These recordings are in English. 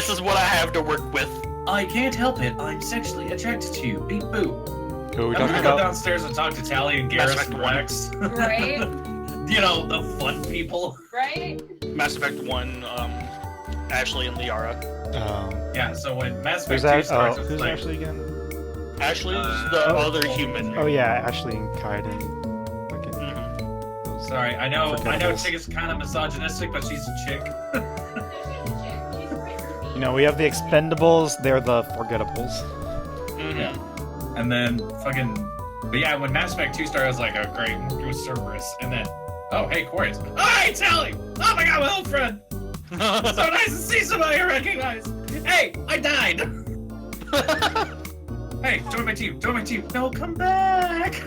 this is what I have to work with. I can't help it. I'm sexually attracted to you. Beep boop. Who are we I'm talking gonna go about? downstairs and talk to Tally and Mass Garrus Effect and 1. Rex. Right? You know, the fun people. Right? Mass Effect 1, Ashley and Liara. Yeah, so when Mass Who's Effect 2 that? Oh, starts, it's who's like, Ashley again? Ashley is the other human. Oh yeah, Ashley and Kaiden. Okay. Mhm. sorry, I know Forgettables. Chick is kind of misogynistic, but she's a chick. You know, we have the Expendables. They're the Forgettables. Mhm. Yeah. And then but yeah, when Mass Effect 2 started, I was like, oh great, I'm working with Cerberus. And then, oh hey, Quaritz. Oh hey, Tally! Oh my god, my old friend! So nice to see somebody I recognize! Hey, I died! Hey, join my team, join my team. No, come back!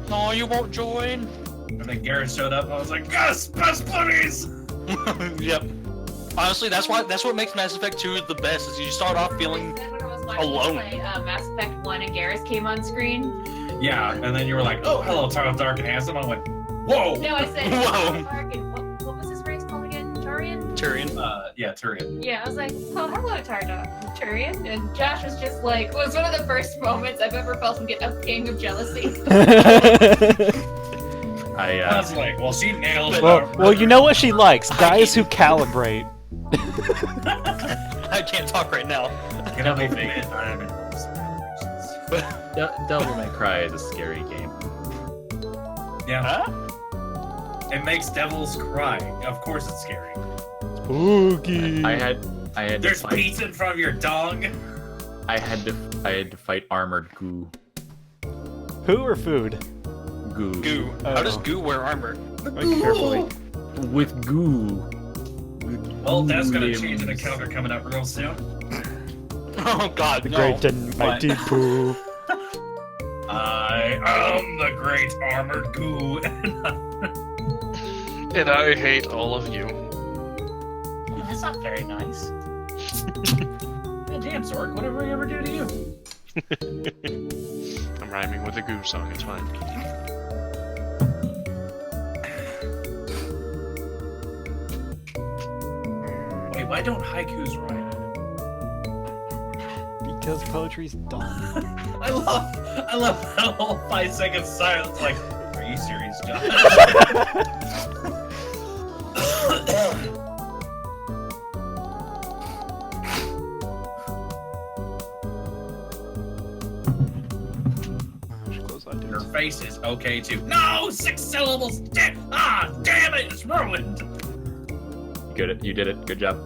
No, you won't join. And then Garrett showed up, and I was like, yes, best buddies! Yep. Honestly, that's what makes Mass Effect 2 the best. Is you start off feeling alone. Play, Mass Effect 1 and Garrus came on screen. Yeah, and then you were like, oh, hello, Dark and Handsome. I went, whoa! No, I said, Whoa. Mark, and what was his race called again? Turian? Tyrion. Yeah, Tyrion. Yeah, I was like, oh, hello, Turian. And Josh was just like, it was one of the first moments I've ever felt him get a ping of jealousy. I was like, well, she nailed it. well, you know what she likes? Guys who calibrate. I can't talk right now. Can I be big? Devil May Cry is a scary game. Yeah. Huh? It makes devils cry. Of course it's scary. Spooky. I had There's to fight, pizza in front of your dong. I had to fight armored goo. Who or food? Goo. Goo. Oh. How does Goo wear armor? Carefully. With goo. Well, that's gonna limbs. change in a counter coming up real soon. Oh God, The no. great and mighty poo. I am the great armored goo. And I hate all of you. That's not very nice. God damn, Zork, whatever I ever do to you. I'm rhyming with a goo song, it's fine. Wait, why don't haikus rhyme? Because poetry's dumb. I love that whole 5 second silence. Like, are you serious, John? Your face is okay too. No, 6 syllables. Damn it, it's ruined. Good, you did it. Good job.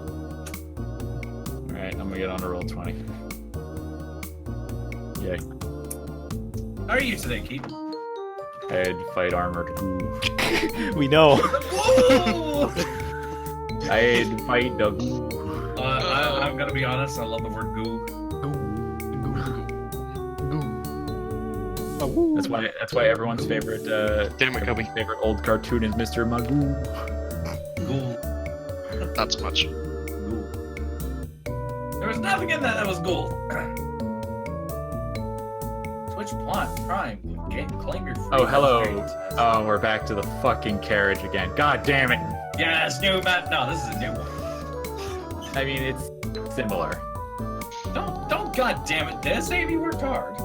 All right, I'm gonna get on to roll 20. Yay! How are you today, Keith? I had to fight armored goo. We know. Woo! I had to fight the goo. I'm gonna be honest. I love the word goo. Oh, That's why everyone's favorite Damn it, Kobe. favorite old cartoon is Mr. Magoo. Ghoul. Not so much. Goo. There was nothing in that was ghoul. Twitch Prime. Claim your free. Oh, hello. upgrade. Oh, we're back to the fucking carriage again. God damn it. Yes, new map. No, this is a new one. I mean, it's similar. Don't god damn it, Des. Hey, you worked hard.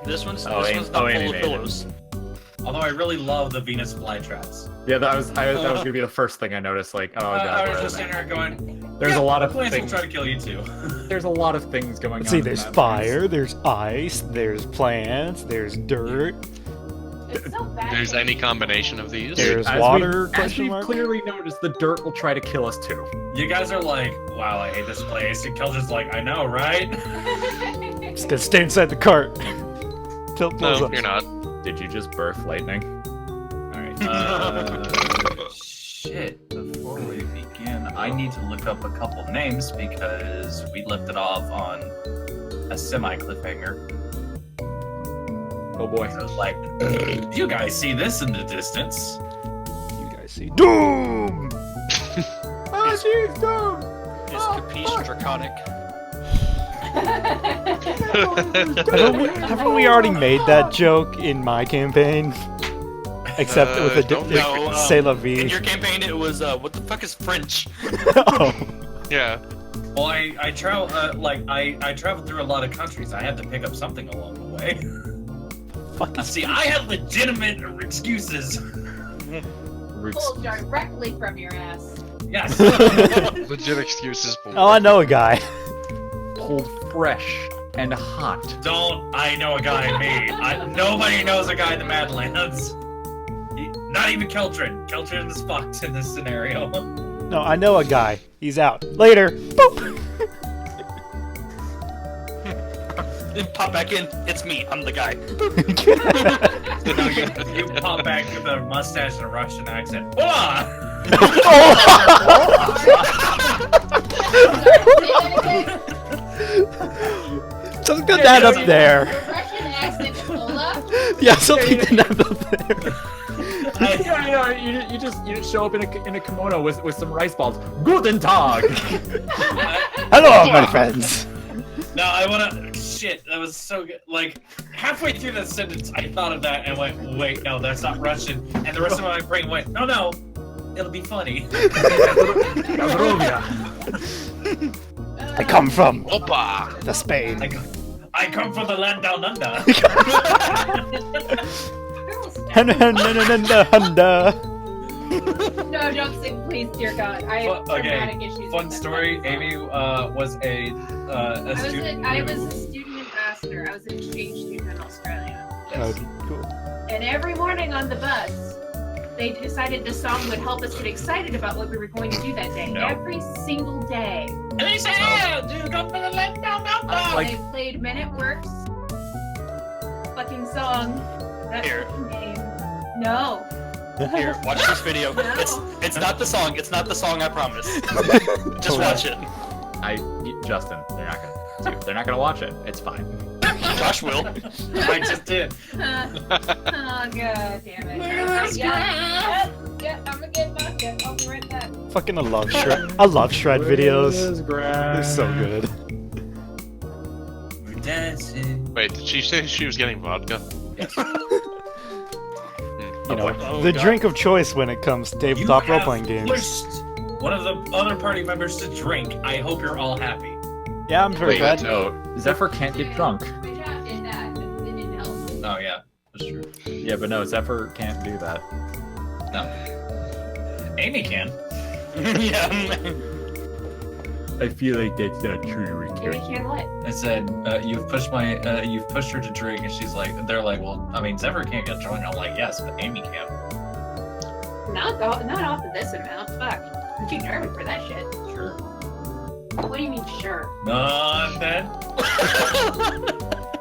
This one's Oh, this one's not full of animated. pillows. Although I really love the Venus flytraps. Yeah, that was gonna be the first thing I noticed. Like, oh god, I was where just are sitting they? there going, There's a lot of planes will things. try to kill you too. There's a lot of things going let's on. see, in there's that fire, there's ice, there's plants, there's dirt, It's so bad. There's any combination of these. there's As water, As question we've mark? clearly noticed, the dirt will try to kill us too. You guys are like, wow, I hate this place. And Kelja's like, I know, right? Just gonna stay inside the cart. Till it blows No, up. you're not. Did you just birth lightning? Alright. Shit. Before we begin, I need to look up a couple names because we left it off on a semi-cliffhanger. Oh boy. I was like, you guys see this in the distance. You guys see Doom! Oh, jeez, no! Is Capiche draconic? Haven't we already made that joke in my campaign? Except with a don't No, C'est la in vie. your campaign it was what the fuck is French? Oh. Yeah. Well, I travel I traveled through a lot of countries. I had to pick up something along the way. Fucking See, I have legitimate excuses. Pulled directly from your ass. Yes. Legit excuses. Oh, I know a guy. Pulled fresh and hot. Don't I know a guy made? Nobody knows a guy in the Badlands. Not even Qeltrin. Qeltrin is fucked in this scenario. No, I know a guy. He's out. Later. Boop. Then pop back in. It's me. I'm the guy. So now you pop back with a mustache and a Russian accent. Hola! Just put that up there. Russian accent, Ola. Yeah, something put that up there. You just show up in a kimono with some rice balls. Guten Tag. Hello, my friends. No, I wanna. Shit, that was so good. Like, halfway through that sentence, I thought of that and went, wait, no, that's not Russian. And the rest of my brain went, no, it'll be funny. I come from Opa! the Spain. I come from the land down under. No, don't sing, please, dear God. I have dramatic issues. Fun with that story. song. Amy was a student. I was a student ambassador. I was an exchange student in Australia. Oh, cool. And every morning on the bus, they decided the song would help us get excited about what we were going to do that day. No. Every single day. And they say, yeah, dude, come from the land down under. They played Men at Work's fucking song. That's Here. the name. No. Here, watch this video. No. It's not the song. It's not the song. I promise. Just watch it. Justin, they're not gonna watch it. It's fine. Josh will. I just did. Oh, god damn it. Yeah, I'm gonna get my gun. I'll be right back. Fucking I love shred videos. They're so good. We're dancing. Wait, did she say she was getting vodka? You know, Oh, the God. drink of choice when it comes to tabletop You role-playing have games. pushed one of the other party members to drink. I hope you're all happy. Yeah, I'm very Wait, glad. no, Zephyr can't get drunk. My job did that, but it didn't help. Oh yeah, that's true. Yeah, but no, Zephyr can't do that. No. Amy can. Yeah. I feel like that's not true, Maybe can't what? I said, you've pushed her to drink, and they're like, well, I mean, Zephyr can't get drunk. I'm like, yes, but Amy can. Not off of this amount. Fuck. I'm too nervous for that shit. Sure. What do you mean, sure? Nothing.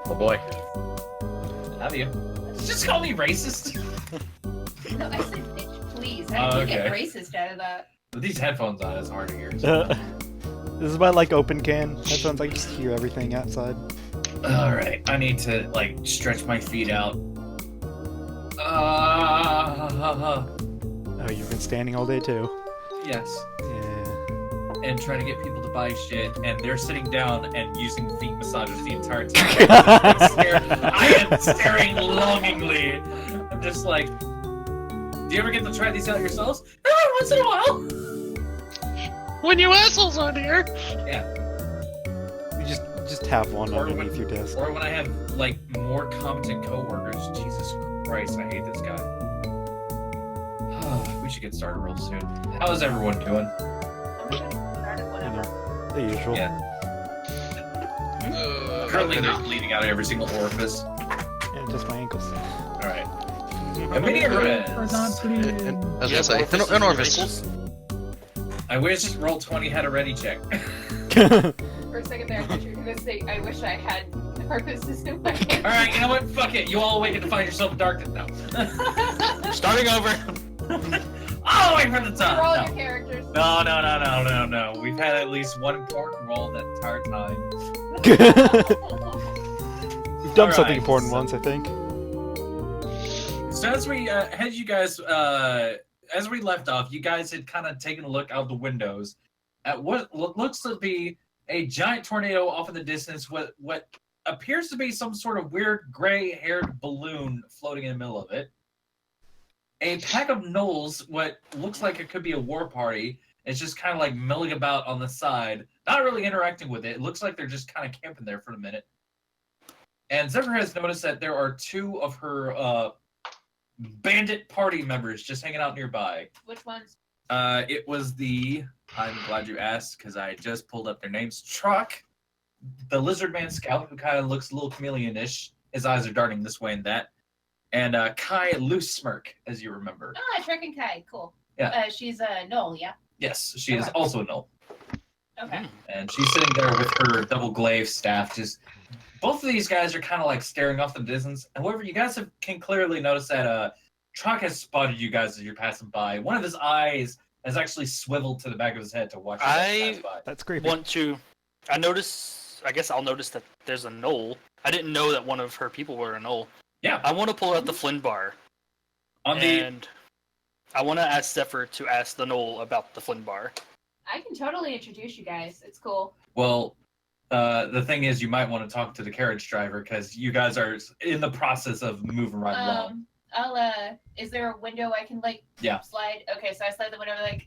Oh boy. Have you? Just call me racist. No, I said bitch, please. I Oh, didn't get okay. racist out of that. With these headphones on, it's hard to hear. This is why I like open can headphones. I can just hear everything outside. All right, I need to like stretch my feet out. Oh, you've been standing all day too. Yes. Yeah. And trying to get people to buy shit, and they're sitting down and using feet massages the entire time. I am staring longingly. I'm just like, do you ever get to try these out yourselves? Every once in a while. When you assholes on here! You just have one Or underneath when- your desk. Or when I have like more competent coworkers. Jesus Christ, I hate this guy. We should get started real soon. How is everyone doing? Whatever. The usual. Yeah. Currently not bleeding out of every single orifice. Yeah, just my ankles. Alright. Amelia Rez. I was gonna say, an orifice. I wish roll 20 had a ready check. For a second there, I thought you were gonna say, I wish I had purposes in my hand. Alright, you know what? Fuck it. You all awaken to find yourself in darkness now. Starting over. All the way from the top. Roll No. your characters. No. We've had at least one important roll that entire time. We've done something Alright, important so- once, I think. So as we had you guys, as we left off, you guys had kind of taken a look out the windows at what looks to be a giant tornado off in the distance. What appears to be some sort of weird gray-haired balloon floating in the middle of it. A pack of gnolls, what looks like it could be a war party, It's just kind of like milling about on the side, not really interacting with it. It looks like they're just kind of camping there for a minute. And Zephyr has noticed that there are 2 of her bandit party members just hanging out nearby. Which ones? It was I'm glad you asked, because I just pulled up their names. Truck, the lizard man scout, who kind of looks a little chameleon-ish. His eyes are darting this way and that. And Kai Loose Smirk, as you remember. Ah, Trek and Kai. Cool. Yeah. She's a Null, yeah? Yes, she is Okay. also a null. Okay. And she's sitting there with her double glaive staff. Just both of these guys are kind of like staring off the distance. However, you guys can clearly notice that Truck has spotted you guys as you're passing by. One of his eyes has actually swiveled to the back of his head to watch you guys pass by. That's great. I guess I'll notice that there's a knoll. I didn't know that one of her people were a knoll. Yeah. I want to pull out the Flynn bar. And I want to ask Zephyr to ask the knoll about the Flynn bar. I can totally introduce you guys. It's cool. Well, the thing is, you might want to talk to the carriage driver because you guys are in the process of moving right along. Is there a window I can, like, Yeah. slide? Okay, so I slide the window, like,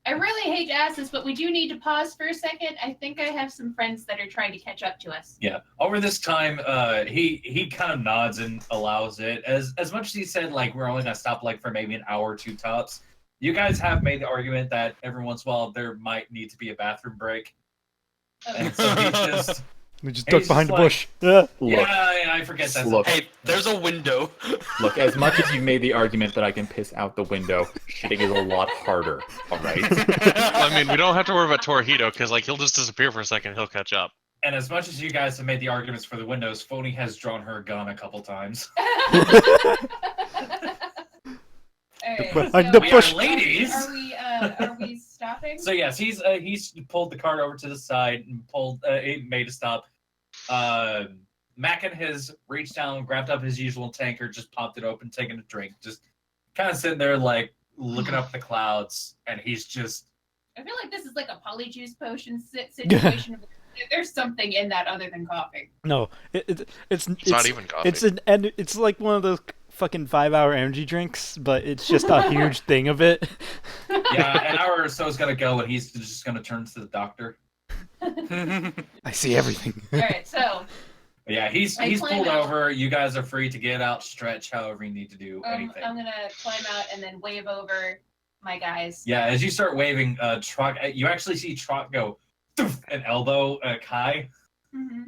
I really hate to ask this, but we do need to pause for a second. I think I have some friends that are trying to catch up to us. Yeah. Over this time, he kind of nods and allows it. As much as he said, like, we're only gonna stop like for maybe an hour or 2 tops. You guys have made the argument that every once in a while there might need to be a bathroom break. Okay. And so he just We just He's duck behind the just bush. Yeah. Look, I forget that. Look. Hey, there's a window. look. As much as you made the argument that I can piss out the window, shitting is a lot harder. All right. I mean, we don't have to worry about Torihito, because, like, he'll just disappear for a second, he'll catch up. And as much as you guys have made the arguments for the windows, Phony has drawn her gun a couple times. Alright, Behind so the bush. Ladies! Are we stopping? So yes, he's pulled the cart over to the side and he made a stop. Mackin has reached down, grabbed up his usual tanker, just popped it open, taking a drink, just kind of sitting there like looking up the clouds, and he's just. I feel like this is like a polyjuice potion situation. There's something in that other than coffee. No, it's not even coffee. It's like one of those fucking 5-hour energy drinks, but it's just a huge thing of it. Yeah, an hour or so is gonna go, and he's just gonna turn to the doctor. I see everything. Alright, so Yeah, he's I pulled climb out. over. You guys are free to get out, stretch, however you need to do anything. I'm gonna climb out and then wave over my guys. Yeah, as you start waving, Trot, you actually see Trot go "Doof," and elbow Kai. Mm-hmm.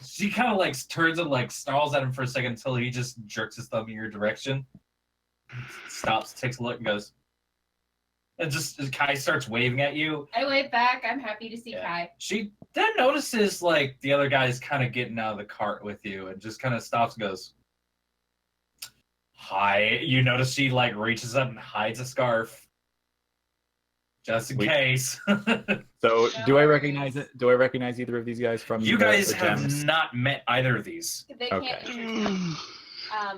She kind of like turns and like snarls at him for a second until he just jerks his thumb in your direction. Stops, takes a look, and goes. And just Kai starts waving at you. I wave back. I'm happy to see Yeah. Kai. She then notices like the other guy's kind of getting out of the cart with you, and just kind of stops and goes, "Hi." You notice she like reaches up and hides a scarf, just in case. So, do I recognize it? Do I recognize either of these guys from You the guys gems? have not met either of these. They Okay. can't introduce.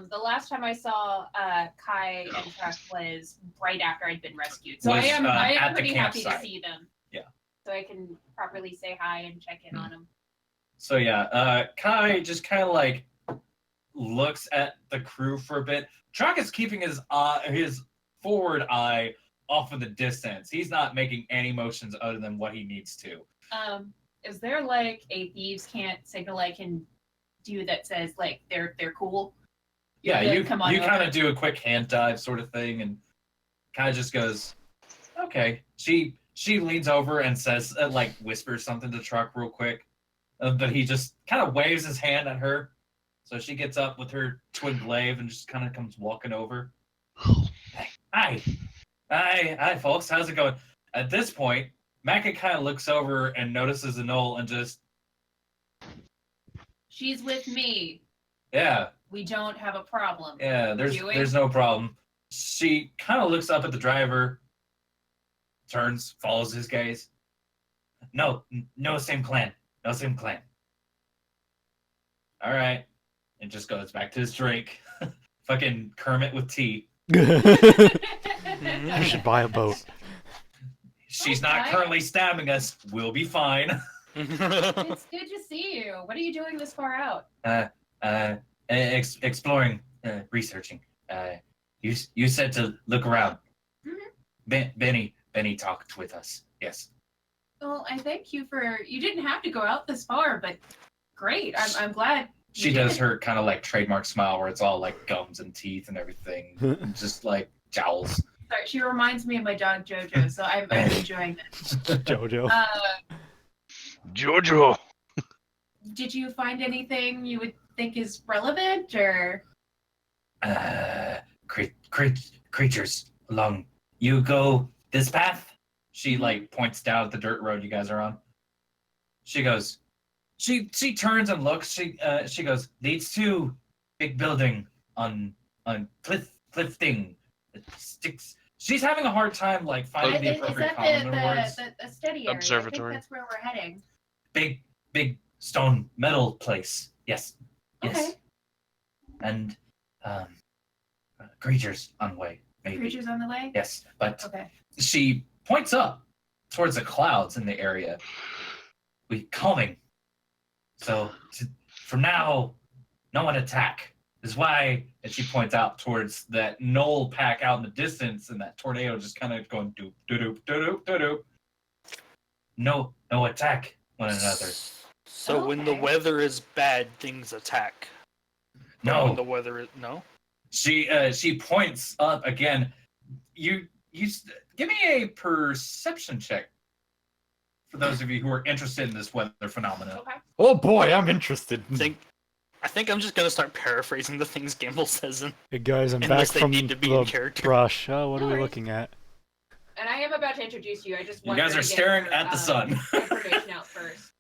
The last time I saw Kai and Truck was right after I'd been rescued. So Was, I am at the pretty happy to campsite. see them. Yeah. So I can properly say hi and check in on them. So yeah, Kai just kind of like looks at the crew for a bit. Truck is keeping his forward eye off in the distance. He's not making any motions other than what he needs to. Is there like a thieves can't signal I can do that says like they're cool? Yeah, Yeah, you come on kind over. of do a quick hand dive sort of thing, and kind of just goes, "Okay." She leans over and says, like, whispers something to Truck real quick, but he just kind of waves his hand at her. So she gets up with her twin glaive and just kind of comes walking over. Hi, folks. How's it going? At this point, Macca kind of looks over and notices a knoll and just, She's with me. yeah. We don't have a problem. Yeah, Do we? there's no problem. She kind of looks up at the driver, turns, follows his gaze. No same clan. No same clan. All right. And just goes back to his drink. Fucking Kermit with tea. I should buy a boat. She's not currently stabbing us. We'll be fine. It's good to see you. What are you doing this far out? Exploring, researching. You said to look around. Mhm. Benny, Benny talked with us. Yes. Well, I thank you for. You didn't have to go out this far, but great. I'm glad. She you does did. her kind of like trademark smile where it's all like gums and teeth and everything, and just like jowls. Sorry, she reminds me of my dog Jojo, so I'm enjoying this. Jojo. Jojo. Did you find anything you would think is relevant, or? Creatures along. You go this path. She like points down at the dirt road you guys are on. She goes. She turns and looks. She goes. Leads to big building on cliff thing. It sticks. She's having a hard time like finding the Is appropriate that common words. the study area? Observatory. I think that's where we're heading. Big stone metal place. Yes. Yes. Okay. And creatures on the way. Maybe. Creatures on the way. Yes, but Okay. she points up towards the clouds in the area. We calming. So from now, no one attack. This is why, and she points out towards that knoll pack out in the distance, and that tornado just kind of going doop doop doop doop doop. No attack one another. So when the Okay. weather is bad, things attack. But No. When the weather is no. She points up again. You give me a perception check for those of you who are interested in this weather phenomenon. Okay. Oh boy, I'm interested. I think I'm just gonna start paraphrasing the things Gambul says in Hey guys, I'm back unless they from need to be in the character. brush. Oh, what No are we worries. looking at? And I am about to introduce you. I just You want guys her are to get staring her, at the sun. information out first.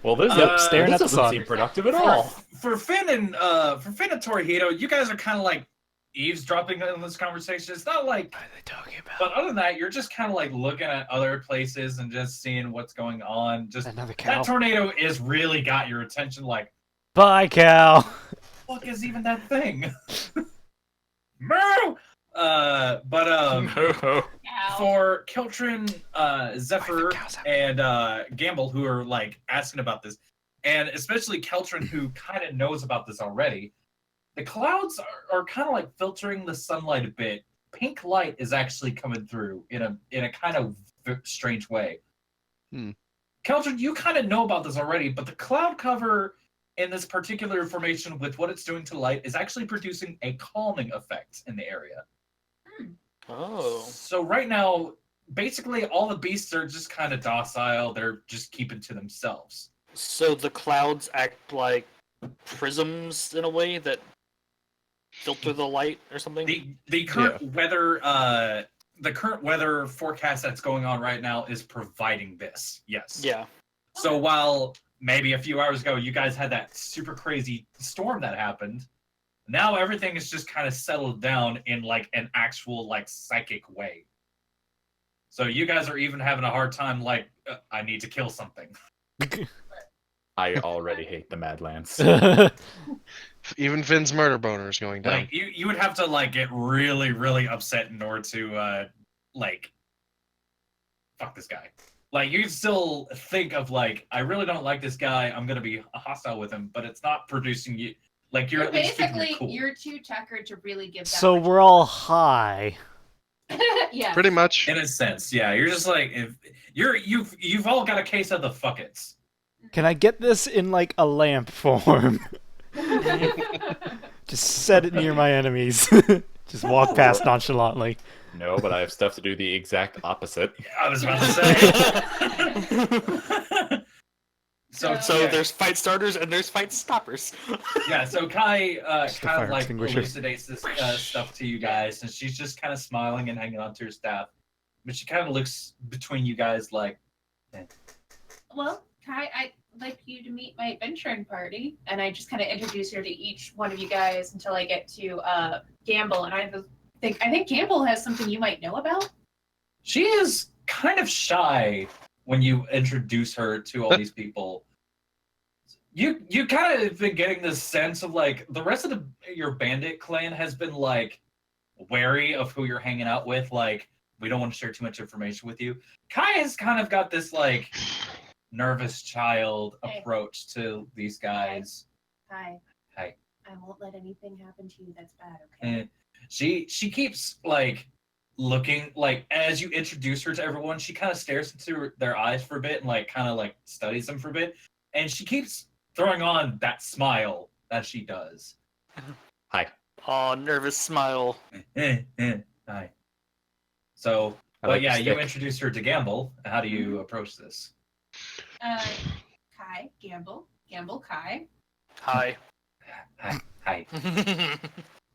Well, this, Staring this at the doesn't sun. seem productive at all. For Finn and Torihito, you guys are kind of like eavesdropping on this conversation. It's not like, What are they talking about? but other than that, you're just kind of like looking at other places and just seeing what's going on. Just Another cow. that tornado is really got your attention. Like, Bye, cow. what is even that thing? Moo! Ow. For Qeltrin, Zephyr, cows out. and Gambul, who are like asking about this, and especially Qeltrin, who kind of knows about this already, the clouds are kind of like filtering the sunlight a bit. Pink light is actually coming through in a kind of strange way. Qeltrin, you kind of know about this already, but the cloud cover in this particular formation with what it's doing to light is actually producing a calming effect in the area. Oh. So right now, basically all the beasts are just kind of docile. They're just keeping to themselves. So the clouds act like prisms in a way that filter the light or something? The current weather forecast that's going on right now is providing this. Yes. Yeah. So while maybe a few hours ago you guys had that super crazy storm that happened, now everything is just kind of settled down in like an actual like psychic way. So you guys are even having a hard time like I need to kill something. I already hate the Madlands. Even Finn's murder boner is going down. Like you would have to like get really, really upset in order to like fuck this guy. Like you still think of like, I really don't like this guy, I'm gonna be hostile with him, but it's not producing you like you're at least keeping basically it cool. you're too tuckered to really give that So much. we're all high. Yeah. Pretty much. In a sense, yeah. You're just like if you've all got a case of the fuck it's. Can I get this in like a lamp form? Just set it near my enemies. Just walk past nonchalantly. No, but I have stuff to do the exact opposite. I was about to say. So yeah. There's fight starters and there's fight stoppers. Yeah, so Kai Just a kind fire of like extinguisher. elucidates this stuff to you guys, and she's just kind of smiling and hanging on to her staff. But she kind of looks between you guys like, Well, Kai, I'd like you to meet my adventuring party, and I just kind of introduce her to each one of you guys until I get to Gambul, and I think Gambul has something you might know about. she is kind of shy when you introduce her to all these people. You kind of been getting this sense of like the rest of your bandit clan has been like wary of who you're hanging out with. Like we don't want to share too much information with you. Kai has kind of got this like nervous child Hey. approach to these guys. Hi. Hi. I won't let anything happen to you that's bad, okay? And she keeps like looking like as you introduce her to everyone, she kind of stares into their eyes for a bit and like kind of like studies them for a bit, and she keeps throwing on that smile that she does. Hi. Oh, nervous smile. Hi. So, I but like the yeah, you stick. introduced her to Gambul. How do you approach this? Kai, Gambul, Kai. Hi. Hi.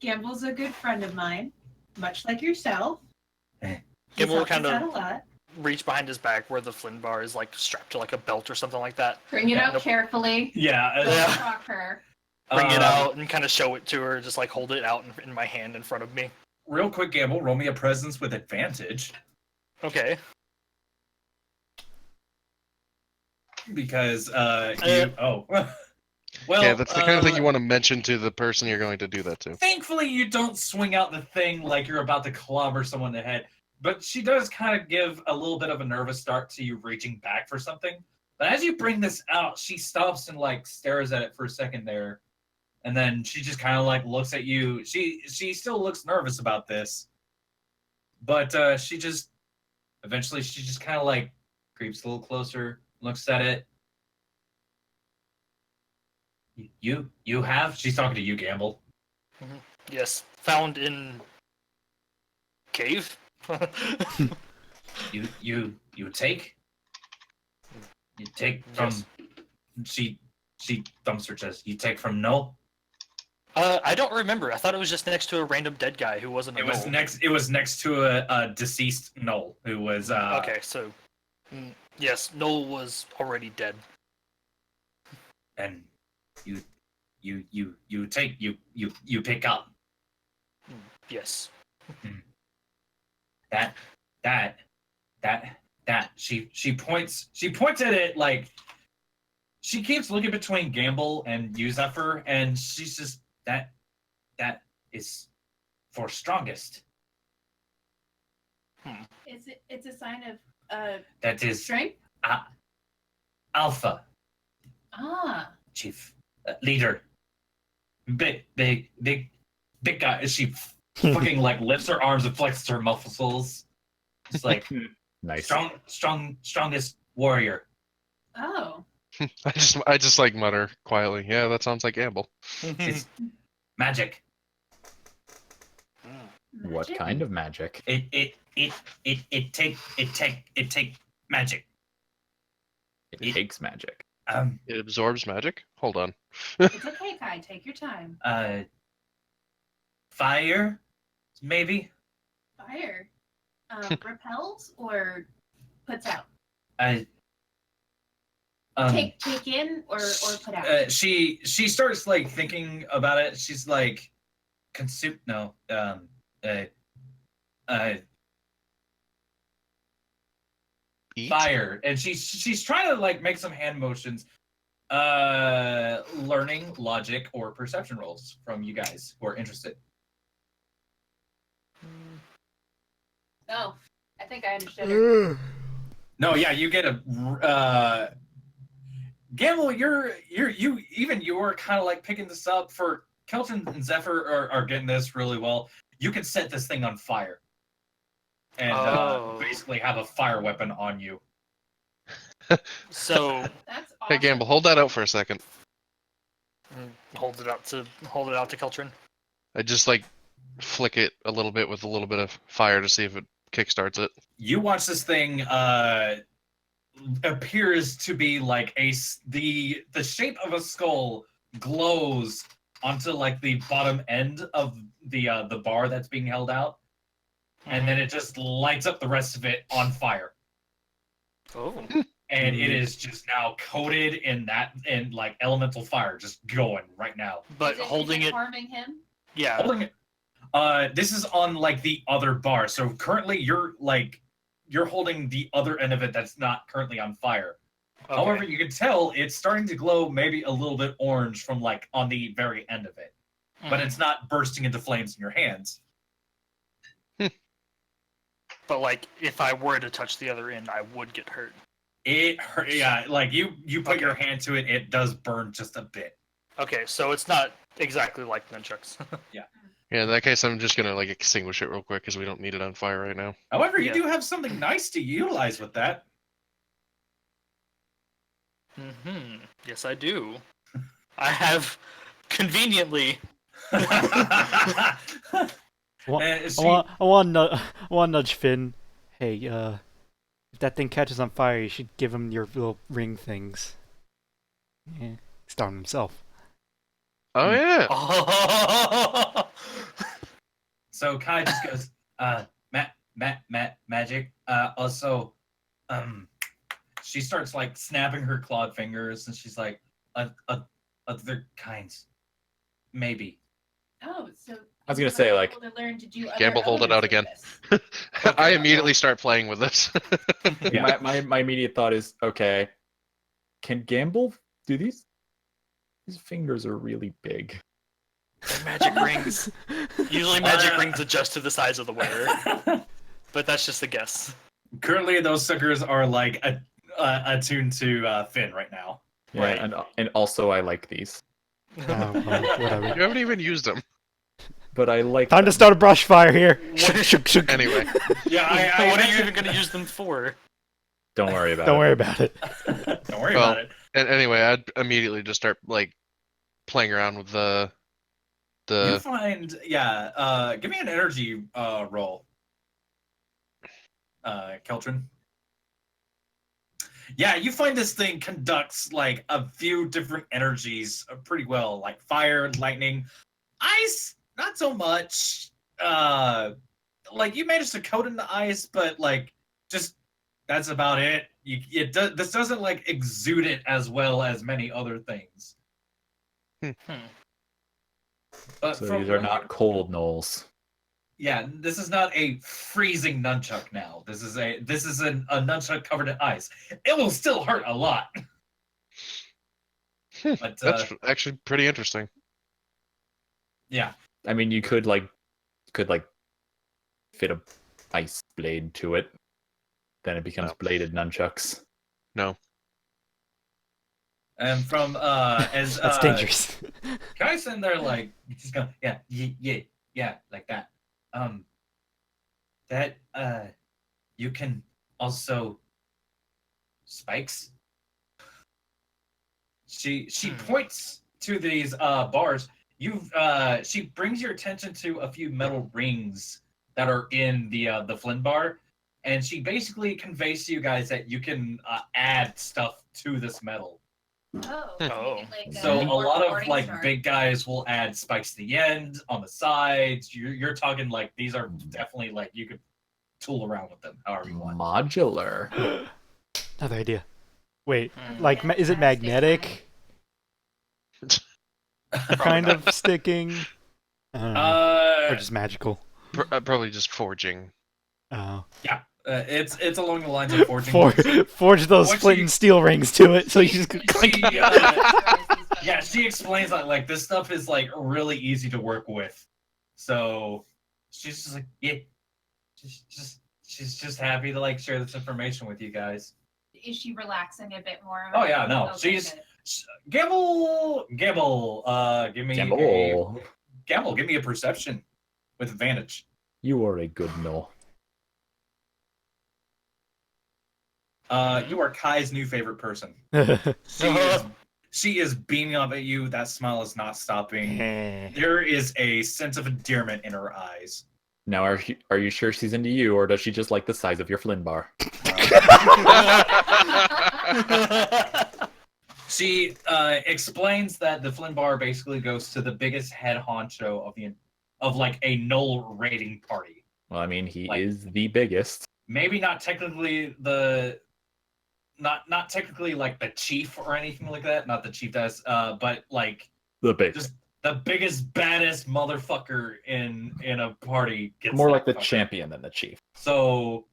Gambul's a good friend of mine, much like yourself. He's Gambul helped kind us of out a lot. reach behind his back where the Flynn bar is like strapped to like a belt or something like that. Bring it out Nope. carefully. Yeah. Don't Yeah. shock her. Bring it out and kind of show it to her. Just like hold it out in my hand in front of me. Real quick, Gambul, roll me a presence with advantage Okay. because you. Oh. Well, Yeah, that's the kind of thing you want to mention to the person you're going to do that to. Thankfully, you don't swing out the thing like you're about to clobber someone in the head. But she does kind of give a little bit of a nervous start to you reaching back for something. But as you bring this out, she stops and like stares at it for a second there, and then she just kind of like looks at you. She still looks nervous about this, but she just eventually she just kind of like creeps a little closer, looks at it. You have? She's talking to you, Gambul. Yes. Found in cave. You take? You take from Yes. she thumps her chest. You take from no? I don't remember. I thought it was just next to a random dead guy who wasn't a It was gnoll. next to a deceased Knoll who was Okay, so yes, Noel was already dead. and you take you pick up Yes. that she points at it like she keeps looking between Gambul and Uzephyr, and she's just that is for strongest. It's a sign of That is strength. Alpha Ah. chief leader. Big guy. She fucking like lifts her arms and flexes her muscles. It's like Nice. strongest warrior. Oh. I just like mutter quietly. Yeah, that sounds like Gamble. It's magic. What Magic? kind of magic? It take magic. It takes magic. It absorbs magic. Hold on. It's okay, Kai. Take your time. Fire, maybe. Fire. Repels or puts out. Take in or put out. She starts like thinking about it. She's like, consume. No. Eat? Fire, and she's trying to like make some hand motions. Learning logic or perception rolls from you guys who are interested. Oh, I think I understood her. No, yeah, you get a Gamble. You're kind of like picking this up. For Qeltrin and Zephyr are getting this really well. You can set this thing on fire and basically have a fire weapon on you. So That's awesome. Hey, Gamble, hold that out for a second. hold it out to Qeltrin. I just like flick it a little bit with a little bit of fire to see if it kickstarts it. You watch this thing appears to be like the shape of a skull glows onto like the bottom end of the bar that's being held out, and then it just lights up the rest of it on fire, Oh. and it is just now coated in like elemental fire, just going right now. But Is it holding it, harming him? yeah. Holding it. This is on like the other bar, so currently you're holding the other end of it that's not currently on fire. Okay. However, you can tell it's starting to glow maybe a little bit orange from like on the very end of it, but it's not bursting into flames in your hands. But like, if I were to touch the other end, I would get hurt. It hurt, yeah. Like you put Okay. your hand to it, it does burn just a bit. Okay, so it's not exactly like nunchucks. Yeah, in that case, I'm just gonna like extinguish it real quick because we don't need it on fire right now. However, you Yeah. do have something nice to utilize with that. Yes, I do. I have conveniently. I want, And I want, I want, I want to nudge Finn. Hey, if that thing catches on fire, you should give him your little ring things. Yeah, start him himself. Oh yeah. So Kai just goes, magic. Also, she starts like snapping her clawed fingers, and she's like, other kinds, maybe. Oh, so I was gonna say, like, to learn to do other Gamble, hold it out again. elements of I immediately start playing with this. Yeah. my immediate thought is, okay, can Gambul do these? His fingers are really big. Magic rings. Usually magic rings adjust to the size of the wearer, but that's just a guess. Currently, those suckers are like attuned to Finn right now. Yeah, Right. and also I like these, Well, whatever. You haven't even used them. but I like. Time to them. start a brush fire here. Anyway, Yeah, What are you even going to use them for? Don't worry about Don't it. worry about it. Don't worry Well, about it. and anyway, I'd immediately just start like playing around with You the. find, give me an energy roll, Qeltrin. Yeah, you find this thing conducts like a few different energies pretty well, like fire, lightning, ice, not so much. Like you managed to coat in the ice, but like just that's about it. This doesn't like exude it as well as many other things. But So from these are what not cold knolls. Yeah, this is not a freezing nunchuck now. This is a nunchuck covered in ice. It will still hurt a lot. But That's actually pretty interesting. yeah. I mean, you could like fit a ice blade to it. Then it becomes No. bladed nunchucks. No. And from as That's dangerous. Kai's in there like just going, yeah, like that. That you can also spikes. She points to these bars. She brings your attention to a few metal rings that are in the Flynn bar, and she basically conveys to you guys that you can add stuff to this metal. Oh. Oh. Like, So a lot of Morning like Star. big guys will add spikes to the end, on the sides. You're talking like these are definitely like you could tool around with them however you want. Modular. Another idea. Wait, Hmm. like, is it magnetic? Kind of sticking? I don't know. Or just magical? Probably just forging. Oh. It's along the lines of forging. Forge those What flint she- and steel rings to it, so you just clink. She, yeah, she explains that like this stuff is like really easy to work with. So she's just like, yeah, she's just happy to like share this information with you guys. Is she relaxing a bit more? Oh, yeah, no, Okay, she's- good. Gamble, give me Gamble. Gamble, give me a perception with advantage. You are a good no. You are Kai's new favorite person. She is beaming up at you. That smile is not stopping. There is a sense of endearment in her eyes. Now, are you sure she's into you, or does she just like the size of your Flynn bar? She explains that the Flynn bar basically goes to the biggest head honcho of like a null raiding party. Well, I mean, he Like- is the biggest. Maybe not technically not technically like the chief or anything like that. Not the chief does, but like The biggest. just the biggest baddest motherfucker in a party. Gets More that like the fucking- champion than the chief. So,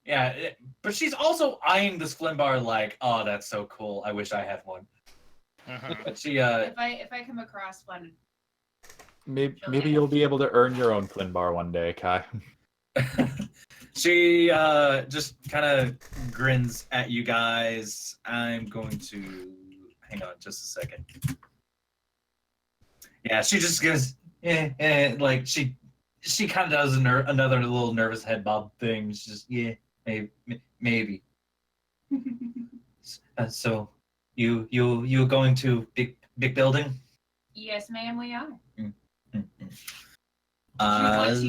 yeah, but she's also eyeing this Flynn bar like, oh, that's so cool. I wish I had one. But she, If I come across one, Maybe you'll be able to earn your own Flynn bar one day, Kai. she just kind of grins at you guys. I'm going to hang on just a second. Yeah, she just goes, like she kind of does another little nervous head bob thing. She's just maybe. So you going to big building? Yes, ma'am, we are. Mm-hmm. Do you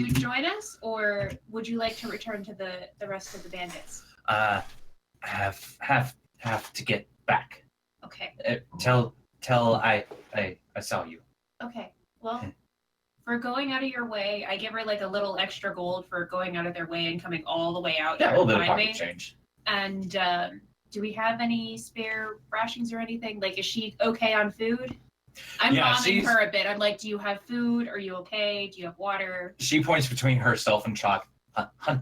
want to join us, or would you like to return to the rest of the bandits? Have to get back. Okay. Tell I saw you. Okay. Well, for going out of your way, I give her like a little extra gold for going out of their way and coming all the way out Yeah, a here little to bit of find pocket me. change. And do we have any spare rations or anything? Like, is she okay on food? I'm bombing her a bit. I'm like, do you have food? Are you okay? Do you have water? She points between herself and Chalk. Hunt.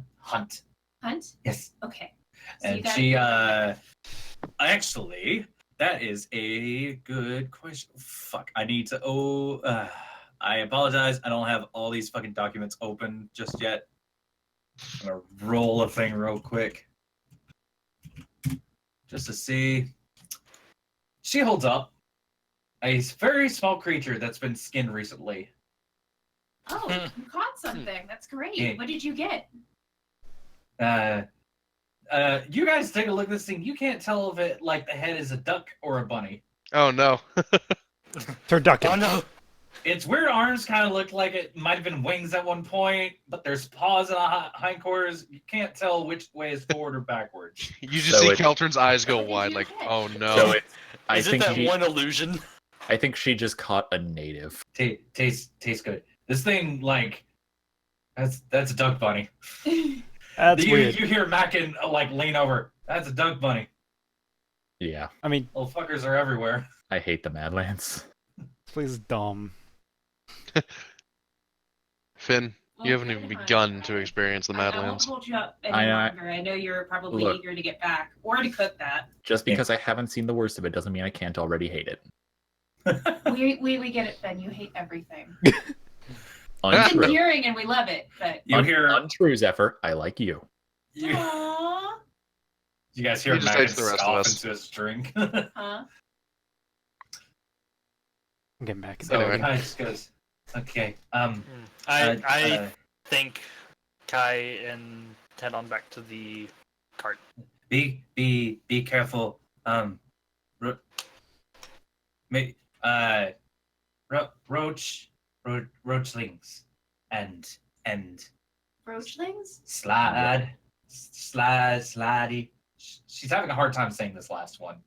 Hunt? Yes. Okay. So And she actually, that is a good question. Fuck, I need to I apologize. I don't have all these fucking documents open just yet. I'm gonna roll a thing real quick. Just to see. She holds up a very small creature that's been skinned recently. Oh, you caught something. That's great. Yeah. What did you get? You guys take a look at this thing. You can't tell if it like the head is a duck or a bunny. Oh no. Turducken. Oh no! Its weird arms kind of look like it might have been wings at one point, but there's paws and hindquarters. You can't tell which way is forward or backwards. You just So see it- Qeltrin's eyes go What did wide, you like, get? oh no. So I Is it think that she, one illusion? I think she just caught a native. Tastes good. This thing like that's a duck bunny. That's you weird. you hear Mackin like lean over. That's a duck bunny. Yeah, I mean, Little fuckers are everywhere. I hate the Madlands. this place is dumb. Finn, Well, you haven't good even hunt. begun to experience the I won't Madlands. hold you up any I know. longer. I know you're probably Look. eager to get back or to cook that. Just because I haven't seen the worst of it doesn't mean I can't already hate it. We get it, Ben. You hate everything. It's Untrue. endearing and we love it, but You hear Untrue, Zephyr. I like you. you, Aww. you guys hear He just Mackin hates the rest of scoff us. into his drink. Huh? I'm getting back. So Anyway. Kai just goes, okay. I think Kai and head on back to the cart. Be careful. Roachlings and Roachlings? slidey. She's having a hard time saying this last one. I'm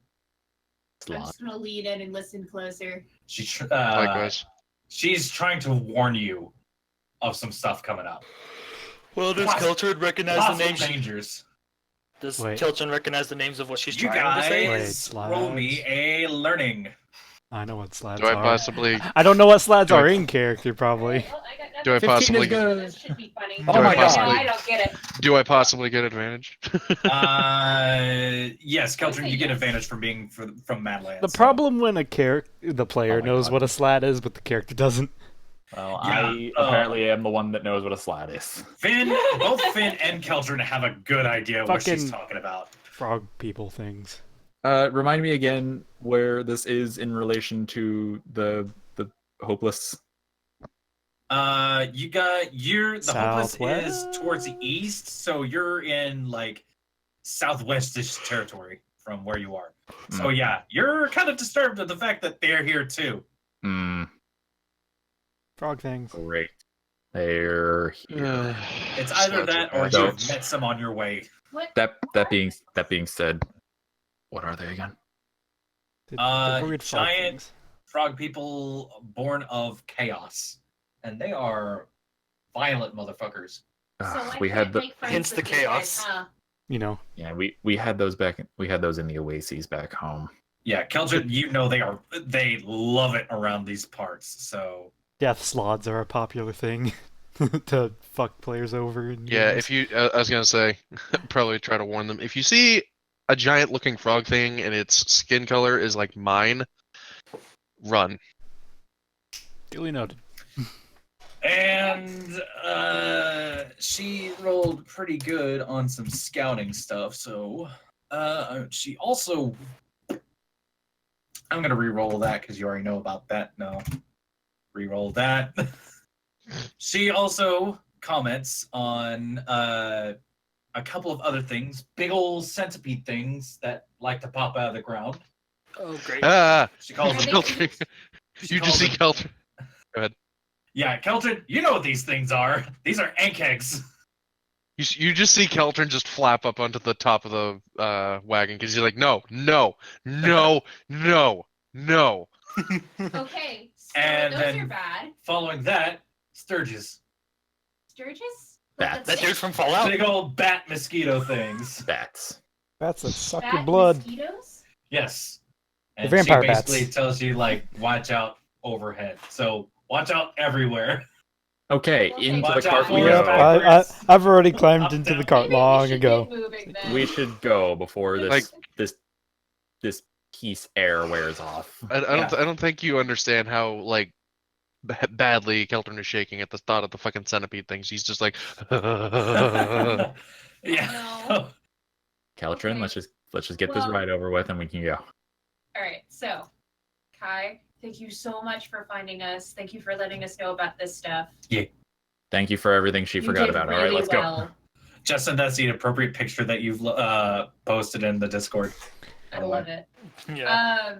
Slot. just gonna lean in and listen closer. Likewise. She's trying to warn you of some stuff coming up. Well, does Poss- Qeltrin recognize the Possible names? dangers. Does Wait. Qeltrin recognize the names of what she's You trying to say? guys Wait, roll me a learning. I know what slats Do I are. possibly I don't know what slats do I- are in character, probably. Well, I got nothing. do I 15 is possibly good. This should be funny. Oh my God. I don't get it. do I possibly get advantage? Yes, Qeltrin, Okay, you get yes. advantage from being from Madlands. The problem when the player Oh my knows God. what a slat is, but the character doesn't. Well, Yeah, I apparently am the one that knows what a slat is. Both Finn and Qeltrin have a good idea what she's Fucking- talking about. Frog people things. Remind me again where this is in relation to the hopeless. The hopeless Southwest? is towards the east, so you're in like southwestish territory from where you are. So yeah, you're kind of disturbed at the fact that they're here too. Hmm. Frog things. Great. They're here. It's either that or So- you've met some on your way. What? That being said, what are they again? They're weird frog Giant things. frog people born of chaos, and they are violent motherfuckers. So Ah, I we can't had the make friends Hence with the you guys, chaos. huh? You know, yeah we had those in the Oases back home. Yeah, Qeltrin, you know they love it around these parts. So death slots are a popular thing to fuck players over. In Yeah, games. if you, I was gonna say, probably try to warn them. If you see a giant looking frog thing and its skin color is like mine, run. Duly noted. and she rolled pretty good on some scouting stuff. So she also, I'm gonna re-roll that because you already know about that. No, re-roll that. She also comments on a couple of other things, big old centipede things that like to pop out of the ground. Oh, great. She calls them Qeltrin. You just see Qeltrin. Yeah, Qeltrin, you know what these things are. These are ink eggs. You just see Qeltrin just flap up onto the top of the wagon because you're like, no. Okay, so And those then- are bad. Following that, Sturgis. Sturgis? Bats. That dude from Fallout. Big old bat mosquito things. Bats. Bats that suck Bat your blood. mosquitoes? Yes. And vampire she basically bats. tells you, like, watch out overhead. So, watch out everywhere. Okay, Okay. into the Watch cart out we for Yep, us, go. back. I've already climbed Up, into down. the cart Maybe we long should ago. get moving then. We should go before this Like- this peace air wears off. I don't think you understand how like badly Qeltrin is shaking at the thought of the fucking centipede things. He's just like, Yeah. No. Caltrin, Okay. let's just get this Well- ride over with and we can go. All right, so Kai, thank you so much for finding us. Thank you for letting us know about this stuff. Thank you for everything she You forgot did about. really All right, let's go. well. Justin, that's the appropriate picture that you've posted in the Discord. I love it. Yeah.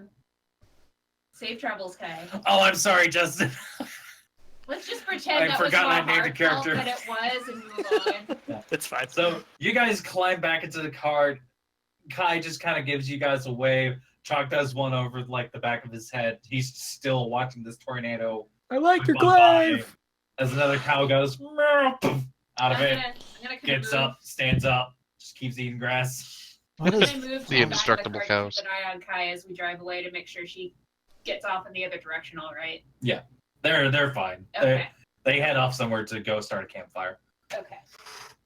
Safe travels, Kai. Oh, I'm sorry, Justin. Let's just pretend I that was forgot more I named the heartfelt character. than it was and move on. It's fine. So you guys climb back into the cart. Kai just kind of gives you guys a wave. Chalk does one over like the back of his head. He's still watching this tornado. I like your Bye bye. glaive. As another cow goes meow, poof, out of it, I'm gonna gets move. up, stands up, just keeps eating grass. What I'm is gonna move to The back of indestructible car to cows. Keep an eye on Kai as we drive away to make sure she gets off in the other direction. All right. They're fine. Okay. They head off somewhere to go start a campfire. Okay.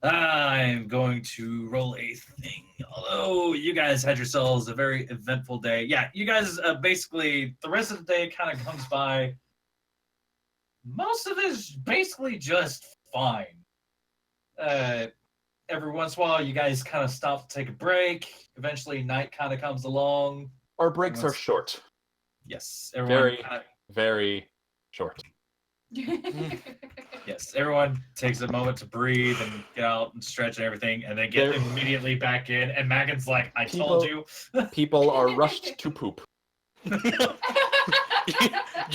I'm going to roll a thing. Although you guys had yourselves a very eventful day. Yeah, you guys basically, the rest of the day kind of comes by. Most of it is basically just fine. Every once in a while, you guys kind of stop to take a break. Eventually, night kind of comes along. Our breaks are short. Yes, everyone Very- kinda, Very short. yes, everyone takes a moment to breathe and get out and stretch and everything, and then get There- immediately back in. And Megan's like, "I told you." People are rushed to poop. You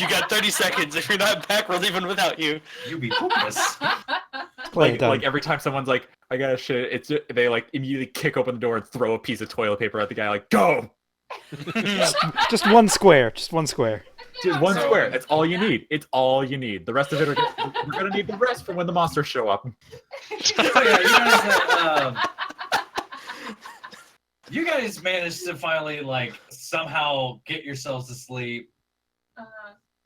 got 30 seconds. If you're not back, we're leaving without you. You be hopeless. play Like every time someone's like, I gotta shit, it's they like immediately kick open the door and throw a piece of toilet paper at the guy, like, go! just one square? Just one square. Just one So- square. That's all you need. It's all you need. The rest of it, we're gonna need the rest for when the monsters show up. So yeah, you guys managed to finally like somehow get yourselves to sleep.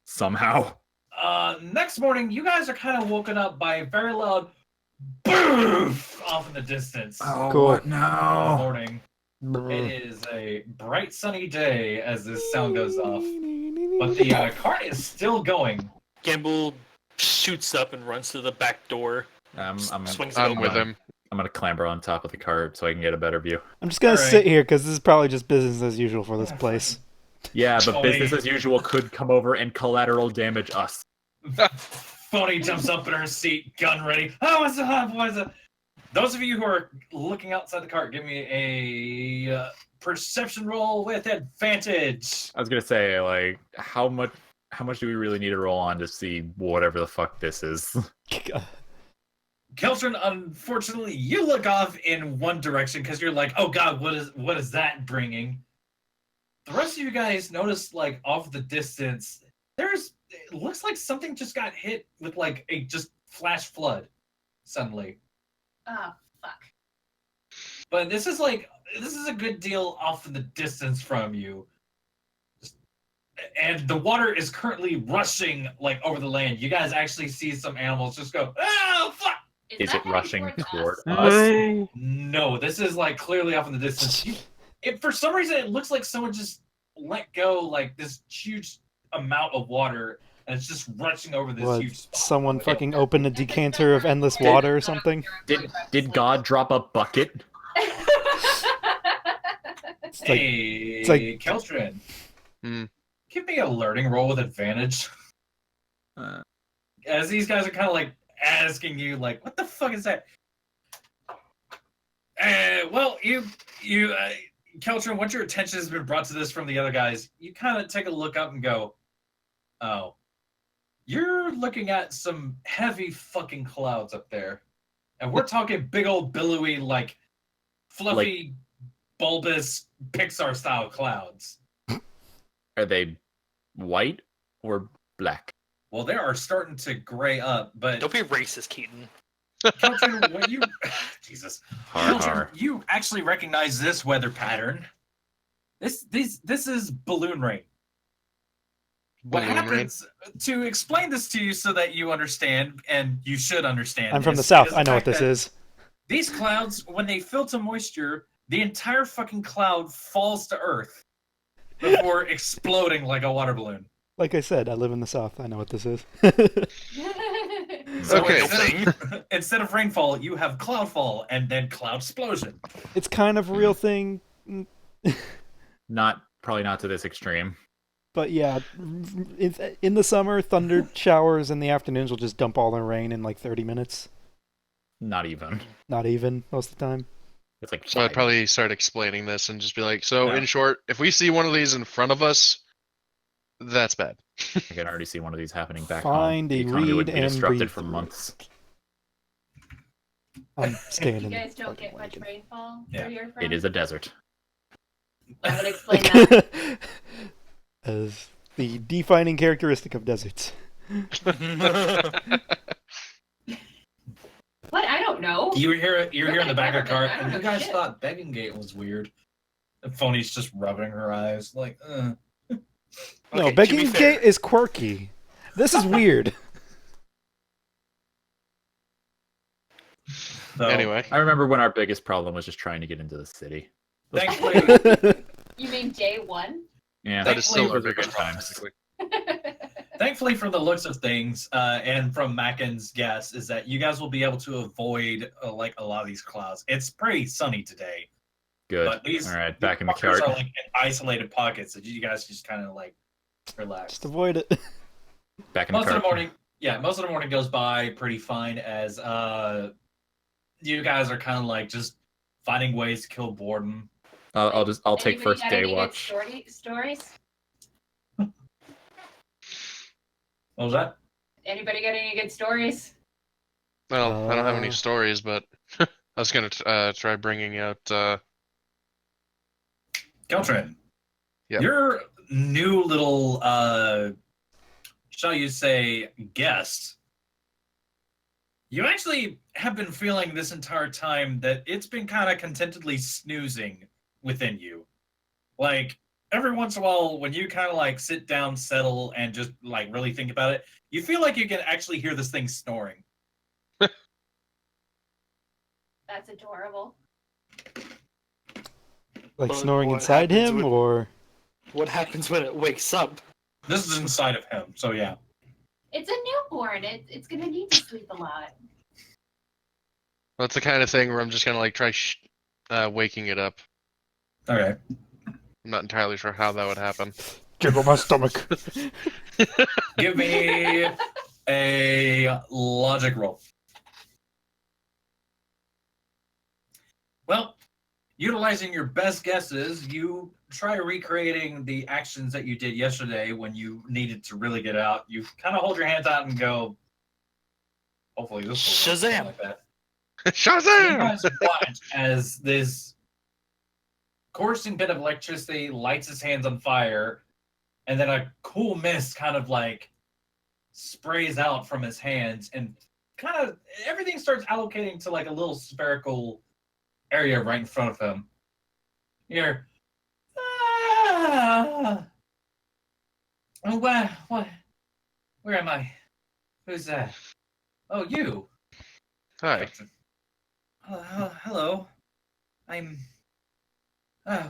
Somehow. Next morning, you guys are kind of woken up by a very loud boof off in the distance. Oh, Cool. what? Good No. morning. It is a bright sunny day as this sound goes off, but the cart is still going. Gambul shoots up and runs to the back door. I'm Swings it I'm open. with him. gonna clamber on top of the cart so I can get a better view. I'm just gonna Alright. sit here because this is probably just business as usual for this place. Yeah, but Totally. business as usual could come over and collateral damage us. Phony jumps up in her seat, gun ready. Oh, what's up? What's up? Those of you who are looking outside the cart, give me a perception roll with advantage. I was gonna say, like, how much do we really need to roll on to see whatever the fuck this is? Qeltrin, unfortunately, you look off in one direction because you're like, oh god, what is that bringing? The rest of you guys notice, like, off the distance, it looks like something just got hit with, like, a just flash flood suddenly. Oh, fuck. But this is a good deal off in the distance from you. And the water is currently rushing, like, over the land. You guys actually see some animals just go, oh, fuck! Is that it heading rushing towards toward us? us? No, this is, like, clearly off in the distance. For some reason, it looks like someone just let go, like, this huge amount of water, and it's just rushing over this What? huge spot. Someone fucking opened a decanter of endless water or something? Did God drop a bucket? It's like, Hey, like- Qeltrin. Hmm. Give me a learning roll with advantage. as these guys are kind of like asking you, like, what the fuck is that? Well, Qeltrin, once your attention has been brought to this from the other guys, you kind of take a look up and go, oh, you're looking at some heavy fucking clouds up there. And we're talking big old billowy, like, fluffy, bulbous, Pixar-style clouds. Are they white or black? Well, they are starting to gray up, but... Don't be racist, Keaton. Qeltrin, when you... Jesus. Har, Qeltrin, har. you actually recognize this weather pattern. This is balloon rain. What Balloon rain. happens, to explain this to you so that you understand, and you should understand. I'm from the this, south. is I know what fact this that is. These clouds, when they filter moisture, the entire fucking cloud falls to Earth before exploding like a water balloon. Like I said, I live in the south. I know what this is. So Okay. instead of rainfall, you have cloudfall and then cloud explosion. It's kind of a real thing, Probably not to this extreme. but yeah, in the summer, thunder showers in the afternoons will just dump all the rain in like 30 minutes. Not even. Not even most of the time. It's like So I'd 5. probably start explaining this and just be like, so Yeah. in short, if we see one of these in front of us, that's bad. I can already see one of these happening back Find home. The a economy would read be and disrupted read for through. months. I'm staying You in. guys don't fucking get much Lincoln. rainfall Yeah, where you're from? It is a desert. I would explain that. As the defining characteristic of deserts. What? I don't know. You're here in the back of the car, I don't and know you guys shit. thought Begging Gate was weird. And Phony's just rubbing her eyes, like, No, Okay, to be begging fair- gate is quirky. This is weird. So, Anyway, I remember when our biggest problem was just trying to get into the city. Thankfully, You mean day one? Yeah, that is still Thankfully, our we're biggest good problem. times. Technically. thankfully, from the looks of things, and from Mackin's guess, is that you guys will be able to avoid like a lot of these clouds. It's pretty sunny today, Good. but these All right, back in the fuckers cart. are like in isolated pockets that you guys just kind of like relax. Just avoid it. Back in the Most of the cart. morning, yeah, most of the morning goes by pretty fine as you guys are kind of like just finding ways to kill boredom. I'll take Anybody first got day any good watch. Stories? What was that? Anybody got any good stories? Well, I don't have any Uh, stories, but I was gonna try bringing out. Qeltrin. Yep. Your new little, shall you say, guest. You actually have been feeling this entire time that it's been kind of contentedly snoozing within you. Like, every once in a while, when you kind of like sit down, settle, and just like really think about it, you feel like you can actually hear this thing snoring. That's adorable. Like But snoring what inside happens him, when- or What happens when it wakes up? This is inside of him, so yeah. It's a newborn. It's gonna need to sleep a lot. That's the kind of thing where I'm just gonna like try waking it up. Okay. I'm not entirely sure how that would happen. jiggle my stomach. Give me a logic roll. Well, utilizing your best guesses, you try recreating the actions that you did yesterday when you needed to really get out. You kind of hold your hands out and go, hopefully this will work," something Shazam! like that. You Shazam! guys watch as this coursing bit of electricity lights his hands on fire, and then a cool mist kind of like sprays out from his hands, and kind of everything starts allocating to like a little spherical area right in front of him. Here. Ah! Oh, where am I? Who's that? Oh, you. Hi. Hello. I'm.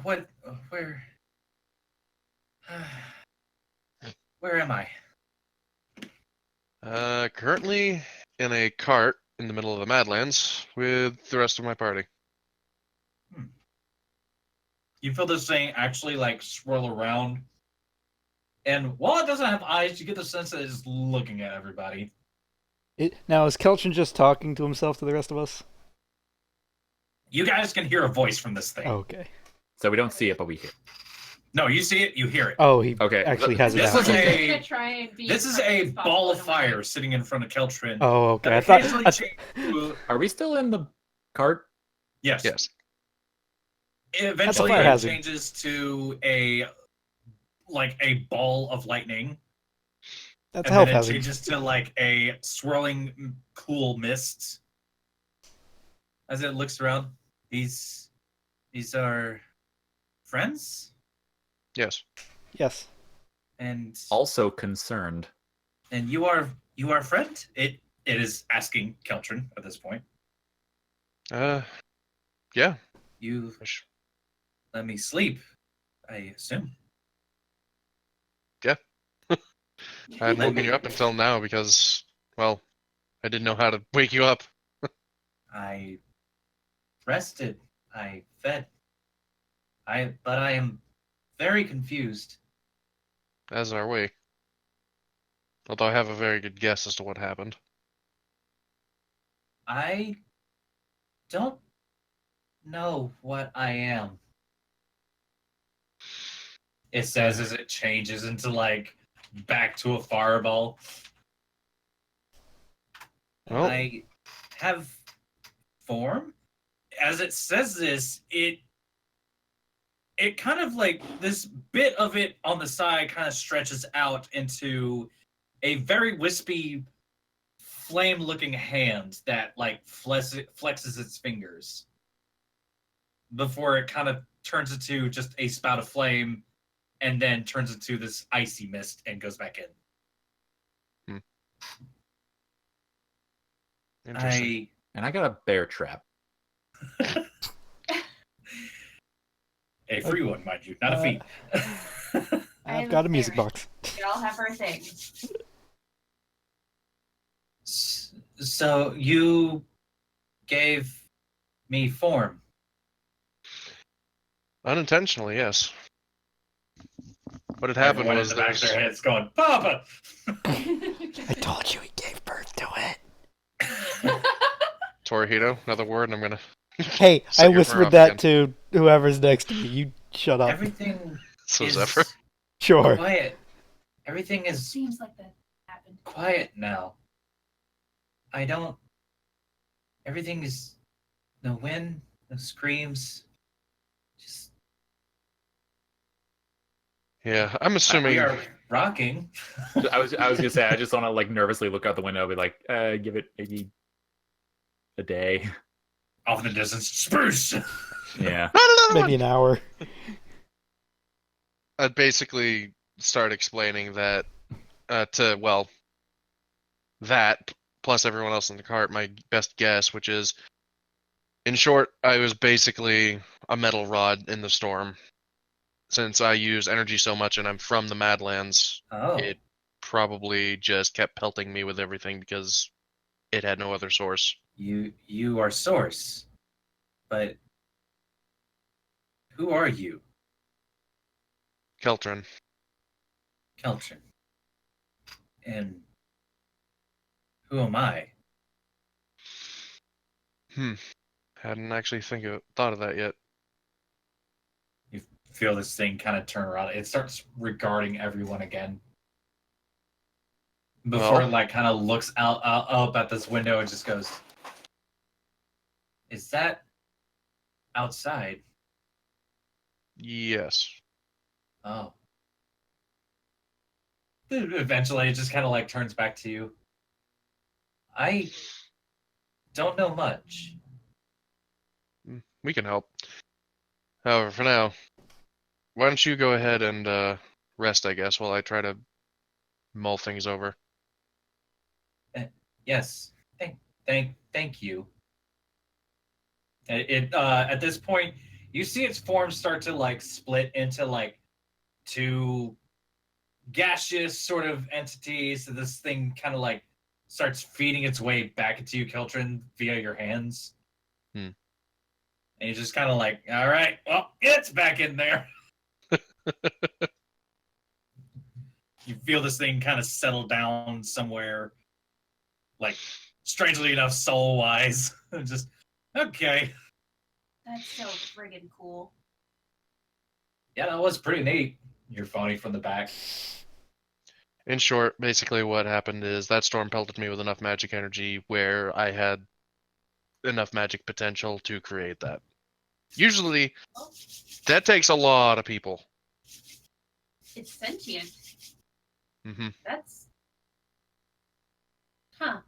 What? Where? Where am I? Currently in a cart in the middle of the Madlands with the rest of my party. You feel this thing actually like swirl around, and while it doesn't have eyes, you get the sense that it's looking at everybody. Now, is Qeltrin just talking to himself to the rest of us? You guys can hear a voice from this thing. Okay. So we don't see it, but we hear it. No, you see it, you hear it. Oh, he Okay, actually has it this out. is I'm a- gonna try and be This is as a possible ball of in a way. fire sitting in front of Qeltrin. Oh, okay. that I thought. occasionally I changes to- Are we still in the cart? Yes. Yes. Eventually, fire it hazard. changes to a ball of lightning, That's a and health then it hazard. changes to like a swirling, cool mist. As it looks around, these are friends, Yes. Yes. and Also concerned. you are a friend. It is asking Qeltrin at this point. Yeah. You let me sleep, I assume. I hadn't woken you up until now because, well, I didn't know how to wake you up. I rested. I fed. But I am very confused. As are we. Although I have a very good guess as to what happened. I don't know what I am. It says as it changes into like back to a fireball. Well, I have form. As it says this, it kind of like this bit of it on the side kind of stretches out into a very wispy flame-looking hand that like flexes its fingers before it kind of turns into just a spout of flame and then turns into this icy mist and goes back in. interesting. And I got a bear trap. A free one, mind you, not a fee. I've got a music box. We all have our things. So you gave me form. Unintentionally, yes. What had happened Everyone was in the back of there's... their heads going, Papa! I told you he gave birth to it. Torihito, another word, and I'm gonna... Hey, Set I your whispered off that again. to whoever's next to me. You shut up. Everything So is Zephyr. Sure. quiet. Everything is Seems like that happened. quiet now. Everything is no wind, no screams. Just Yeah, I'm assuming... we are rocking. I was gonna say I just want to like nervously look out the window, and be like, give it maybe a day. Off in the distance, spruce. Yeah. Not another Maybe one! an hour. I'd basically start explaining that that plus everyone else in the cart, my best guess, which is, in short, I was basically a metal rod in the storm. Since I use energy so much and I'm from the Madlands, Oh, it probably just kept pelting me with everything because it had no other source. you are Source, but who are you, Qeltrin. Qeltrin? And who am I? Hadn't actually thought of that yet. You feel this thing kind of turn around. It starts regarding everyone again. Before Well. it like kind of looks out up at this window and just goes, "Is that outside?" Yes. Oh. Eventually, it just kind of like turns back to you. I don't know much. We can help. However, for now, why don't you go ahead and rest, I guess, while I try to mull things over. Yes. Thank you. It at this point, you see its form start to like split into like two gaseous sort of entities. So this thing kind of like starts feeding its way back into you, Qeltrin, via your hands. Hmm. And you're just kind of like, all right, well, it's back in there. You feel this thing kind of settle down somewhere like strangely enough, soul-wise. Just okay. That's so friggin' cool. Yeah, that was pretty neat. You're phony from the back. In short, basically what happened is that storm pelted me with enough magic energy where I had enough magic potential to create that. Usually, that takes a lot of people. It's sentient. Hmm That's. Huh.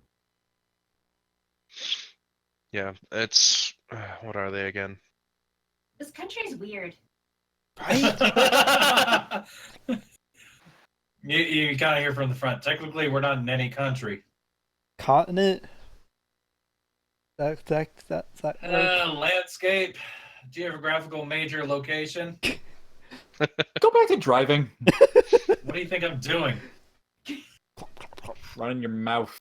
Yeah, it's what are they again? This country's weird. Right? You kind of hear from the front. Technically, we're not in any country. Continent? That Landscape, geographical major location. Go back to driving. What do you think I'm doing? Run in your mouth.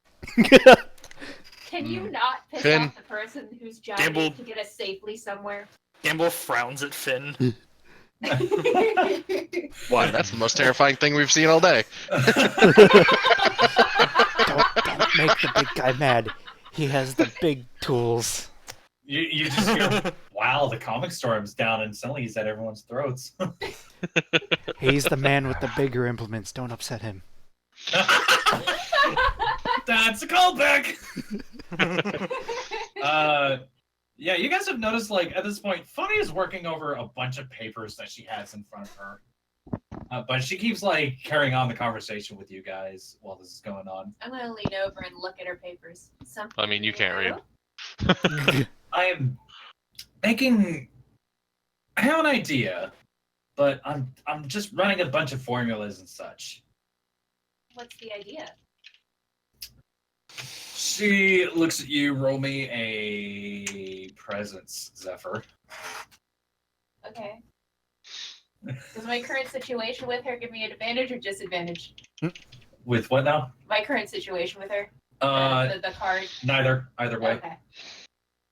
Can you not piss Finn. off the person whose job Gambul. is to get us safely somewhere? Gambul frowns at Finn. Why? That's the most terrifying thing we've seen all day. don't make the big guy mad. He has the big tools. You just hear, wow, the comic storm's down, and suddenly he's at everyone's throats. He's the man with the bigger implements. Don't upset him. That's a callback! Yeah, you guys have noticed, like, at this point, Funny is working over a bunch of papers that she has in front of her. But she keeps, like, carrying on the conversation with you guys while this is going on. I'm gonna lean over and look at her papers. Something I mean, you can't read. I am making... I have an idea, but I'm just running a bunch of formulas and such. What's the idea? She looks at you, roll me a presence, Zephyr. Okay. Does my current situation with her give me an advantage or disadvantage? With what now? My current situation with her? The card? Neither. Either way. Okay.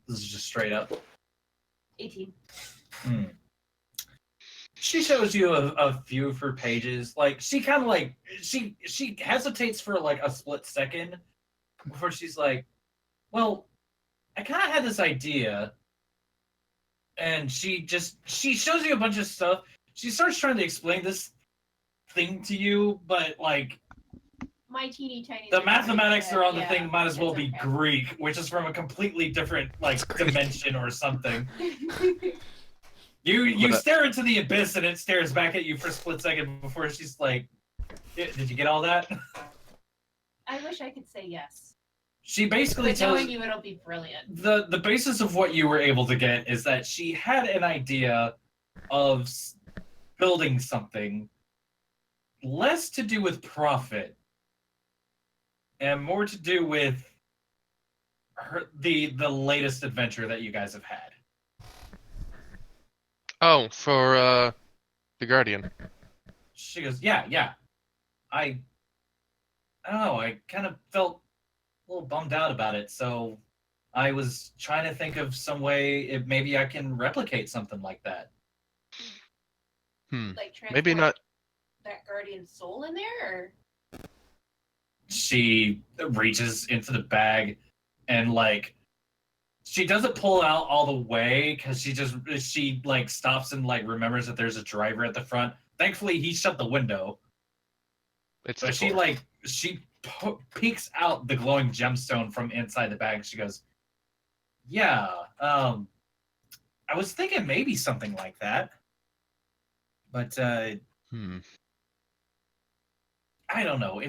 This is just straight up. 18. She shows you a few of her pages. Like, she kind of like, she hesitates for like a split second before she's like, well, I kind of had this idea. And she shows you a bunch of stuff. She starts trying to explain this thing to you, but like, My teeny tiny. the mathematics that are on the yeah, thing might as well it's be okay. Greek, which is from a completely different like dimension or something. You But, stare into the abyss and it stares back at you for a split second before she's like, did you get all that? I wish I could say yes. She basically But tells knowing you, it'll be brilliant. the basis of what you were able to get is that she had an idea of building something less to do with profit and more to do with the latest adventure that you guys have had. Oh, for the Guardian. She goes, yeah. I don't know, I kind of felt a little bummed out about it, so I was trying to think of some way if maybe I can replicate something like that. Like Maybe transport not. that guardian soul in there, or She reaches into the bag and like she doesn't pull out all the way because she like stops and like remembers that there's a driver at the front. Thankfully, he shut the window. It's But the she core. like peeks out the glowing gemstone from inside the bag. She goes, "Yeah, I was thinking maybe something like that, but I don't know.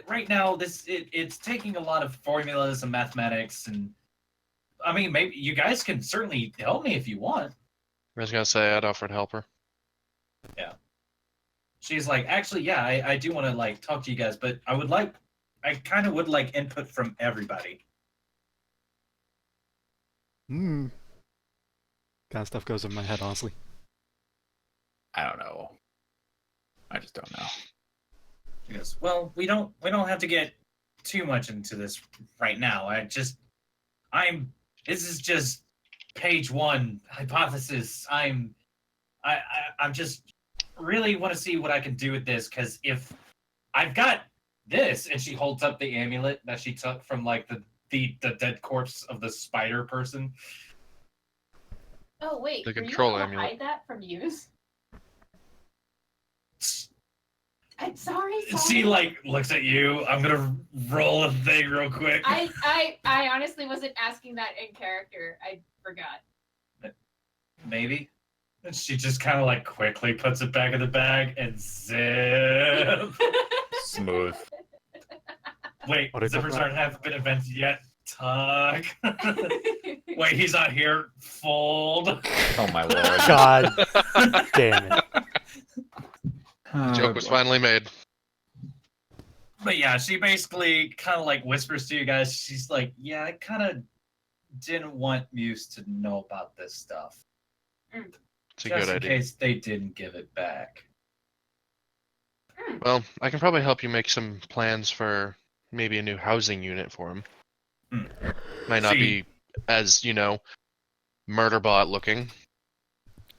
Right now. It's taking a lot of formulas and mathematics, and I mean, maybe you guys can certainly help me if you want." I was gonna say I'd offer to help her. She's like, "Actually, yeah, I do want to like talk to you guys, but I kind of would like input from everybody." Kind of stuff goes in my head, honestly. I don't know. I just don't know. She goes, "Well, we don't have to get too much into this right now. This is just page 1 hypothesis. I'm just really want to see what I can do with this, because if I've got this, and she holds up the amulet that she took from like the dead corpse of the spider person. Oh wait, The were control you able to amulet. hide that from use? I'm sorry. She like looks at you. I'm gonna roll a thing real quick. I honestly wasn't asking that in character. I forgot. Maybe. And she just kind of like quickly puts it back in the bag and zip. Smooth. Wait, What is zippers that? haven't been invented yet. Tuck. Wait, he's not here. Fold. Oh my lord. God damn it. The joke was finally made. But yeah, she basically kind of like whispers to you guys. She's like, "Yeah, I kind of didn't want Muse to know about this stuff, It's a just good in idea. case they didn't give it back." Well, I can probably help you make some plans for maybe a new housing unit for him. Might not See- be as, murder bot looking.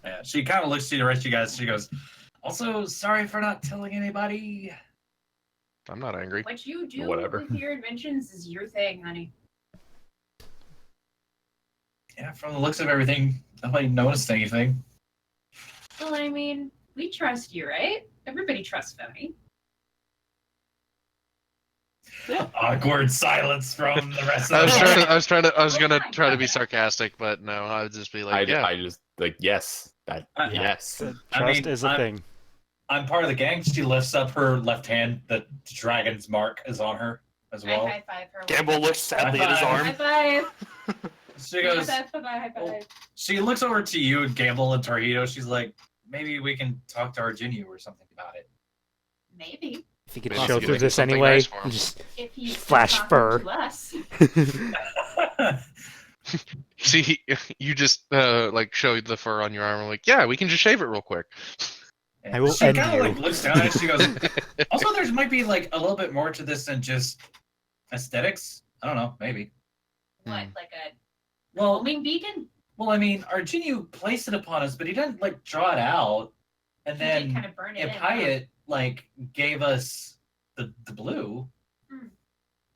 Yeah, she kind of looks to the rest of you guys. She goes, "Also, sorry for not telling anybody." I'm not angry. What you do Whatever. with your inventions is your thing, honey. Yeah, from the looks of everything, nobody noticed anything. Well, I mean, we trust you, right? Everybody trusts Femi. Awkward silence from the rest of I was gonna try to be sarcastic, but no, I would just be like, I just like yes. That Yeah. yes. Trust mean, is a thing. I'm part of the gang. She lifts up her left hand. The dragon's mark is on her as well. I high five her. Gambul looks sadly at his High High arm. five. She goes. High five. She looks over to you and Gambul and Torihito. She's like, "Maybe we can talk to Arginio or something about it." Maybe If you could Maybe show you could through make this something anyway, nice for him. and just if he's Flash talking fur. to us. see, you just show the fur on your arm. I'm like, yeah, we can just shave it real quick. I will She end kind you. of like looks down at it. She goes, "Also, there might be like a little bit more to this than just aesthetics. I don't know, maybe." What, like a Well, homing beacon? well, I mean, Arginio placed it upon us, but he didn't like draw it out, and He did then kind of burn it in. Hyatt like gave us the blue. Hmm.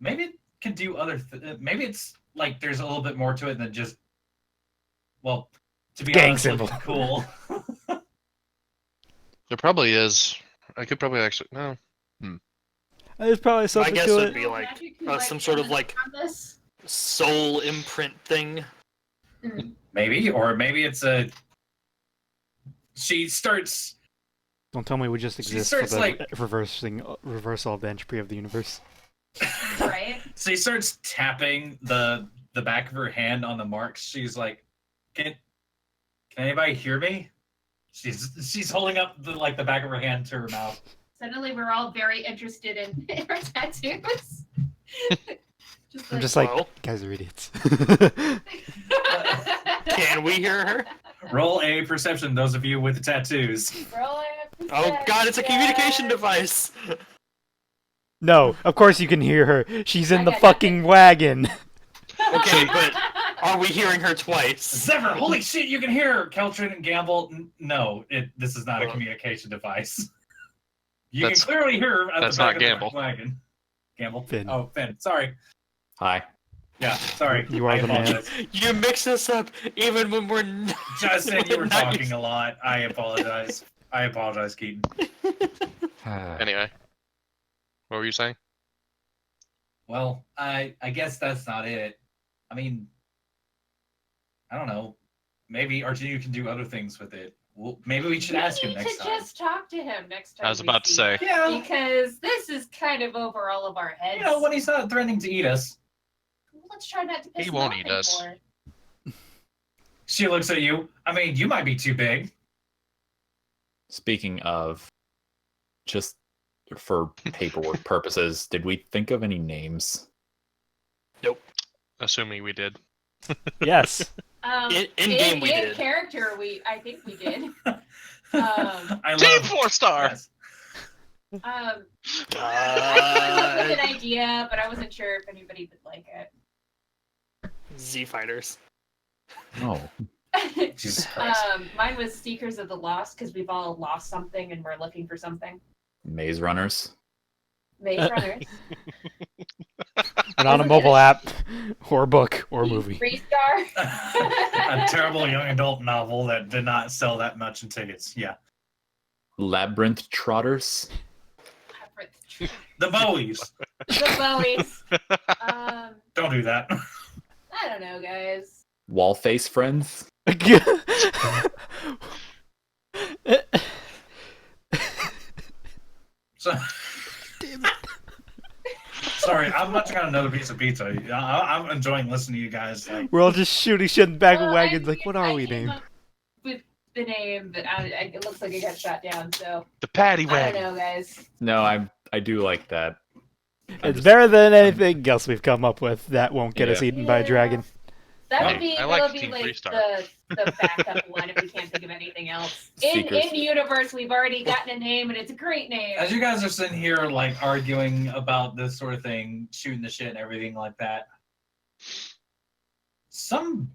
Maybe it can do other. Maybe it's like there's a little bit more to it than just. Well, to be Gang honest, symbol. looks cool. There probably is. I could probably actually no. There's probably My something guess to would it. be like Magic who, some sort of is like on this? soul imprint thing. Maybe, or maybe it's a. She starts. Don't tell me we just She exist for starts, the like- reversal of the entropy of the universe. Right? She starts tapping the back of her hand on the marks. She's like, "Can anybody hear me?" She's holding up the back of her hand to her mouth. Suddenly we're all very interested in our tattoos. I'm just like, Well. you guys are idiots. Can we hear her? Roll a perception, those of you with the tattoos. Oh god, it's a communication device. No, of course you can hear her. She's in I the got fucking wagon. Okay, but are we hearing her twice? Zephyr, holy shit, you can hear Qeltrin and Gambul. No, this is not a Oh. communication device. You can That's- clearly hear her at that's the back not of the Gambul. wagon. Gambul? Finn. Oh, Finn. Sorry. Hi. Yeah, sorry. You are I the man. apologize. You mix us up even when we're not. Justin, you were not talking used- a lot. I apologize. I apologize, Keaton. Anyway, what were you saying? Well, I guess that's not it. I mean, I don't know. Maybe Arginio can do other things with it. Well, maybe we should ask him next to time. just talk to him next time. I was we about to see say. him, Yeah, because this is kind of over all of our heads. you know, when he's not threatening to eat us. Let's try not to piss He him won't off eat us. anymore. She looks at you. I mean, you might be too big. Speaking of, just for paperwork purposes, did we think of any names? Assuming we did. Yes. In game we in did. character, I think we did. I Team love 4-star. yes. I came up with Uh, an idea, but I wasn't sure if anybody would like Z fighters. Oh, it. Jesus Christ. Mine was Seekers of the Lost because we've all lost something and we're looking for something. Maze Runners. Maze Runners. And on a mobile app, or book, or movie. Freestar. A terrible young adult novel that did not sell that much in tickets. Yeah. Labyrinth Trotters. The Bowies. The Bowies. Don't do that. I don't know, guys. Wallface Friends. So, sorry, I'm not trying another piece of pizza. I'm enjoying listening to you guys. Like, We're all just shooting shit in the back of Well, wagons. I Like, what are I we came named? up with the name, but it looks like it got shot down. So The Patty I don't Wagon. know, guys. No, I do like that. I'm It's just- better than anything else we've come up with that won't get us Yeah. eaten by a dragon. That would Hey, be I that like would be Team like Freestar. the backup one if we can't think of anything else. In Seekers. universe, we've already gotten a name, and it's a great name. as you guys are sitting here, like, arguing about this sort of thing, shooting the shit and everything like that, some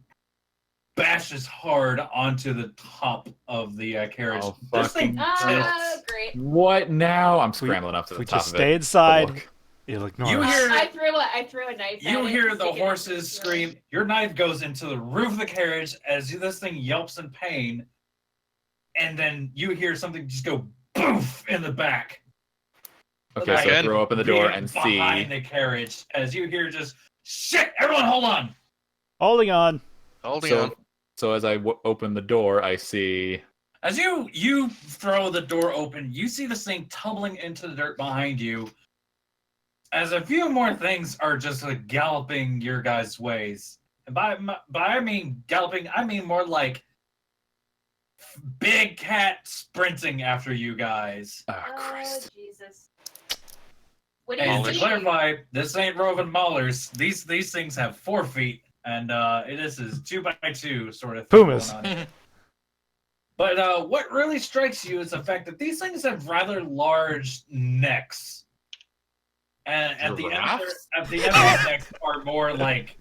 bashes hard onto the top of the carriage. Oh, This thing fucking tips. Great. What now? I'm scrambling up to If the we top just of it. stay But inside, look, it'll ignore You us. hear- I threw a knife. You at it hear to the stick it horses into the scream. Your knife goes into the roof of the carriage as this thing yelps in pain, and then you hear something just go boof in the back. Okay, so Again, throw open the door Being and behind see. the carriage as you hear just shit. Everyone, hold on. Holding on. Holding on. So as I open the door, I see. As you throw the door open, you see this thing tumbling into the dirt behind you. As a few more things are just like galloping your guys' ways. And by I mean galloping, I mean more like big cat sprinting after you guys. Oh, Oh Christ. Jesus! What do you And to see? clarify, this ain't roving maulers. These things have 4 feet, and this is 2x2 sort of thing Pumas. going on. But what really strikes you is the fact that these things have rather large necks, and at the end Giraffes? of these necks are more like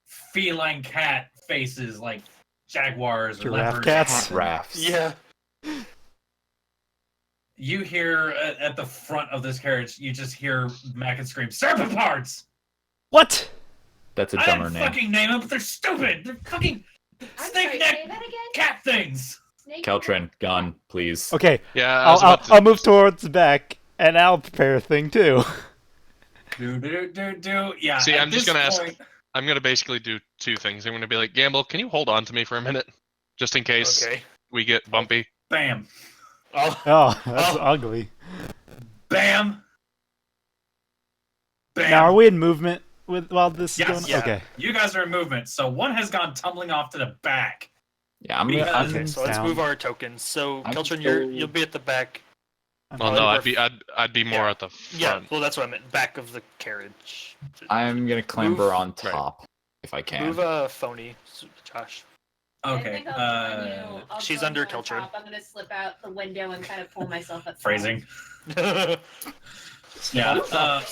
feline cat faces, like jaguars or Giraffe leopards. cats. Rafts. Yeah. You hear at the front of this carriage, you just hear Mackin scream, "Serpentards!" What? That's a I dumber didn't name. fucking name them, but they're stupid. They're fucking I'm sorry, snake neck say that again. cat things. Snake Qeltrin, gun, please. Okay, Yeah, I was I'll, about to- I'll move towards the back, and I'll prepare a thing too. Do. Yeah. See, at I'm just this gonna ask- point- I'm gonna basically do two things. I'm gonna be like, Gamble, can you hold on to me for a minute, just in case Okay. we get bumpy? Bam. Oh, Oh, that's Oh. ugly. Bam. Bam. Now, are we in movement while this is Yes. going on? Yeah. Okay. You guys are in movement, so one has gone tumbling off to the back. Yeah, I'm Because- gonna. okay. So let's down. move our tokens. So I'm Qeltrin, still- you'll be at the back. Well, no, I'd be more Yeah. at the Yeah. front. Well, that's what I meant. Back of the carriage. I'm gonna clamber Move- on top if I can. Move phony, Josh. I Okay. think I'll join you. I'll she's join under you on Qeltrin. top. I'm gonna slip out the window and kind of pull myself up. Phrasing. so Yeah.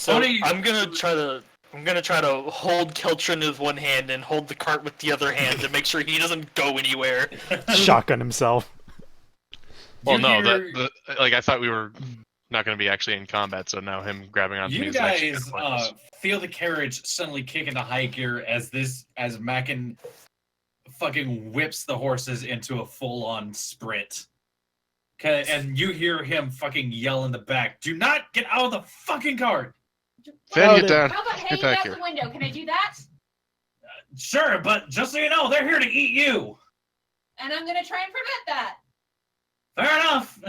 Only- I'm gonna try to hold Qeltrin with one hand and hold the cart with the other hand to make sure he doesn't go anywhere. Shotgun himself. Well, You no, hear- like I thought we were not going to be actually in combat, so now him grabbing onto me You is actually guys kinda pointless. feel the carriage suddenly kick into high gear as Mackin fucking whips the horses into a full-on sprint. Okay, and you hear him fucking yell in the back, "Do not get out of the fucking car!" Fanny, Oh, get down. How about Get hanging back out here. the window? Can I do that? Sure, but just so you know, they're here to eat you. And I'm gonna try and prevent that. Fair enough.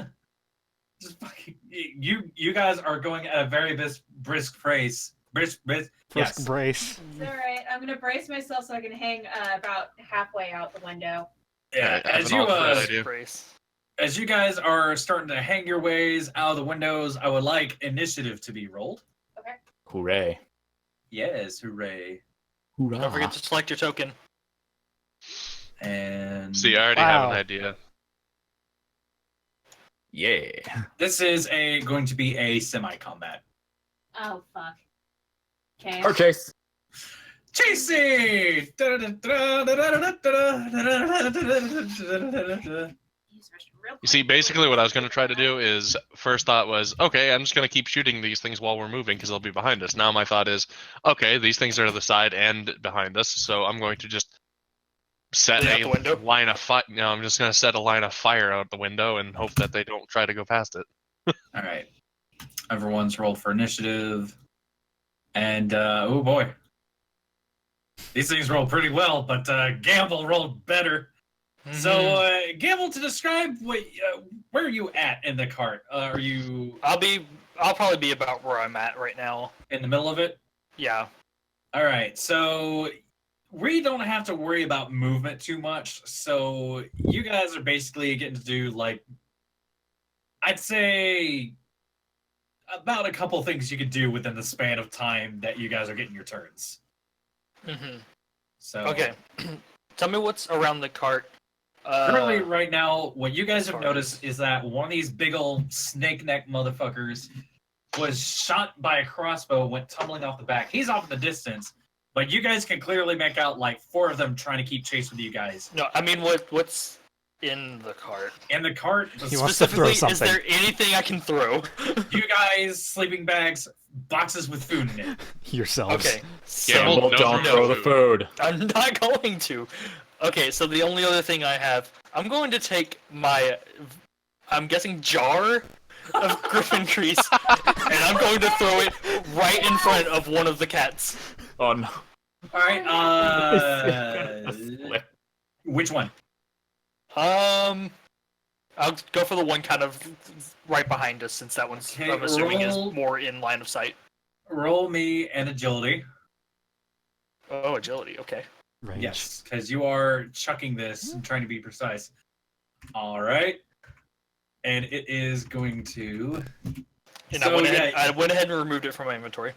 Just fucking, you guys are going at a very brisk pace. Brisk, First yes. brace. It's all right. I'm gonna brace myself so I can hang about halfway out the window. Yeah, I have as an you alternate idea. Brace. as you guys are starting to hang your ways out of the windows, I would like initiative to be rolled. Hooray! Yes, hooray! Hoorah! Don't forget to select your token. And See, I already have Wow. an idea. Yeah. this is going to be a semi-combat. Oh fuck. Okay. Car chase. Chasing! use the restroom real You quick. see, basically what I was going to try to do is, first thought was, okay, I'm just going to keep shooting these things while we're moving because they'll be behind us. Now my thought is, okay, these things are to the side and behind us, so I'm going to just set Lean out the window? line of fire. No, I'm just going to set a line of fire out the window and hope that they don't try to go past it. All right. Everyone's rolled for initiative. And, oh boy. These things rolled pretty well, but Gambul rolled better. So, Gambul, to describe where are you at in the cart? Are you I'll probably be about where I'm at right now. in the middle of it? Yeah. All right, so we don't have to worry about movement too much. So you guys are basically getting to do, like, I'd say about a couple things you could do within the span of time that you guys are getting your turns. Mm-hmm. So Okay. Tell me what's around the cart. currently, right now, what you guys have sorry. noticed is that one of these big old snake neck motherfuckers was shot by a crossbow, went tumbling off the back. He's off in the distance, but you guys can clearly make out like 4 of them trying to keep chase with you guys. No, I mean what's in the cart? In the cart, He wants to throw Specifically, is something. there anything I can throw? you guys, sleeping bags, boxes with food in it. Yourselves. Okay. So Gamble, Well, don't no throw the food. food. I'm not going to. Okay, so the only other thing I have, I'm going to take my, I'm guessing, jar of griffin grease, and I'm going to throw it right in front of one of the cats. Oh no. All right, which one? I'll go for the one kind of right behind us, since that one's, Okay, I'm assuming, roll- is more in line of sight. Roll me an agility. Oh, agility, okay. Range. Yes, because you are chucking this and trying to be precise. All right. And it is going to. And So, I went ahead and removed it from my inventory.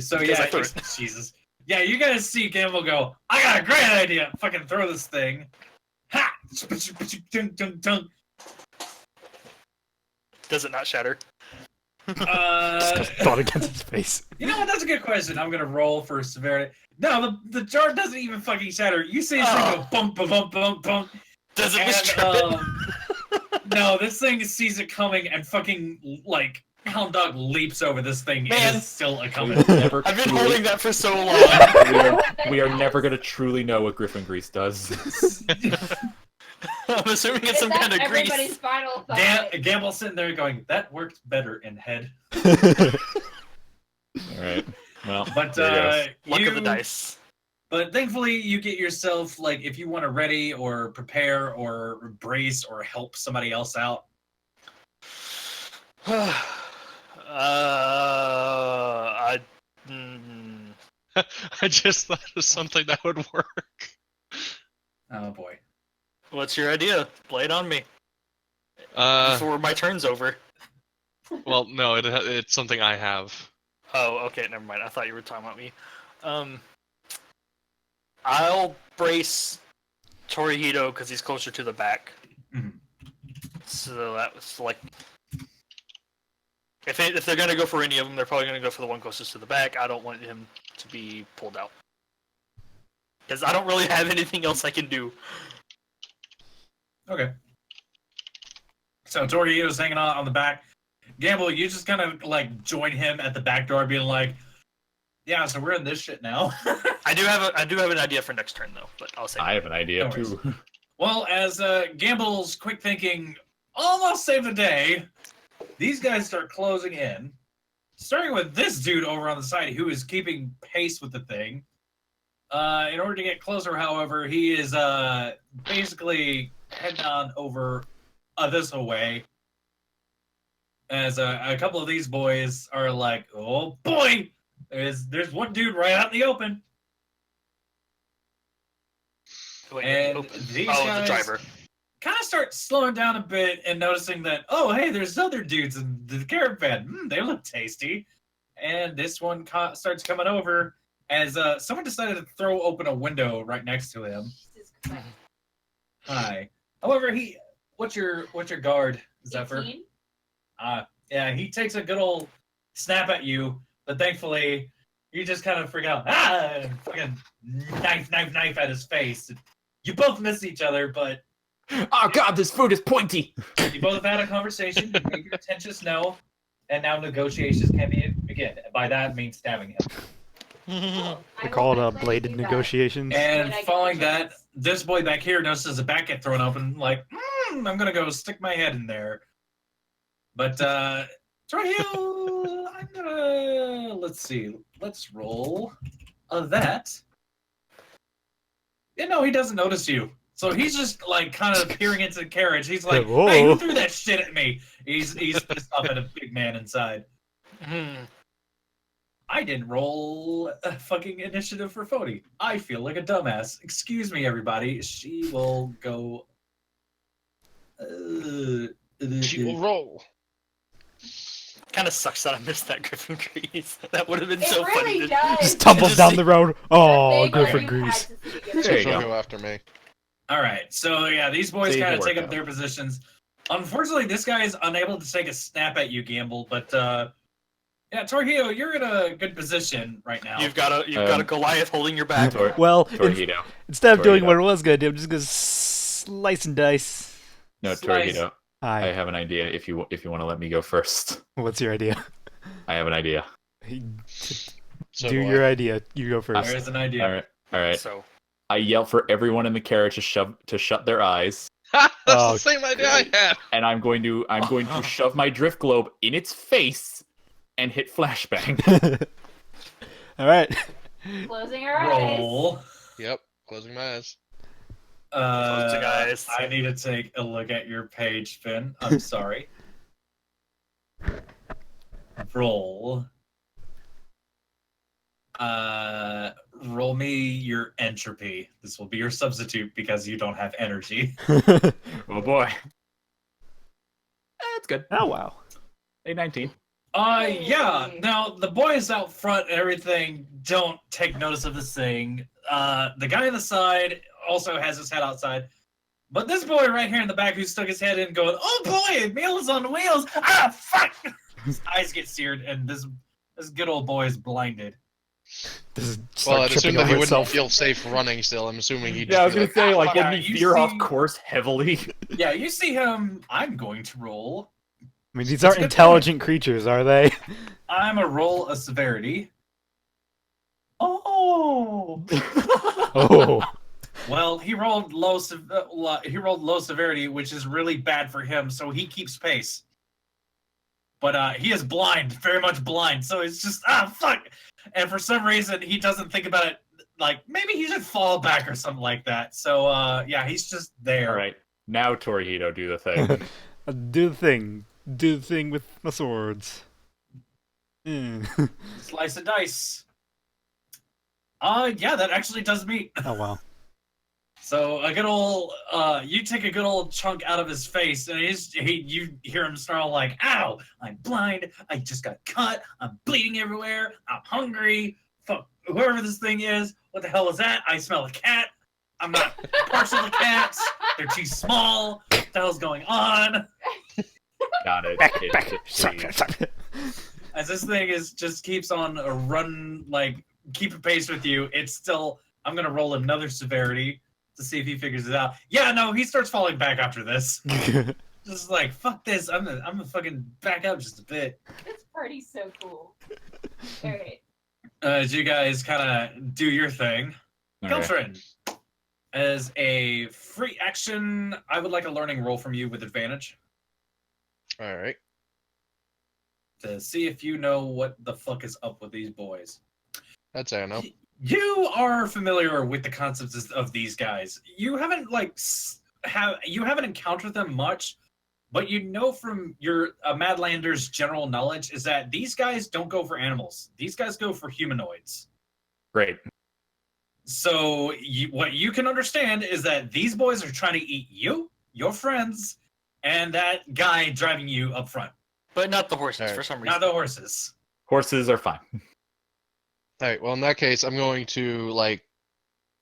So Because yeah, I threw it. Jesus. Yeah, you guys see Gamble go, I got a great idea. Fucking throw this thing. Ha! Does it not shatter? Thought against his face. You know what? That's a good question. I'm gonna roll for severity. No, the jar doesn't even fucking shatter. You see this thing go bump, bump, bump, bump. Does it And, strip it? no, this thing sees it coming and fucking, like, Hound Dog leaps over this thing. Man. It is still a We coming. will never I've been truly- holding that for so long. we are never going to truly know what Griffin Grease does. I'm assuming it's some That's kind of grease. everybody's final thought. Gamble sitting there going, that worked better in head. Alright. Well, But there Luck of the dice. But thankfully, you get yourself, like, if you want to ready or prepare or brace or help somebody else out. I just thought of something that would work. Oh boy. What's your idea? Play it on me Uh, before my turn's over. well, no, it's something I have. Oh, okay, never mind. I thought you were talking about me. I'll brace Torihito because he's closer to the back. Mhm. So that was like, if they're gonna go for any of them, they're probably gonna go for the one closest to the back. I don't want him to be pulled out because I don't really have anything else I can do. Okay. So Torihito's hanging on the back. Gamble, you just kind of like join him at the back door, being like, "Yeah, so we're in this shit now." I do have an idea for next turn though, but I'll say. I have an idea No too. Well, as Gamble's quick thinking almost saved the day, these guys start closing in. Starting with this dude over on the side who is keeping pace with the thing. In order to get closer, however, he is basically heading on over this way. As a couple of these boys are like, oh boy, there's one dude right out in the open. Wait, And open. these Oh, guys the driver. kind of start slowing down a bit and noticing that, oh, hey, there's other dudes in the caravan. They look tasty. And this one starts coming over as someone decided to throw open a window right next to him. Jesus Christ. Hi. However, what's your guard, Zephyr? 18? Yeah, he takes a good old snap at you, but thankfully you just kind of freak out. And fucking knife at his face. You both miss each other, but Oh god, this food is pointy. You both had a conversation. You made your intentions known, and now negotiations can begin. By that, I mean stabbing him. They call it bladed negotiations. And When I get following the that, chance. this boy back here notices a back get thrown open, like, I'm gonna go stick my head in there. But, Torihito, I'm gonna, let's see, let's roll that. Yeah, no, he doesn't notice you. So he's just, like, kind of peering into the carriage. He's like, Whoa. hey, who threw that shit at me? He's pissed off at a big man inside. I didn't roll a fucking initiative for Fody. I feel like a dumbass. Excuse me, everybody. She will go. She will roll. Kind of sucks that I missed that Griffin Grease. That would have been It so funny. really to- does. Just tumbles Just down see- the road. Oh, They Griffin had Grease. to see it. There you She'll go. go after me. All right. So yeah, these boys See, kind it of take worked up out. their positions. Unfortunately, this guy is unable to take a snap at you, Gambul. But yeah, Torihito, you're in a good position right now. You've got a Goliath holding your back. Well, Torihito. instead of doing Torihito. what I was gonna do, I'm just gonna slice and dice. No, Slice. Torihito. I Hi. have an idea. If you want to let me go first, What's your idea? I have an idea. So Do do your I. idea. You go first. There's an idea. All right. So I yell for everyone in the carriage to shut their eyes, That's Oh, the same idea I had. and I'm going to shove my drift globe in its face and hit flashbang. All right. Closing our eyes. Roll. Yep. Closing my eyes. Closing eyes. I need to take a look at your page, Finn. I'm sorry. Roll. Roll me your entropy. This will be your substitute because you don't have energy. Oh boy. That's good. Oh wow. 819. Yeah. Now the boys out front and everything don't take notice of this thing. The guy on the side also has his head outside. But this boy right here in the back who stuck his head in going, oh boy, Meals on Wheels! Ah, fuck! His eyes get seared and this good old boy is blinded. This is Well, start I'd assume tripping that over he wouldn't itself. feel safe running still. I'm assuming he'd Yeah, I was just gonna be say, like, yeah, wouldn't he you veer off see- course heavily? Yeah, you see him. I'm going to roll. I mean, these That's aren't a good intelligent creatures, are they? I'm a roll of severity. Oh! Oh. Well, he rolled low severity, which is really bad for him, so he keeps pace. But he is blind, very much blind, so it's just fuck. And for some reason, he doesn't think about it. Like maybe he should fall back or something like that. So yeah, he's just there. All right, now Torihito, do the thing. Do the thing. Do the thing with my swords. Mm. Slice and dice. Yeah, that actually does meet. Oh wow. So a good old, you take a good old chunk out of his face, and you hear him snarl like, "Ow! I'm blind. I just got cut. I'm bleeding everywhere. I'm hungry. Fuck whoever this thing is. What the hell is that? I smell a cat. I'm not partial to cats. They're too small. What the hell's going on?" Got it. Back, It's back. just Stop, the- stop. As this thing just keeps on a run, like keep pace with you. It's still. I'm gonna roll another severity to see if he figures it out. Yeah, no, he starts falling back after this. Just like fuck this. I'm gonna fucking back up just a bit. This party's so cool. Alright. As you guys kind of do your thing, All right. Qeltrin, as a free action, I would like a learning roll from you with advantage All right. to see if you know what the fuck is up with these boys. That's I know. You are familiar with the concepts of these guys. You haven't you haven't encountered them much, but you know from your Madlander's general knowledge is that these guys don't go for animals. These guys go for humanoids. Great. So what you can understand is that these boys are trying to eat you, your friends, and that guy driving you up front. But not the horses Alright. for some reason. Not the horses. Horses are fine. All right. Well, in that case, I'm going to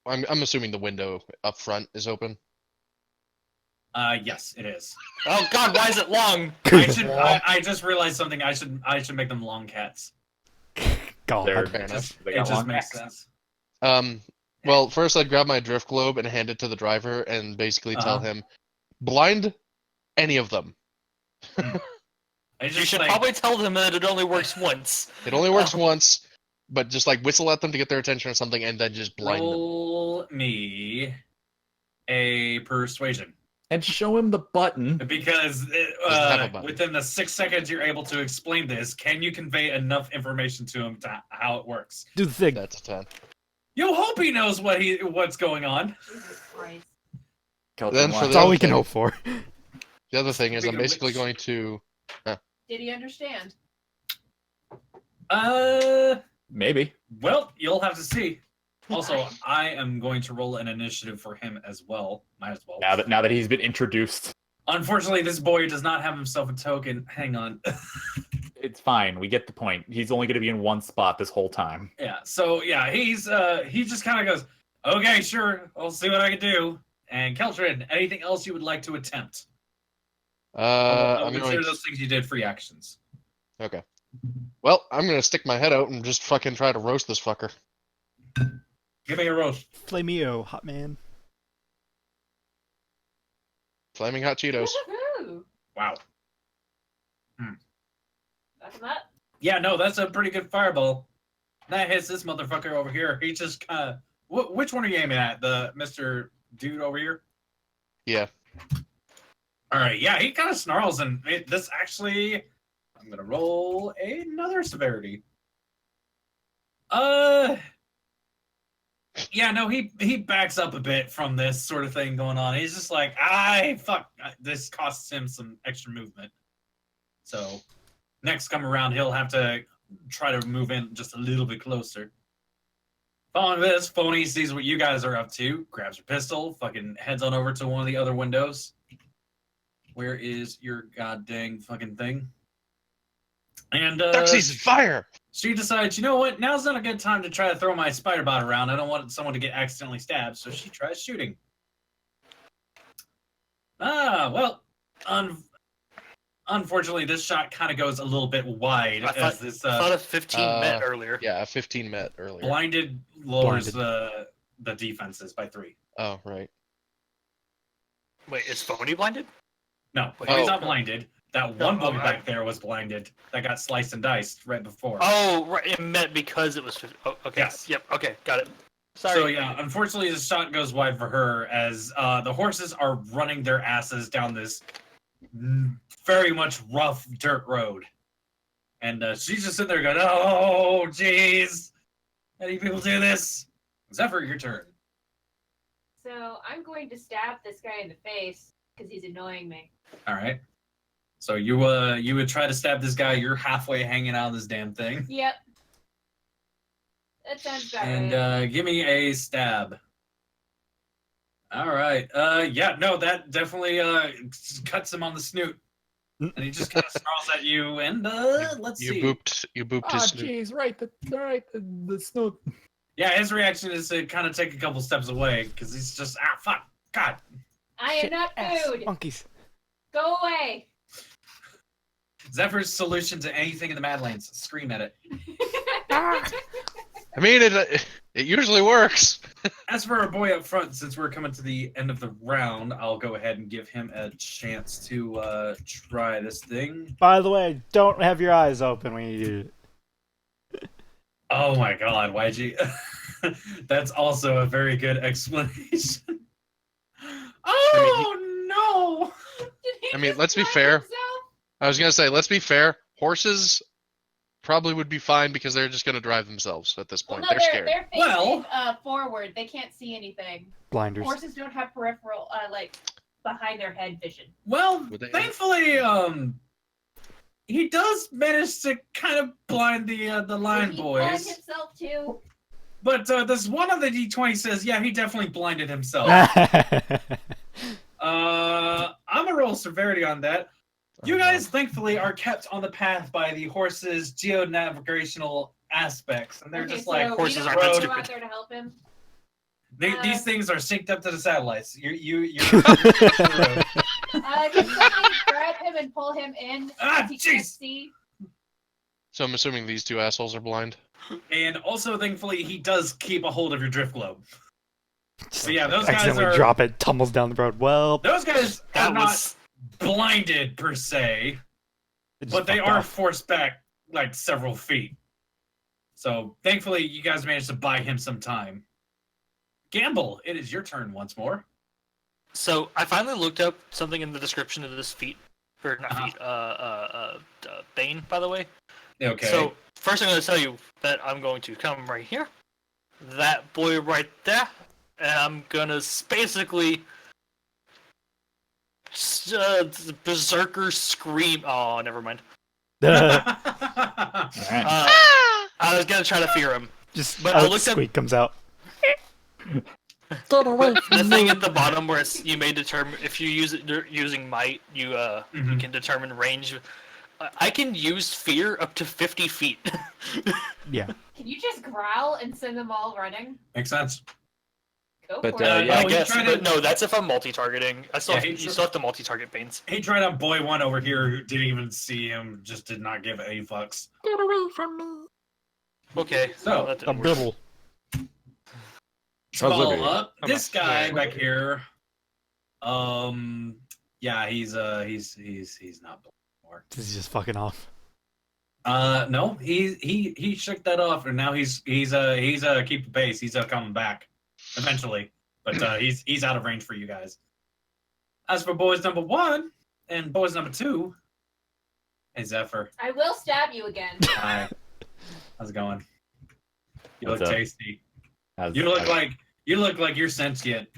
I'm assuming the window up front is open. Yes, it is. Oh God, why is it long? I just realized something. I should make them long cats. God. They're Fair enough. they It got just long makes necks. sense. Well, first I'd grab my drift globe and hand it to the driver and basically tell Uh-huh. him, blind any of them. It's You just should like, probably tell them that it only works once. It only works once, but just like whistle at them to get their attention or something, and then just blind them. roll me a persuasion. And show him the button. Because Doesn't have a button. within the 6 seconds you're able to explain this, can you convey enough information to him to how it works? Do the thing. That's a 10. You hope he knows what's going on. Jesus Christ. Then for That's the all other we can thing- hope for. The other thing is, I'm Speaking of basically which- going to. Did he understand? Maybe. Well, you'll have to see. Also, I am going to roll an initiative for him as well. Might as well. Now that he's been introduced, Unfortunately, this boy does not have himself a token. Hang on. it's fine. We get the point. He's only going to be in one spot this whole time. Yeah. So yeah, he just kind of goes, "Okay, sure. I'll see what I can do." And Qeltrin, anything else you would like to attempt? I'll I'm consider going. those things you did free actions. Okay. Well, I'm gonna stick my head out and just fucking try to roast this fucker. Give me a roast. Flameo, hot man. Flaming hot Cheetos. Woohoo! Wow. Back him up. Yeah, no, that's a pretty good fireball. That hits this motherfucker over here. He just kind of. Which one are you aiming at? The Mr. Dude over here? Yeah. All right. Yeah, he kind of snarls, and this actually. I'm gonna roll another severity. Yeah, no, he backs up a bit from this sort of thing going on. He's just like, fuck, this costs him some extra movement. So next come around, he'll have to try to move in just a little bit closer. Following this, Phony sees what you guys are up to, grabs your pistol, fucking heads on over to one of the other windows. Where is your goddamn fucking thing? And Duxie's fire! she decides, you know what? Now's not a good time to try to throw my spider bot around. I don't want someone to get accidentally stabbed, so she tries shooting. Well, unfortunately, this shot kind of goes a little bit wide I as thought, this I thought a 15 met earlier. Yeah, a 15 met earlier. blinded lowers Blinded. the defenses by 3. Oh, right. Wait, is Phony blinded? No, Wait, he's oh. not blinded. That one boy okay. back there was blinded. That got sliced and diced right before. Oh, right. It met because it was. Oh, okay. Yes. Yep. Okay. Got it. Sorry. So yeah, unfortunately, the shot goes wide for her as the horses are running their asses down this very much rough dirt road, and she's just sitting there going, "Oh, jeez, how do you people do this?" Zephyr, your turn. So I'm going to stab this guy in the face because he's annoying me. All right. So you would try to stab this guy. You're halfway hanging out of this damn thing, Yep. That sounds about right. and give me a stab. All right. Yeah. No, that definitely cuts him on the snoot. And he just kind of snarls at you, and let's You see. booped his snoot. jeez, the snoot. Yeah, his reaction is to kind of take a couple steps away because he's just fuck, God. I am Shit, not ass, food. monkeys. Go away. Zephyr's solution to anything in the Madlands: scream at it. I mean, it usually works. As for our boy up front, since we're coming to the end of the round, I'll go ahead and give him a chance to try this thing. By the way, don't have your eyes open when you do it. Oh my God, YG. That's also a very good explanation. Oh no! Did he I mean, just let's be blind fair. himself? I was gonna say, let's be fair. Horses probably would be fine because they're just gonna drive themselves at this Well, point. no, They're scared. they're facing Well- forward. They can't see anything. Blinders. Horses don't have peripheral, like behind their head vision. Well, Would they- thankfully, he does manage to kind of blind the line Did he blind boys. himself too? But this one of the D20 says, yeah, he definitely blinded himself. I'm gonna roll severity on that. You guys, thankfully, are kept on the path by the horse's geonavigational aspects, and they're Okay, just so like, we horses don't aren't have that to go out stupid. there to help him. these things are synced up to the satellites. You're Can somebody grab him and pull him in? Ah, He can't jeez. see. So I'm assuming these two assholes are blind. And also, thankfully, he does keep a hold of your drift globe. Just But yeah, those guys accidentally are drop it, tumbles down the road. Well, those guys are That not was blinded per se, it just but they fucked are off. forced back like several feet. So thankfully, you guys managed to buy him some time. Gambul, it is your turn once more. so. I finally looked up something in the description of this feat, or not feat. Bane, by the way. Okay. So first, I'm going to tell you that I'm going to come right here, that boy right there, and I'm gonna basically berserker scream. Oh, never mind. Alright. I was gonna try to fear him. Just But I a looked up- squeak comes out. The thing at the bottom where it's, you may determine if you use it using might, you Mhm. can determine range. I can use fear up to 50 feet. Yeah. Can you just growl and send them all running? Makes sense. Go But, for yeah, it. Oh, I you guess, tried but to- no, that's if I'm multi-targeting. I still Yeah, have, he you tr- still have to multi-target Banes. He tried on boy one over here who didn't even see him, just did not give a fucks. Okay, So, that A didn't work. bibble. How's Follow Liberty? up. I'm This a guy fan. back here. Yeah, he's not anymore. This is just fucking off. No, he shook that off, and now he's keep the pace. He's coming back eventually, but he's out of range for you guys. As for boys number 1 and boys number 2, hey Zephyr, I will stab you again. hi, how's it going? You What's look up? tasty. How's- You look like you're sentient.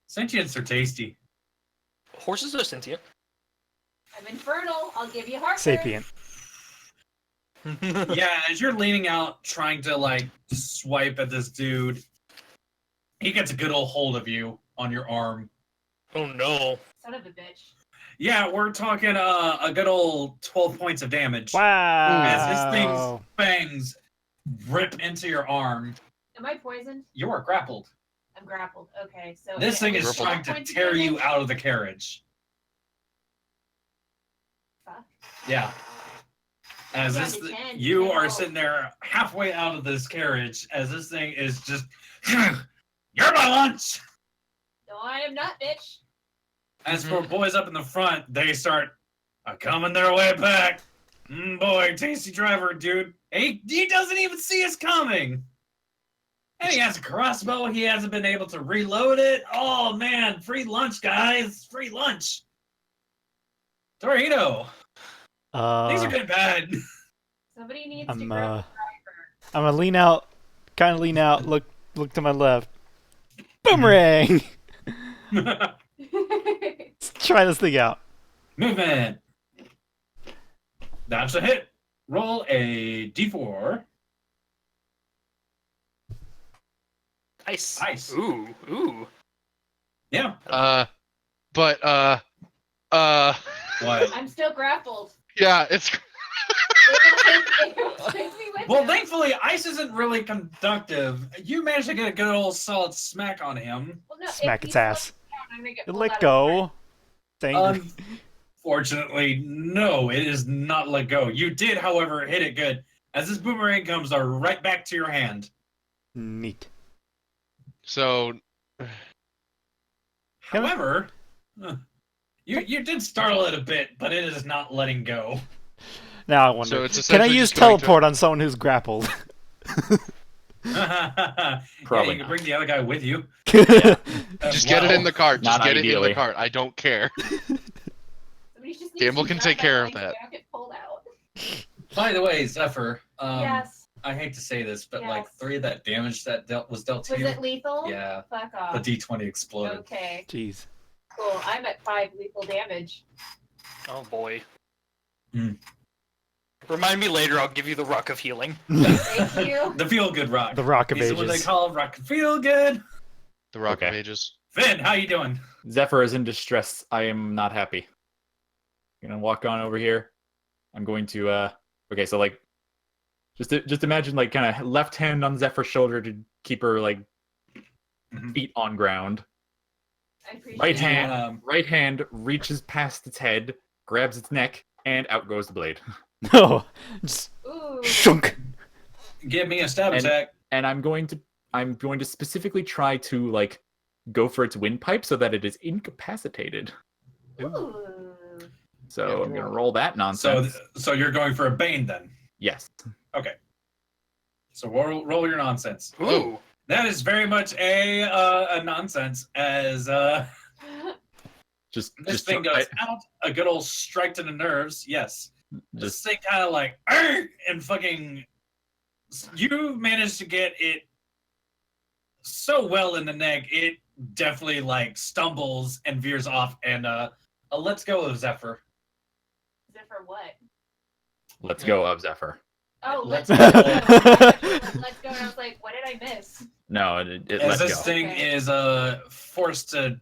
Sentients are tasty. Horses are sentient. I'm infernal. I'll give you heartburn. Sapient. Yeah, as you're leaning out trying to like swipe at this dude, he gets a good old hold of you on your arm. Oh no. Son of a bitch. Yeah, we're talking a good old 12 points of damage. Wow. As his thing's fangs rip into your arm, Am I poisoned? you are grappled. I'm grappled. Okay, so This thing is Grappled. trying to 12 points of tear you damage? out of the carriage. Fuck. Yeah. As Down this, to 10, you 10 are rolls. sitting there halfway out of this carriage, as this thing is just, you're my lunch. No, I am not, bitch. As for boys up in the front, they start coming their way back. Boy, tasty driver, dude. He doesn't even see us coming. And he has a crossbow. He hasn't been able to reload it. Oh, man. Free lunch, guys. Free lunch. Torihito. Things are getting bad. Somebody needs to I'm grab I'm gonna lean out, kind of lean out, look to my left. Boomerang. the Let's try this thing out. Movement. That's a hit. Roll a d4. Nice. Nice. Ooh. Yeah. But What? I'm still grappled. yeah, it's It will take me with Well, him. thankfully, ice isn't really conductive. You managed to get a good old solid smack on him. Well, no, if Smack he its slows ass. down, I'm gonna get It pulled let out of the go. Dang. Unfortunately, no, it is not let go. You did, however, hit it good. As this boomerang comes right back to your hand. Neat. so Can I- However, you did startle it a bit, but it is not letting go. Now I wonder. So it's Can I essentially use just going to- teleport on someone who's grappled? Yeah, Probably you can not. bring the other guy with you. just get it in the cart. Just Not get it in ideally. the cart. I don't care. Somebody just needs Gamble to can grab take care of leg that. so I don't get pulled out. By the way, Zephyr, Yes. I hate to say this, but like Yes. 3 of that damage that was dealt to Was you, it lethal? yeah, Fuck the off. D20 exploded. Okay, Jeez. cool. I'm at 5 lethal damage. Oh boy. Hmm. Remind me later. I'll give you the ruck of healing. Thank you. The feel good rock. The Rock of These are what they Ages. call rock feel good. The Rock of Okay. Ages. Finn, how you doing? Zephyr is in distress. I am not happy. I'm gonna walk on over here. I'm going to okay, so like just imagine like kind of left hand on Zephyr's shoulder to keep her like Mhm. feet on ground. I appreciate Right it. hand. Right hand reaches past its head, grabs its neck, and out goes the blade. No. Just Ooh. shunk. Give me a stab And- attack. And I'm going to specifically try to like go for its windpipe so that it is incapacitated. Ooh. So I'm gonna roll that So, nonsense. so you're going for a Bane then? Yes. Okay. So roll your nonsense. Ooh. That is very much a nonsense, as Just this thing goes out. A good old strike to the nerves. Yes. This just thing kind of like, "Arr!" and fucking. You managed to get it so well in the neck, it definitely like stumbles and veers off. And let's go of Zephyr. Zephyr what? let's go of Zephyr. Oh, Let's let's go. go. Let's go. And I was like, what did I miss? No, it As let's this go. thing Okay. is forced to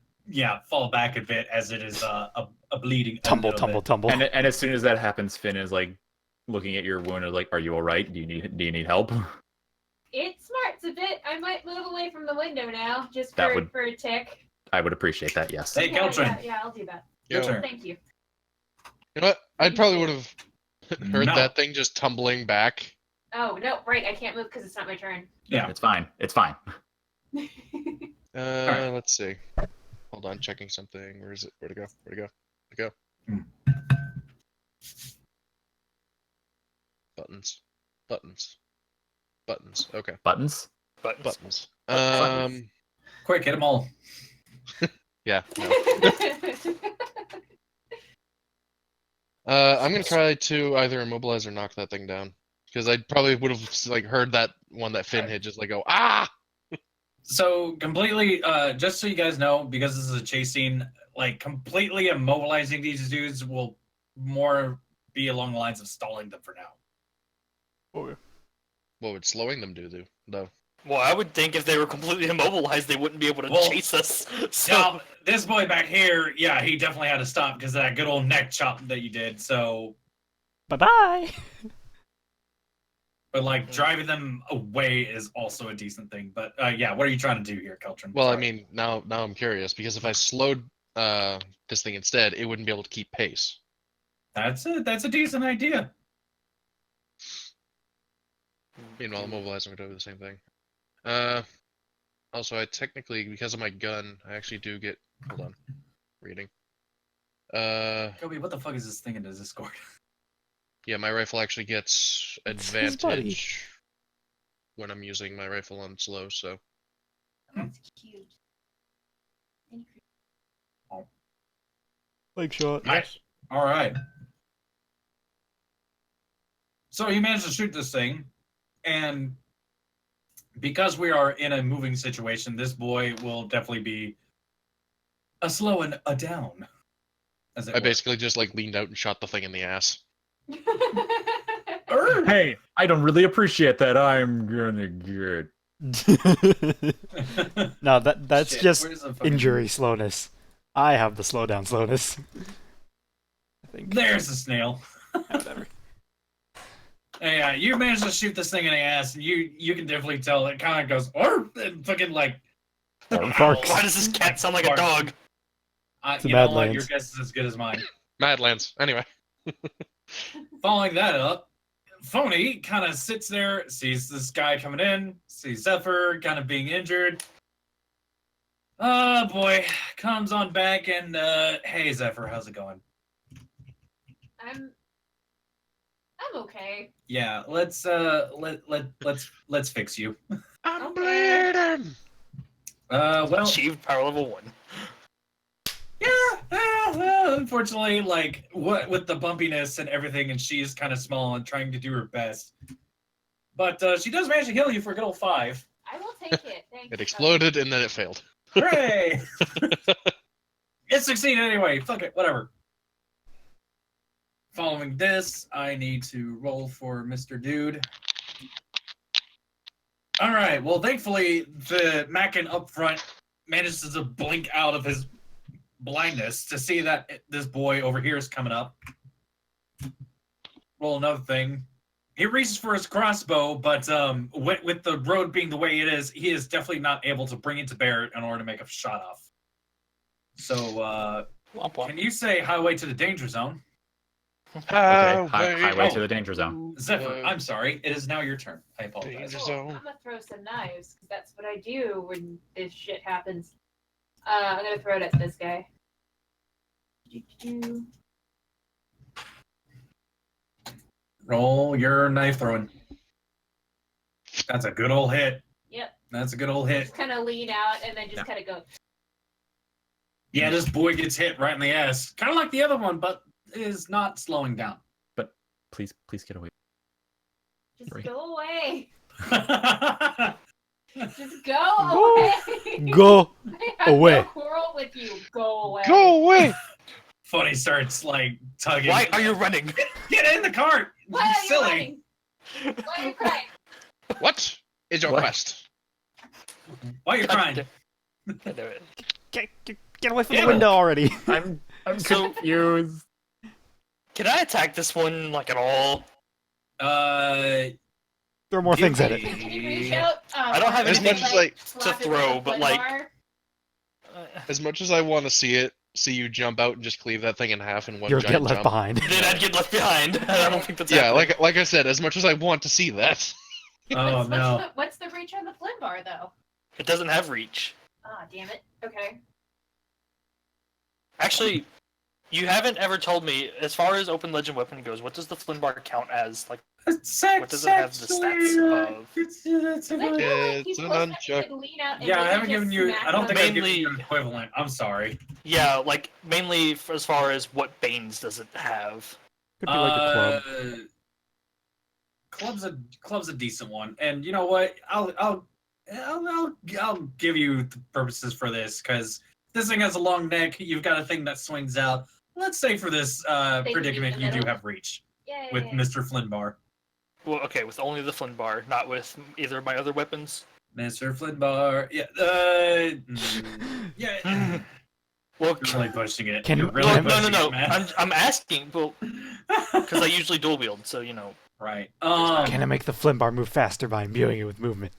fall back a bit as it is a bleeding. a Tumble, little tumble, bit. tumble. And as soon as that happens, Finn is like looking at your wound and like, "Are you all right? Do you need help?" It smarts a bit. I might move away from the window now, just That for, would- for a tick. I would appreciate that. Yes. Hey, Yeah, Qeltrin. yeah, I'll do that. Your Yo. turn. Thank you. You know what? I probably would have heard No. that thing just tumbling back. Oh, no, right. I can't move because it's not my turn. Yeah. It's fine. It's fine. Alright. Let's see. Hold on, checking something. Where is it? Where'd it go? Where'd it go? Where'd it go? Buttons. Buttons. Buttons. Okay. Buttons. Buttons. Buttons. Buttons. Quick, hit them all. Yeah. No. I'm gonna try to either immobilize or knock that thing down. Because I probably would have like heard that one that Finn hit just like go, ah! So completely, just so you guys know, because this is a chase scene, like completely immobilizing these dudes will more be along the lines of stalling them for now. What would slowing them do, though? Well, I would think if they were completely immobilized, they wouldn't be able to Well, chase us. So Now, this boy back here, yeah, he definitely had to stop because of that good old neck chop that you did. So, Bye-bye. but like driving them away is also a decent thing. But yeah, what are you trying to do here, Qeltrin? Well, I Sorry. mean, now I'm curious because if I slowed this thing instead, it wouldn't be able to keep pace. that's a decent idea. Meanwhile, immobilizing would do the same thing. Also, I technically, because of my gun, I actually do get. Hold on, reading. Kobe, what the fuck is this thing in the Discord? Yeah, my rifle actually gets It's his buddy. advantage when I'm using my rifle on slow. So That's cute. Thank you. Leg shot. Nice. All right. So you managed to shoot this thing, and because we are in a moving situation, this boy will definitely be a slow and a down. As it I were. basically just like leaned out and shot the thing in the ass. Hey, I don't really appreciate that. I'm gonna get. No, that's Shit, just where's the fucking- injury slowness. I have the slowdown slowness. I think. There's the snail. Whatever. Yeah, you managed to shoot this thing in the ass, and you can definitely tell it kind of goes, or and fucking like. Barks. why does this cat sound like a dog? It's a You know what? Badlands. Your guess is as good as mine. Madlands. Anyway, Following that up, Phony kind of sits there, sees this guy coming in, sees Zephyr kind of being injured. Oh boy, comes on back and hey Zephyr, how's it going? I'm okay. Yeah, let's fix you. I'm Okay. bleeding. Well, Achieved power level 1. yeah, unfortunately, like what with the bumpiness and everything, and she's kind of small and trying to do her best. But she does manage to heal you for a good old 5. I will take it. Thank you. It exploded and then it failed. Hooray! It succeeded anyway. Fuck it, whatever. Following this, I need to roll for Mr. Dude. All right. Well, thankfully, the Mackin up front manages to blink out of his blindness to see that this boy over here is coming up. Roll another thing. He reaches for his crossbow, but with the road being the way it is, he is definitely not able to bring it to bear in order to make a shot off. So, Womp womp. can you say highway to the danger zone? Okay, highway Oh. to the danger zone. Zephyr, I'm sorry. It is now your turn. I apologize. Danger Cool. zone. I'm gonna throw some knives because that's what I do when this shit happens. I'm gonna throw it at this guy. Roll your knife throwing. That's a good old hit. Yep. That's a good old hit. Just kind of lean out and then just kind of go. Yeah, this boy gets hit right in the ass. Kind of like the other one, but is not slowing down. Please get away. Just Sorry. go away. Just go Go. away. Go I have away. no quarrel with you. Go away. Go away! Funny starts like tugging. Why are you running? Get in the cart? Why are you Silly. running? Why are you crying? What is your What? quest? Why are you crying? Get away from Yeah. the window already. I'm So- confused. Can I attack this one like at all? Throw more things at it. Can you reach out? I don't have As anything much as I- slap it throw, with a but, flint like- bar? As much as I want to see you jump out and just cleave that thing in half in one You'll giant get left jump. behind. Then I'd get left behind. I don't think that's Yeah, happening. like I said, as much as I want to see that. Oh no. What's the reach on the flint bar though? It doesn't have reach. Ah, damn it. Okay. Actually, you haven't ever told me, as far as open legend weapon goes, what does the flint bar count as? Like, what does it have the stats of? It's Is that a- good? Like, he's It's an close enough uncheck. to lean out and Yeah, I maybe haven't just given you. smack I don't him? think I've given Mainly- you an equivalent. I'm sorry. Yeah, like, mainly as far as what banes does it have? Could be like a club. Club's a decent one, and you know what? I'll give you the purposes for this because this thing has a long neck. You've got a thing that swings out. Let's say for this meet predicament, in the you do middle. have reach Yay. with Mr. Flinbar. Well, okay, with only the flint bar, not with either of my other weapons. Mr. Flinbar. Yeah. Yeah. Well, You're really pushing it. Can- You're really well, pushing no. it, man. I'm asking, well, because I usually dual wield, so you know. Right. Can I make the flint bar move faster by imbuing it with movement?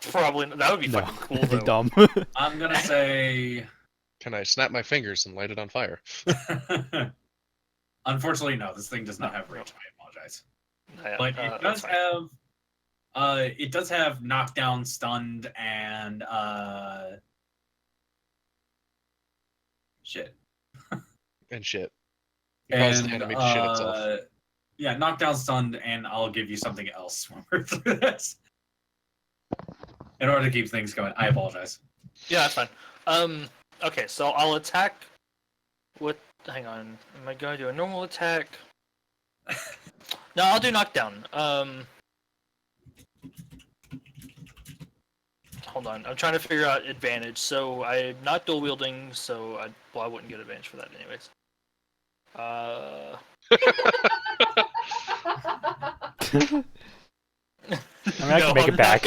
Probably that would be No, fucking cool that'd be though. dumb. I'm gonna say. Can I snap my fingers and light it on fire? Unfortunately, no. This thing does not have reach. I apologize. Yeah, But that's fine. it does have knockdown, stunned, and shit. And shit. It causes the And enemy to shit itself. yeah, knockdown, stunned, and I'll give you something else when we're through this. In order to keep things going, I apologize. Yeah, that's fine. Okay, so I'll attack with. Hang on. Am I going to do a normal attack? No, I'll do knockdown. Hold on. I'm trying to figure out advantage. So I'm not dual wielding, so I wouldn't get advantage for that anyways. I mean, I can make it back.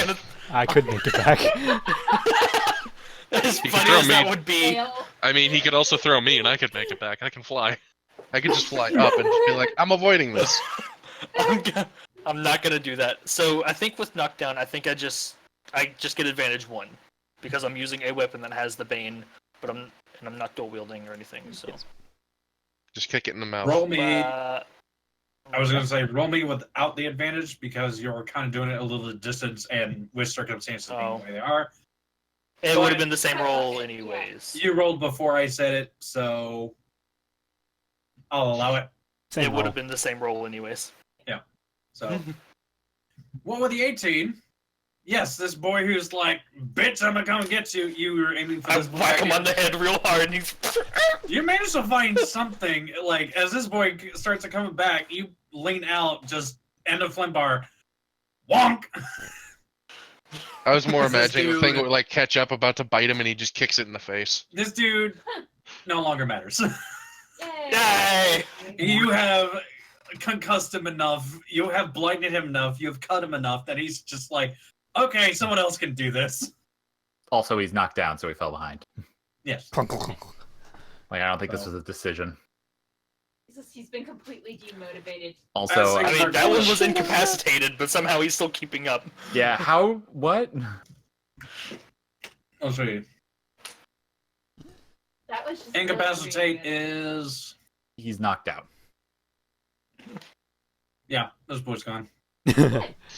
I could make it back. As You can funny throw as that me. would be. Fail. I mean, he could also throw me, and I could make it back. I can fly. I could just fly up and just be like, I'm avoiding this. I'm not gonna do that. So I think with knockdown, I think I just get advantage 1 because I'm using a weapon that has the bane, but I'm not dual wielding or anything. So Just kick it in the mouth. Roll me. uh, I was gonna say roll me without the advantage because you're kind of doing it a little distance and with circumstances being Oh. the way they are. it would have been the same roll anyways. You rolled before I said it, so I'll allow it. Same It would roll. have been the same roll anyways. So, what with the 18? Yes, this boy who's like, bitch, I'm gonna come get you. You were aiming for I this boy. whack him on the head real hard, and he's. You managed to find something. Like as this boy starts to come back, you lean out, just end of flint bar, wonk. I was more This imagining the thing dude- would like catch up, about to bite him, and he just kicks it in the face. This dude no longer matters. Yay! You have concussed him enough. You have blinded him enough. You have cut him enough that he's just like, okay, someone else can do this. Also, he's knocked down, so he fell behind. Yes. Clunk, clunk, clunk. Like, I don't think this was a decision. He's been completely demotivated. Also, As I a- mean, that one was incapacitated, but somehow he's still keeping up. yeah, how? What? I'll show you. That was just Incapacitate really is He's knocked out. yeah. This boy's gone.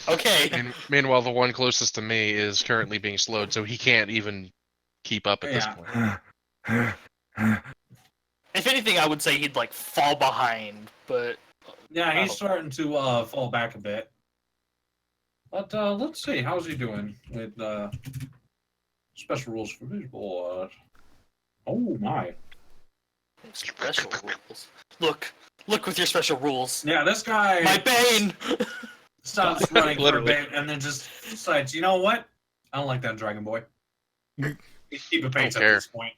Okay. And meanwhile, the one closest to me is currently being slowed, so he can't even keep up at this point. If anything, I would say he'd like fall behind, but Yeah, he's starting to fall back a bit. But let's see, how's he doing with special rules for visual? Oh my! special rules. Look with your special rules. Yeah, this guy My bane. stops running for a Literally. bit and then just decides, you know what? I don't like that Dragon Boy. Keep a pace at care. this point.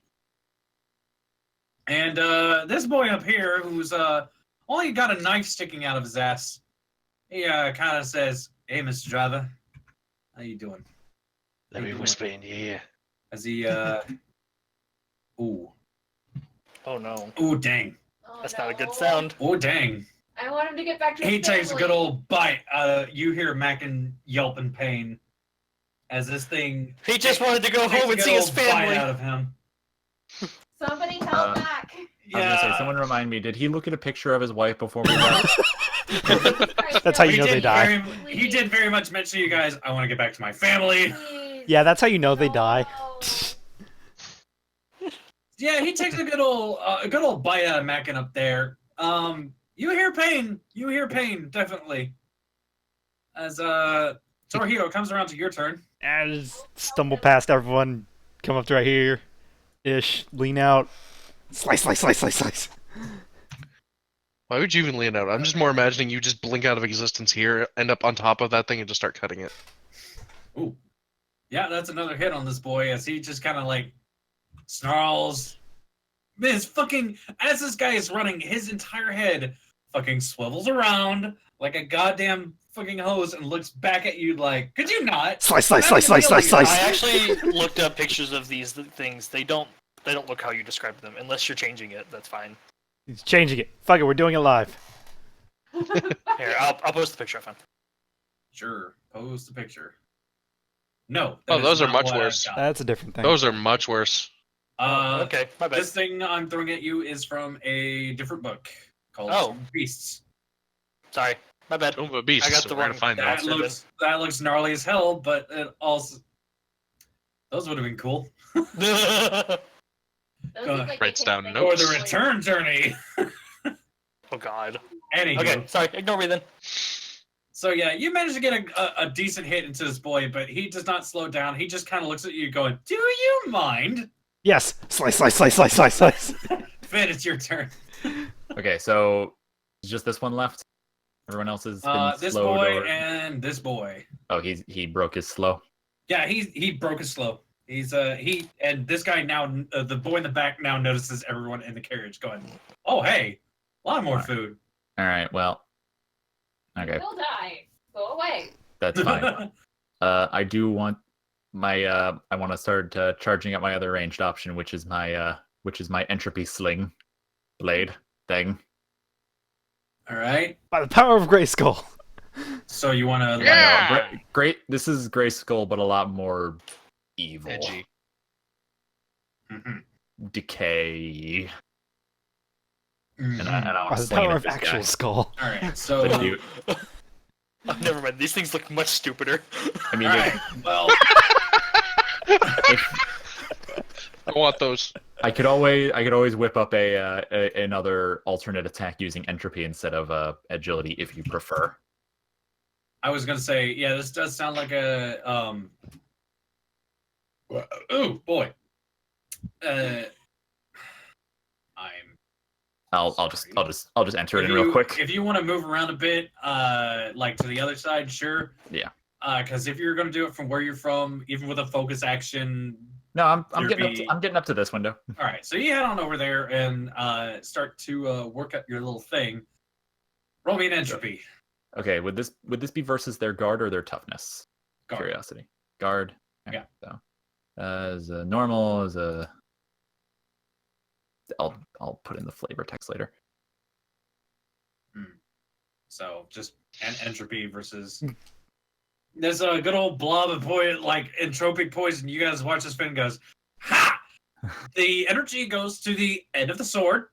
And this boy up here, who's only got a knife sticking out of his ass, he kind of says, "Hey, Mr. Driver, how you doing?" Let me whisper in your ear. As he, ooh, Oh no, ooh, dang, Oh, that's not a good no. sound. ooh, dang. I want him to get back to his He takes a family. good old bite. You hear Mackin yelp in pain as this thing He just wanted to go takes home a and good see his old bite family. out of him. Somebody help back. I was gonna say, someone remind me, did he look at a picture of his wife before we left? That's how you know they die. He did very much mention to you guys, I want to get back to my family. Please. Yeah, that's how you know they die. No. Yeah, he takes a good old bite out of Mackin up there. You hear pain. You hear pain, definitely. As Torihito comes around to your turn. I just stumble past everyone, come up to right here, ish, lean out, slice, slice, slice, slice, slice. Why would you even lean out? I'm just more imagining you just blink out of existence here, end up on top of that thing, and just start cutting it. Ooh. Yeah, that's another hit on this boy as he just kind of like snarls. As this guy is running, his entire head fucking swivels around like a goddamn fucking hose and looks back at you like, could you not? Slice, slice, slice, slice, slice, slice. I actually looked up pictures of these things. They don't look how you described them. Unless you're changing it, that's fine. He's changing it. Fuck it, we're doing it live. Here, I'll post the picture I found. Sure, pose the picture. No. Oh, that is those are not much what I've worse. got. That's a different thing. Those are much worse. Okay, my bad. This thing I'm throwing at you is from a different book called Oh. Beasts. Sorry, my bad. Oh, but beasts. I got the Where to wrong- find that? That looks gnarly as hell, but it also those would have been cool. Oh Those Go look ahead. like Writes they down came notes. Or from the return journey. god. Anywho. Okay, sorry. Ignore me then. So yeah, you managed to get a decent hit into this boy, but he does not slow down. He just kind of looks at you going, "Do you mind?" Yes, slice, slice, slice, slice, slice, slice. Finn, it's your turn. Okay, so it's just this one left. Everyone else has been This slowed boy or... and this boy. Oh, he broke his slow. Yeah, he broke his slow. He's and this guy now the boy in the back now notices everyone in the carriage going, "Oh hey, a lot more food." All right, well, okay, You'll die. Go away. that's fine. I do want my I want to start charging up my other ranged option, which is my entropy sling blade thing. All right. By the power of Grayskull. So you want to Yeah! Great. This is Grayskull, but a lot more evil. Edgy. Decay. And Mhm. I By want to the sling it power at of this actual guy. skull. All right. So But you- Oh, never mind. These things look much stupider. I mean, all right. Well, I want those. I could always whip up another alternate attack using entropy instead of agility if you prefer. I was gonna say, yeah, this does sound like a Oh boy. I'll just enter it in real quick. If you want to move around a bit, like to the other side, sure. Yeah. Because if you're gonna do it from where you're from, even with a focus action, No, I'm There'd getting be- I'm getting up to this window. all right. So you head on over there and start to work up your little thing. Roll me an entropy. Okay, would this be versus their guard or their toughness? Guard. Curiosity. Guard. Okay, Yeah. So, as a normal, I'll put in the flavor text later. So just an entropy versus. There's a good old blob of like entropic poison. You guys watch this fin goes, ha! The energy goes to the end of the sword,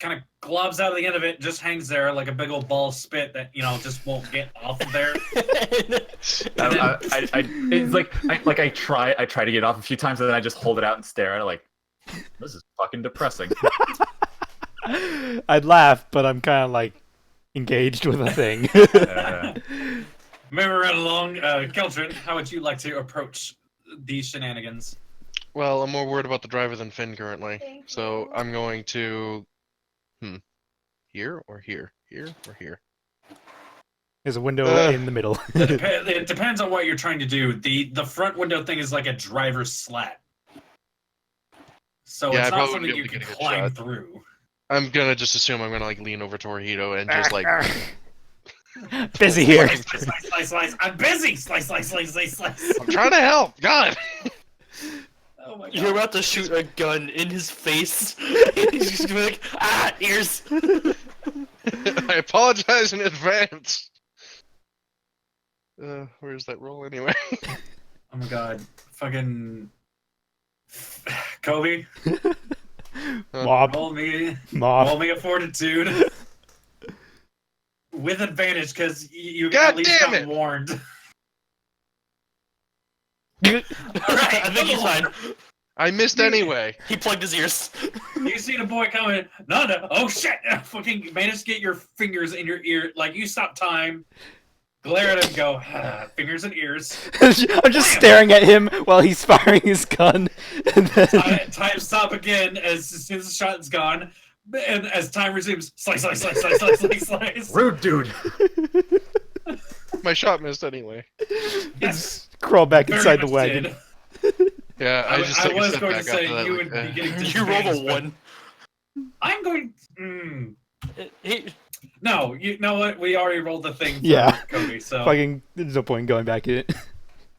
kind of globs out of the end of it, just hangs there like a big old ball of spit that just won't get off of there. It's like I try to get off a few times, and then I just hold it out and stare at it like, this is fucking depressing. I'd laugh, but I'm kind of like engaged with the thing. Moving right along, Qeltrin, how would you like to approach these shenanigans? Well, I'm more worried about the driver than Finn currently. Thank So you. I'm going to... Here or here? Here or here? There's a window in the middle. It depends on what you're trying to do. The front window thing is like a driver's slat. So Yeah, I it's not probably something wouldn't be you able to can get a good climb shot. through. I'm gonna just assume I'm gonna like lean over Torihito and just like... Busy here. Slice. I'm busy. Slice. I'm trying to help! God! Oh my god. You're about to shoot a gun in his face. He's just gonna be like, ears. I apologize in advance. Where's that roll anyway? Oh my god. Fucking... Kobe, Mob. roll me Mob. a fortitude. With advantage, because you God at least damn got it! warned. Alright, I think he's fine. I missed anyway. He plugged his ears. You see the boy coming, no, oh shit! Fucking managed to get your fingers in your ear, like you stop time, glare at him, go, fingers and ears. I'm just staring at him while he's firing his gun. And then... Time stop again as soon as the shot's gone, and as time resumes, slice. Rude dude. My shot missed anyway. Yes, Crawl back very inside the much wagon. did. Yeah, I just I took a was step going to back say after that, you like, would be getting You rolled a disadvantaged, but 1. I'm going. No, you know what? We already rolled the thing for Yeah. Kobe, so Fucking, there's no point in going back in it.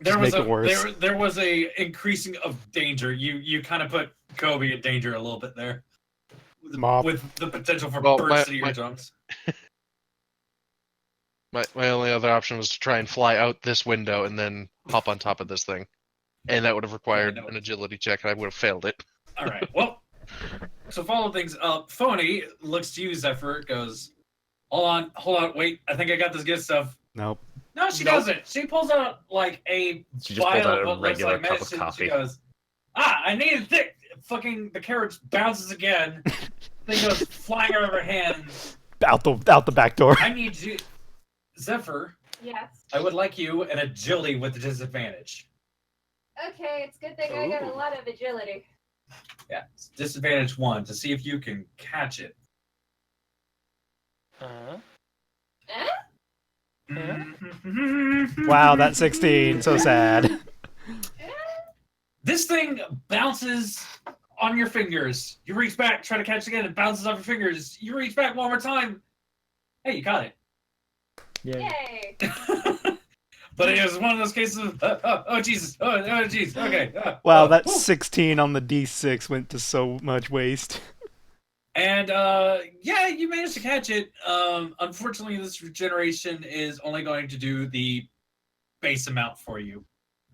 there Just was make it worse. there was a increasing of danger. You kind of put Kobe in danger a little bit there, Mob. with the potential for Well, bursting my- eardrums. My only other option was to try and fly out this window and then hop on top of this thing. And that would have required no. an agility check, and I would have failed it. All right, well, so follow things up. Phony looks to you, Zephyr, goes, hold on, wait, I think I got this good stuff. Nope. No, she Nope. doesn't. She pulls out like a She just pulled vial out of a what looks regular like cup of medicine. coffee. She goes, I need it thick. Fucking the carriage bounces again. Thing goes flying out of her hand. Out the back door. I need you, Zephyr. Yes. I would like you an agility with a disadvantage. Okay, it's a good thing I got a lot of agility. Yeah, it's disadvantage 1 to see if you can catch it. Wow, that's 16. So sad. This thing bounces on your fingers. You reach back, try to catch it again, it bounces off your fingers. You reach back one more time. Hey, you got it. Yay! But it was one of those cases of, oh Jesus, oh jeez, okay. Wow, oh, that whew. 16 on the D6 went to so much waste. And yeah, you managed to catch it. Unfortunately, this regeneration is only going to do the base amount for you.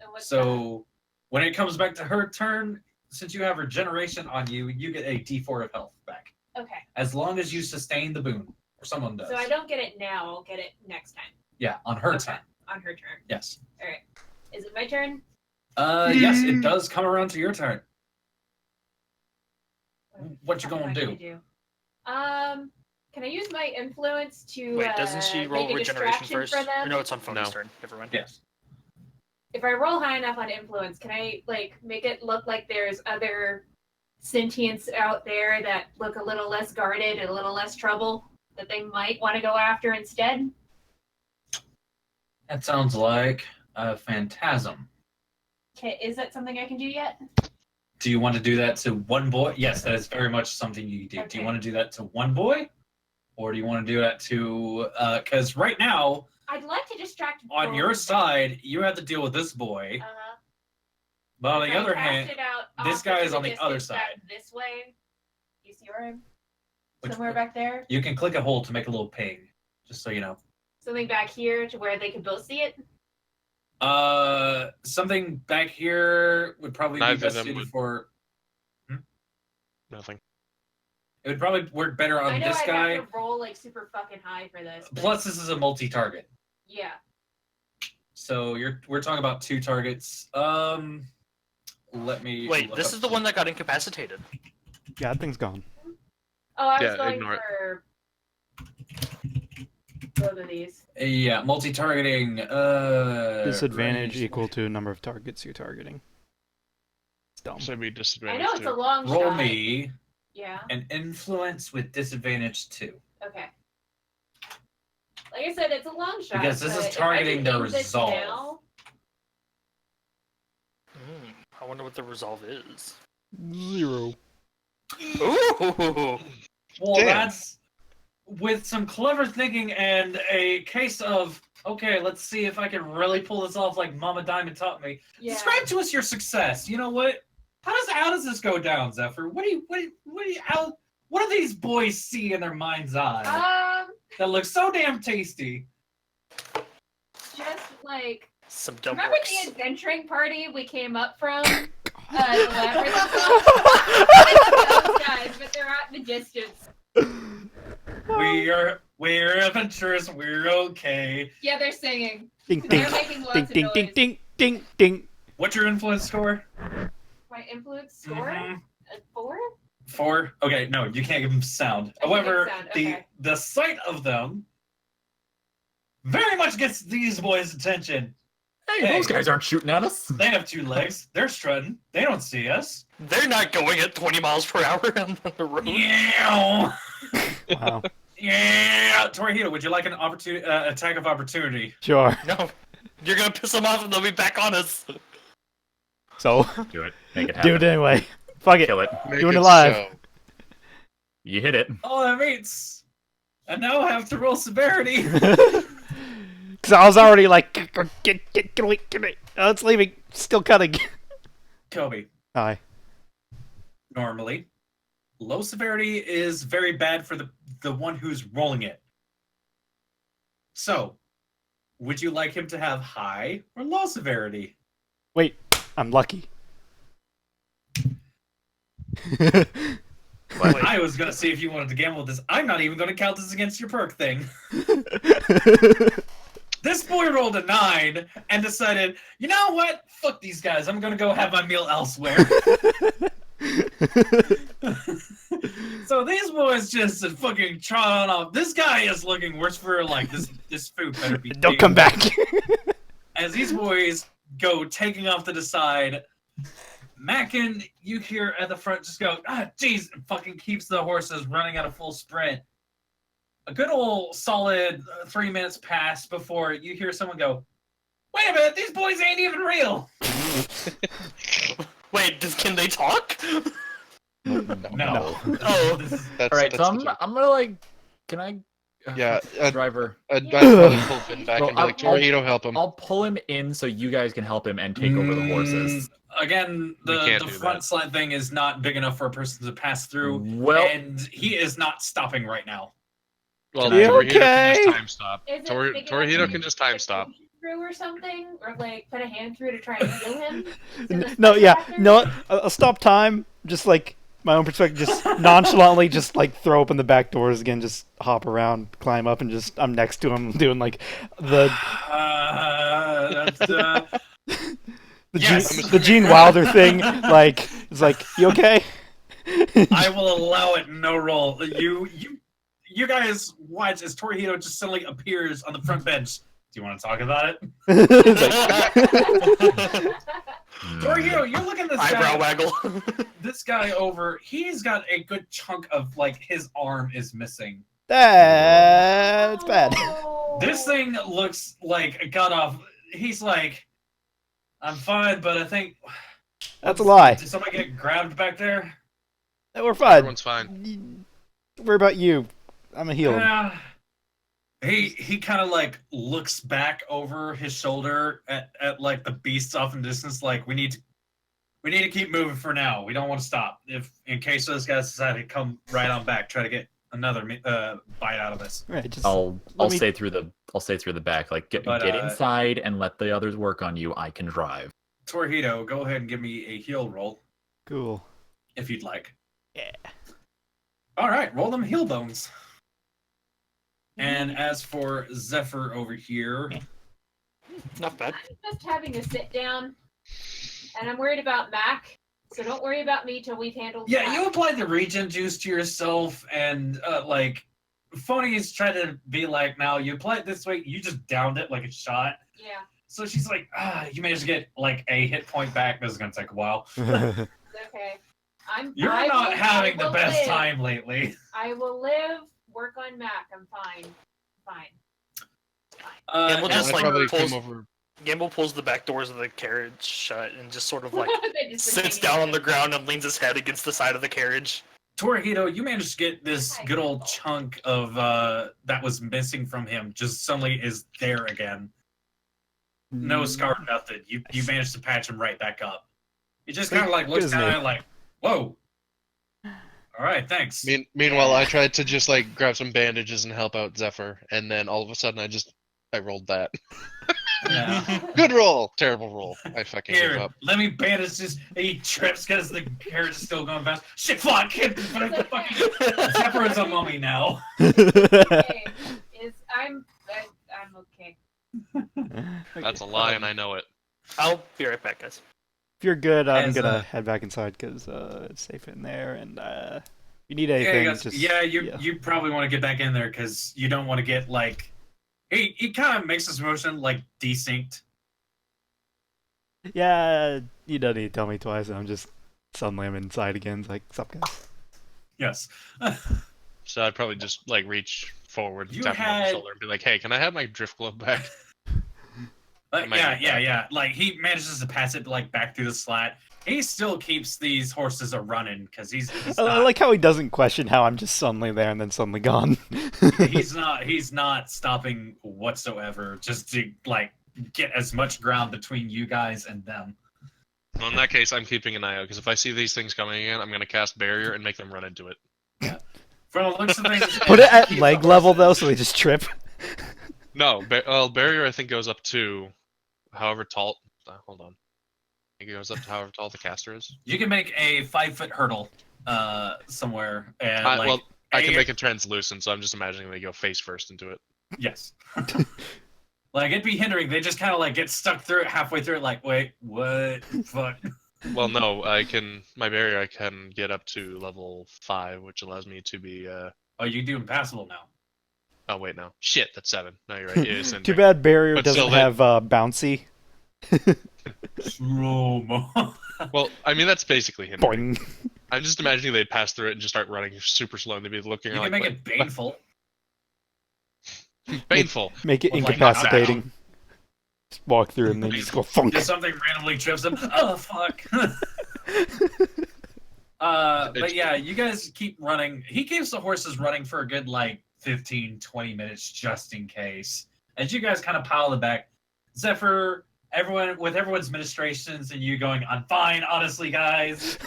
And what's So when it comes back to her turn, since you have regeneration on you, you get a D4 of health back. that? Okay. As long as you sustain the boon, or someone does. So I don't get it now. I'll get it next time. Yeah, on her Okay. turn. On her turn. Yes. All right. Is it my turn? Yes, it does come around to your turn. What you What gonna am I do? Can I use my influence to Wait, doesn't she roll make a regeneration distraction first? for Or them? no, it's on Phone's No. turn. Never mind. Yes. If I roll high enough on influence, can I like make it look like there's other sentients out there that look a little less guarded and a little less trouble that they might want to go after instead? That sounds like a phantasm. Okay, is that something I can do yet? Do you want to do that to one boy? Yes, that is very much something you do. Do Okay. you want to do that to one boy? Or do you want to do that to... Because right now, I'd like to distract on both your of them. side, you have to deal with this boy. Uh-huh. But on If the I other cast hand, it out this off guy into is on the other distance back side. This way. You see where I'm? Which- Somewhere back there. you can click a hold to make a little ping, just so you know. Something back here to where they could both see it. Something back here would probably Neither be best of them suited would. for... Nothing. It would probably work better I on know this I'd guy. have to roll like super fucking high for this. But Plus, this is a multi-target. yeah. So we're talking about 2 targets. Let me Wait, look this up is the one that got incapacitated. Yeah, that thing's gone. Oh, I was Yeah, going ignore it. for both of these. Yeah, multi-targeting. Disadvantage range. equal to number of targets you're targeting. It's dumb. So it'd be I disadvantage know it's a too. long Roll shot. me Yeah. an influence with disadvantage 2. Okay. Like I said, it's a long shot. Because this is but if I targeting can the aim this resolve. now- I wonder what the resolve is. 0. Ooh! Well, Damn. that's with some clever thinking and a case of okay. Let's see if I can really pull this off, like Mama Diamond taught me. Yeah. Describe to us your success. You know what? How does this go down, Zephyr? What do these boys see in their mind's eye that looks so damn tasty? Just like Some dumb remember works. the adventuring party we came up from? The labyrinth. It's those guys, but they're out in the distance. We're adventurers. We're okay. Yeah, they're singing. Ding, They're ding, making lots ding, of ding, noise. ding, ding, ding, ding. What's your influence score? My influence score? Mhm. A 4? 4. Okay, no, you can't give them sound. I can give However, sound, okay. the sight of them very much gets these boys' attention. Hey, those guys aren't shooting at us. They have 2 legs. They're strutting. They don't see us. They're not going at 20 miles per hour on the road. Yeah. Wow. Yeah. Torihito, would you like an attack of opportunity? Sure. No. You're gonna piss them off and they'll be back on us. So, Do it. Make it do happen. it anyway. Fuck it. Kill it. Make Doing it it live. so. You hit it. Oh, that means I now have to roll severity. Because I was already like, get away. Oh, it's leaving. Still cutting. Kobe, Hi. normally, low severity is very bad for the one who's rolling it. So, would you like him to have high or low severity? Wait, I'm lucky. What? I was gonna see if you wanted to gamble with this. I'm not even gonna count this against your perk thing. This boy rolled a 9 and decided, you know what? Fuck these guys. I'm gonna go have my meal elsewhere. So these boys just fucking trot on off. This guy is looking worse for like this food better be. Don't come back. As these boys go taking off to the side, Mackin, you hear at the front just go, jeez, and fucking keeps the horses running at a full sprint. A good old solid 3 minutes pass before you hear someone go, wait a minute, these boys ain't even real. Wait, can they talk? No. Oh. That's, All right, so that's I'm gonna like, can I? Yeah, driver. I'd probably pull Finn back Well, and be like, I'll- Torihito, help him. I'll pull him in so you guys can help him and take over the horses. Again, We the can't do front that. slide thing is not big enough for a person to pass through, Well, and he is not stopping right now. Well, You Torihito can okay? just time stop. Is it Tor- big enough Torihito to can just time put stop. a through or something, or like put a hand through to try and heal him? So the No, yeah, factor- no. I'll stop time. Just like my own perspective, just nonchalantly, just like throw open the back doors again, just hop around, climb up, and just I'm next to him doing like the That's, the, Yes. Gene, the Gene Wilder thing. Like it's like you okay? I will allow it. No roll. You guys watch as Torihito just suddenly appears on the front bench. Do you want to talk about it? It's like, Torihito, you're looking at this Eyebrow guy. waggle. This guy over. He's got a good chunk of like his arm is missing. that's bad. Oh. This thing looks like it got off. He's like, I'm fine, but I think. That's a lie. Did somebody get grabbed back there? We're fine. Everyone's fine. Worry about you. I'm a healer. Yeah. He kind of like looks back over his shoulder at like the beasts off in the distance. Like we need to keep moving for now. We don't want to stop. If in case those guys decide to come right on back, try to get another bite out of this. Right, just I'll let me- stay through the back. Like get But, inside and let the others work on you. I can drive. Torihito, go ahead and give me a heal roll cool. if you'd like. Yeah. All right, roll them heal bones. And as for Zephyr over here, Not bad. I'm just having a sit down, and I'm worried about Mac. So don't worry about me till we've handled. yeah, Mac. you applied the regen juice to yourself, and like, Phony is trying to be like, now you apply it this way, you just downed it like a shot. Yeah. So she's like, you managed to get like a hit point back. This is gonna take a while. It's okay. You're not having the best time lately. I will live. Work on Mac. I'm fine. Fine. And we'll as just I like probably pulls, came over. Gamble pulls the back doors of the carriage shut and just sort of like They just sits hanging down on the ground and leans his head against the side of the carriage. Torihito, you managed to get this good old chunk of that was missing from him. Just suddenly is there again. No scar, nothing. You managed to patch him right back up. He just kind of like looks down at it like, whoa. All right, thanks. Meanwhile, I tried to just like grab some bandages and help out Zephyr, and then all of a sudden I rolled that. Yeah. Good roll, terrible roll. I fucking gave Here, up. let me bandage this. He trips because the carriage is still going fast. Shit, fuck! Zephyr is a mummy now. Okay. I'm okay. That's a lie, and I know it. I'll be right back, guys. If you're good, I'm As, gonna head back inside because it's safe in there. And if you need Yeah, anything, you guys- just you probably want to get back in there because you don't want to get like. He kind of makes this motion like desynced. Yeah, you don't need to tell me twice. I'm just suddenly I'm inside again. It's like, sup, guys? Yes. So I'd probably just like reach forward, You tap him on the had- shoulder, and be like, "Hey, can I have my drift glove back?" might Yeah, need yeah, that. yeah. Like he manages to pass it like back through the slat. He still keeps these horses a running because he's I not, like how he doesn't question how I'm just suddenly there and then suddenly gone. he's not stopping whatsoever just to like get as much ground between you guys and them. Well, in that case, I'm keeping an eye out because if I see these things coming in, I'm gonna cast barrier and make them run into it. From the looks of things, Put it at keep leg the level though, horses- so they just trip. No, barrier I think goes up to however tall. Hold on. I think it goes up to however tall the caster is. You can make a 5-foot hurdle somewhere and like Well, I can a- make it translucent, so I'm just imagining they go face first into it. yes. Like it'd be hindering. They just kind of like get stuck through it halfway through it. Like, wait, what? Fuck. Well, no, my barrier I can get up to level 5, which allows me to be. Oh, you do impassable now. Oh wait, no, shit, that's 7. No, you're right. It is Too hindering. bad barrier But doesn't still, have bouncy. Slow mo. Well, I mean that's basically hindering. Boing. I'm just imagining they'd pass through it and just start running super slow, and they'd be looking You like, can make it painful. painful. Make it Well, like, incapacitating. Just walk through and then just go funk. Just something randomly trips them. Oh fuck. But yeah, you guys keep running. He keeps the horses running for a good like 15-20 minutes just in case. As you guys kind of pile them back, Zephyr, everyone's administrations and you going, I'm fine, honestly, guys.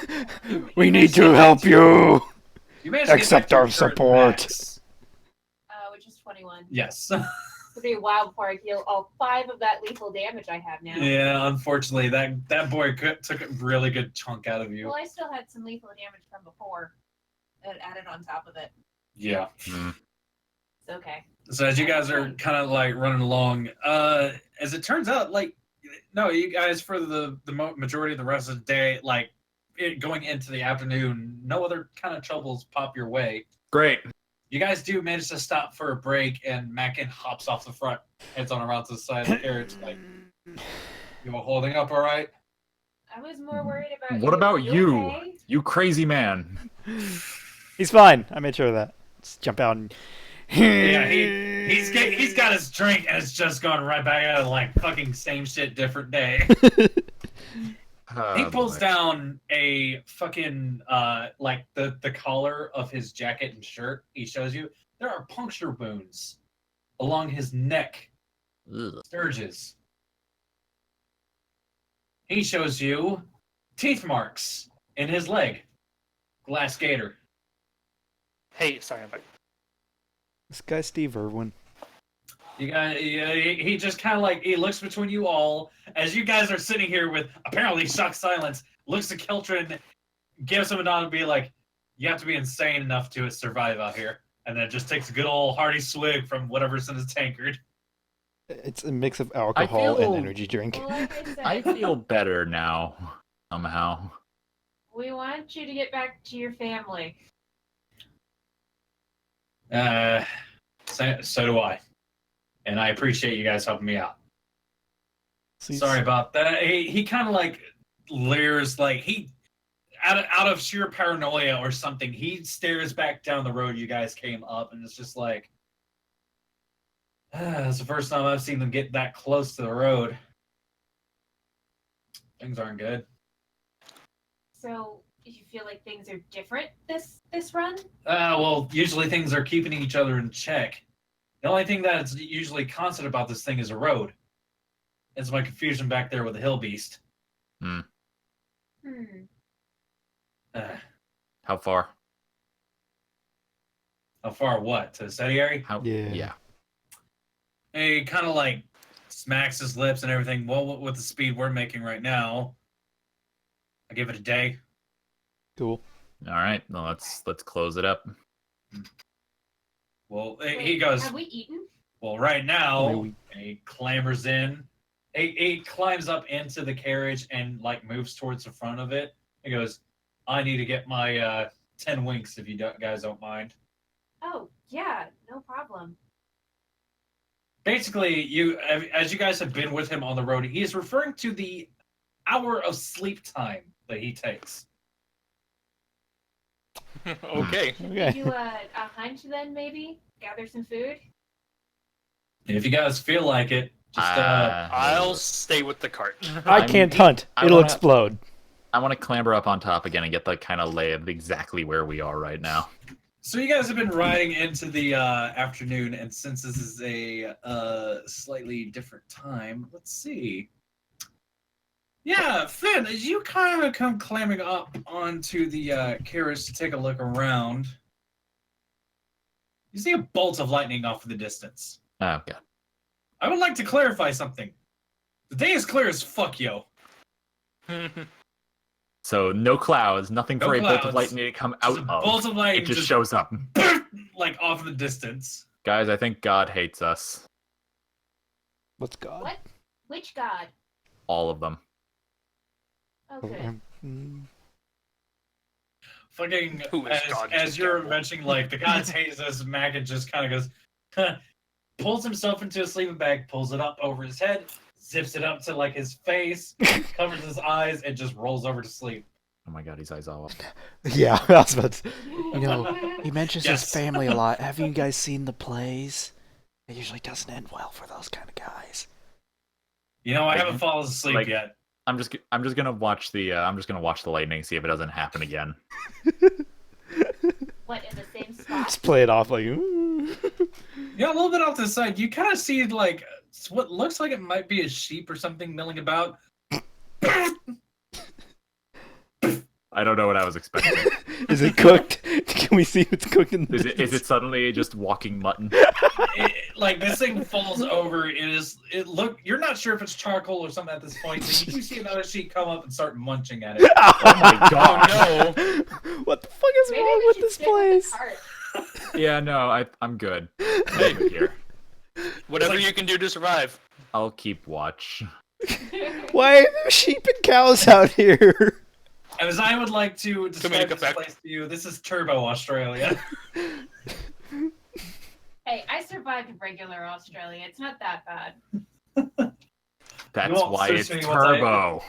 We need to help you. You managed to get Accept back to our your current support. max. Which is 21. Yes. It'll be a while before I heal all 5 of that lethal damage I have now. Yeah, unfortunately, that boy took a really good chunk out of you. Well, I still had some lethal damage from before that added on top of it. Yeah. It's okay. So as you guys are kind of like running along, as it turns out, like, no, you guys for the majority of the rest of the day, like, going into the afternoon, no other kind of troubles pop your way. Great. You guys do manage to stop for a break, and Mackin hops off the front, heads on around to the side of the carriage, like, you all holding up all right? I was more worried about What about you? Okay? You crazy man. He's fine. I made sure of that. Let's jump out and. Yeah, he's got his drink, and it's just gone right back out of like fucking same shit, different day. He pulls down a fucking like the collar of his jacket and shirt. He shows you there are puncture wounds along his neck, sturges. He shows you teeth marks in his leg, glass gator. Hey, sorry, I'm back. This guy Steve Irwin. You guys, he just kind of like he looks between you all as you guys are sitting here with apparently shocked silence. Looks at Qeltrin, gives him a nod, and be like, You have to be insane enough to survive out here. And then it just takes a good old hearty swig from whatever's in his tankard. It's a mix of alcohol feel- and energy drink. Well, like I said, I feel better now, somehow. we want you to get back to your family. So do I. And I appreciate you guys helping me out. See, Sorry about that. He kind of like leers, like he out of sheer paranoia or something. He stares back down the road you guys came up, and it's just like, it's the first time I've seen them get that close to the road. Things aren't good. So you feel like things are different this run? Well, usually things are keeping each other in check. The only thing that's usually constant about this thing is a road. It's my confusion back there with the hill beast. Hmm. How far? How far? What? To the Setiary? How? Yeah. He kind of like smacks his lips and everything. Well, with the speed we're making right now, I give it a day. Cool. All right. Well, let's close it up. Well, Wait, he goes, have we eaten? well, right now, Really? he clambers in. He climbs up into the carriage and like moves towards the front of it. He goes, I need to get my 10 winks if you guys don't mind. Oh, yeah, no problem. Basically, as you guys have been with him on the road, he is referring to the hour of sleep time that he takes. Okay. Should Okay. we do a hunt then, maybe? Gather some food? And if you guys feel like it, just I'll stay with the cart. I I'm- can't hunt. I It'll wanna- explode. I want to clamber up on top again and get the kind of lay of exactly where we are right now. So you guys have been riding into the afternoon, and since this is a slightly different time, let's see. Yeah, Finn, as you kind of come clambering up onto the carriage to take a look around, you see a bolt of lightning off in the distance. Oh god. I would like to clarify something. The day is clear as fuck, yo. So no clouds, nothing No for a bolt of clouds. lightning to come Just out a of. bolt of lightning It just shows up. like off in the distance. Guys, I think God hates us. What's God? What? Which god? All of them. Okay. Fucking Who is God to as you're Gambul? mentioning, like the gods hate us, Maggot just kind of goes, huh, pulls himself into a sleeping bag, pulls it up over his head, zips it up to like his face, covers his eyes, and just rolls over to sleep. Oh my god, he's Aizawa. Yeah, I was about to. You know, he mentions his Yes. family a lot. Have you guys seen the plays? It usually doesn't end well for those kind of guys. You know, I Like- haven't fallen asleep like- yet. I'm just gonna watch the lightning, see if it doesn't happen again. What, in the same spot? Just play it off like. "Ooh." Yeah, a little bit off to the side. You kind of see like what looks like it might be a sheep or something milling about. I don't know what I was expecting. Is it cooked? Can we see what's cooking? Is it suddenly just walking mutton? Like this thing falls over. You're not sure if it's charcoal or something at this point. So you do see another sheep come up and start munching at it. Oh my god. Oh What the fuck is Maybe wrong we with should this stick with place? the cart. Yeah, no, I'm good. I'm good here. no! Whatever you can do to survive. I'll keep watch. Why are there sheep and cows out here? And as I would like to describe Comedic this effect. place to you, this is Turbo Australia. Hey, I survived regular Australia. It's not that bad. That's won't why search it's me once I- turbo.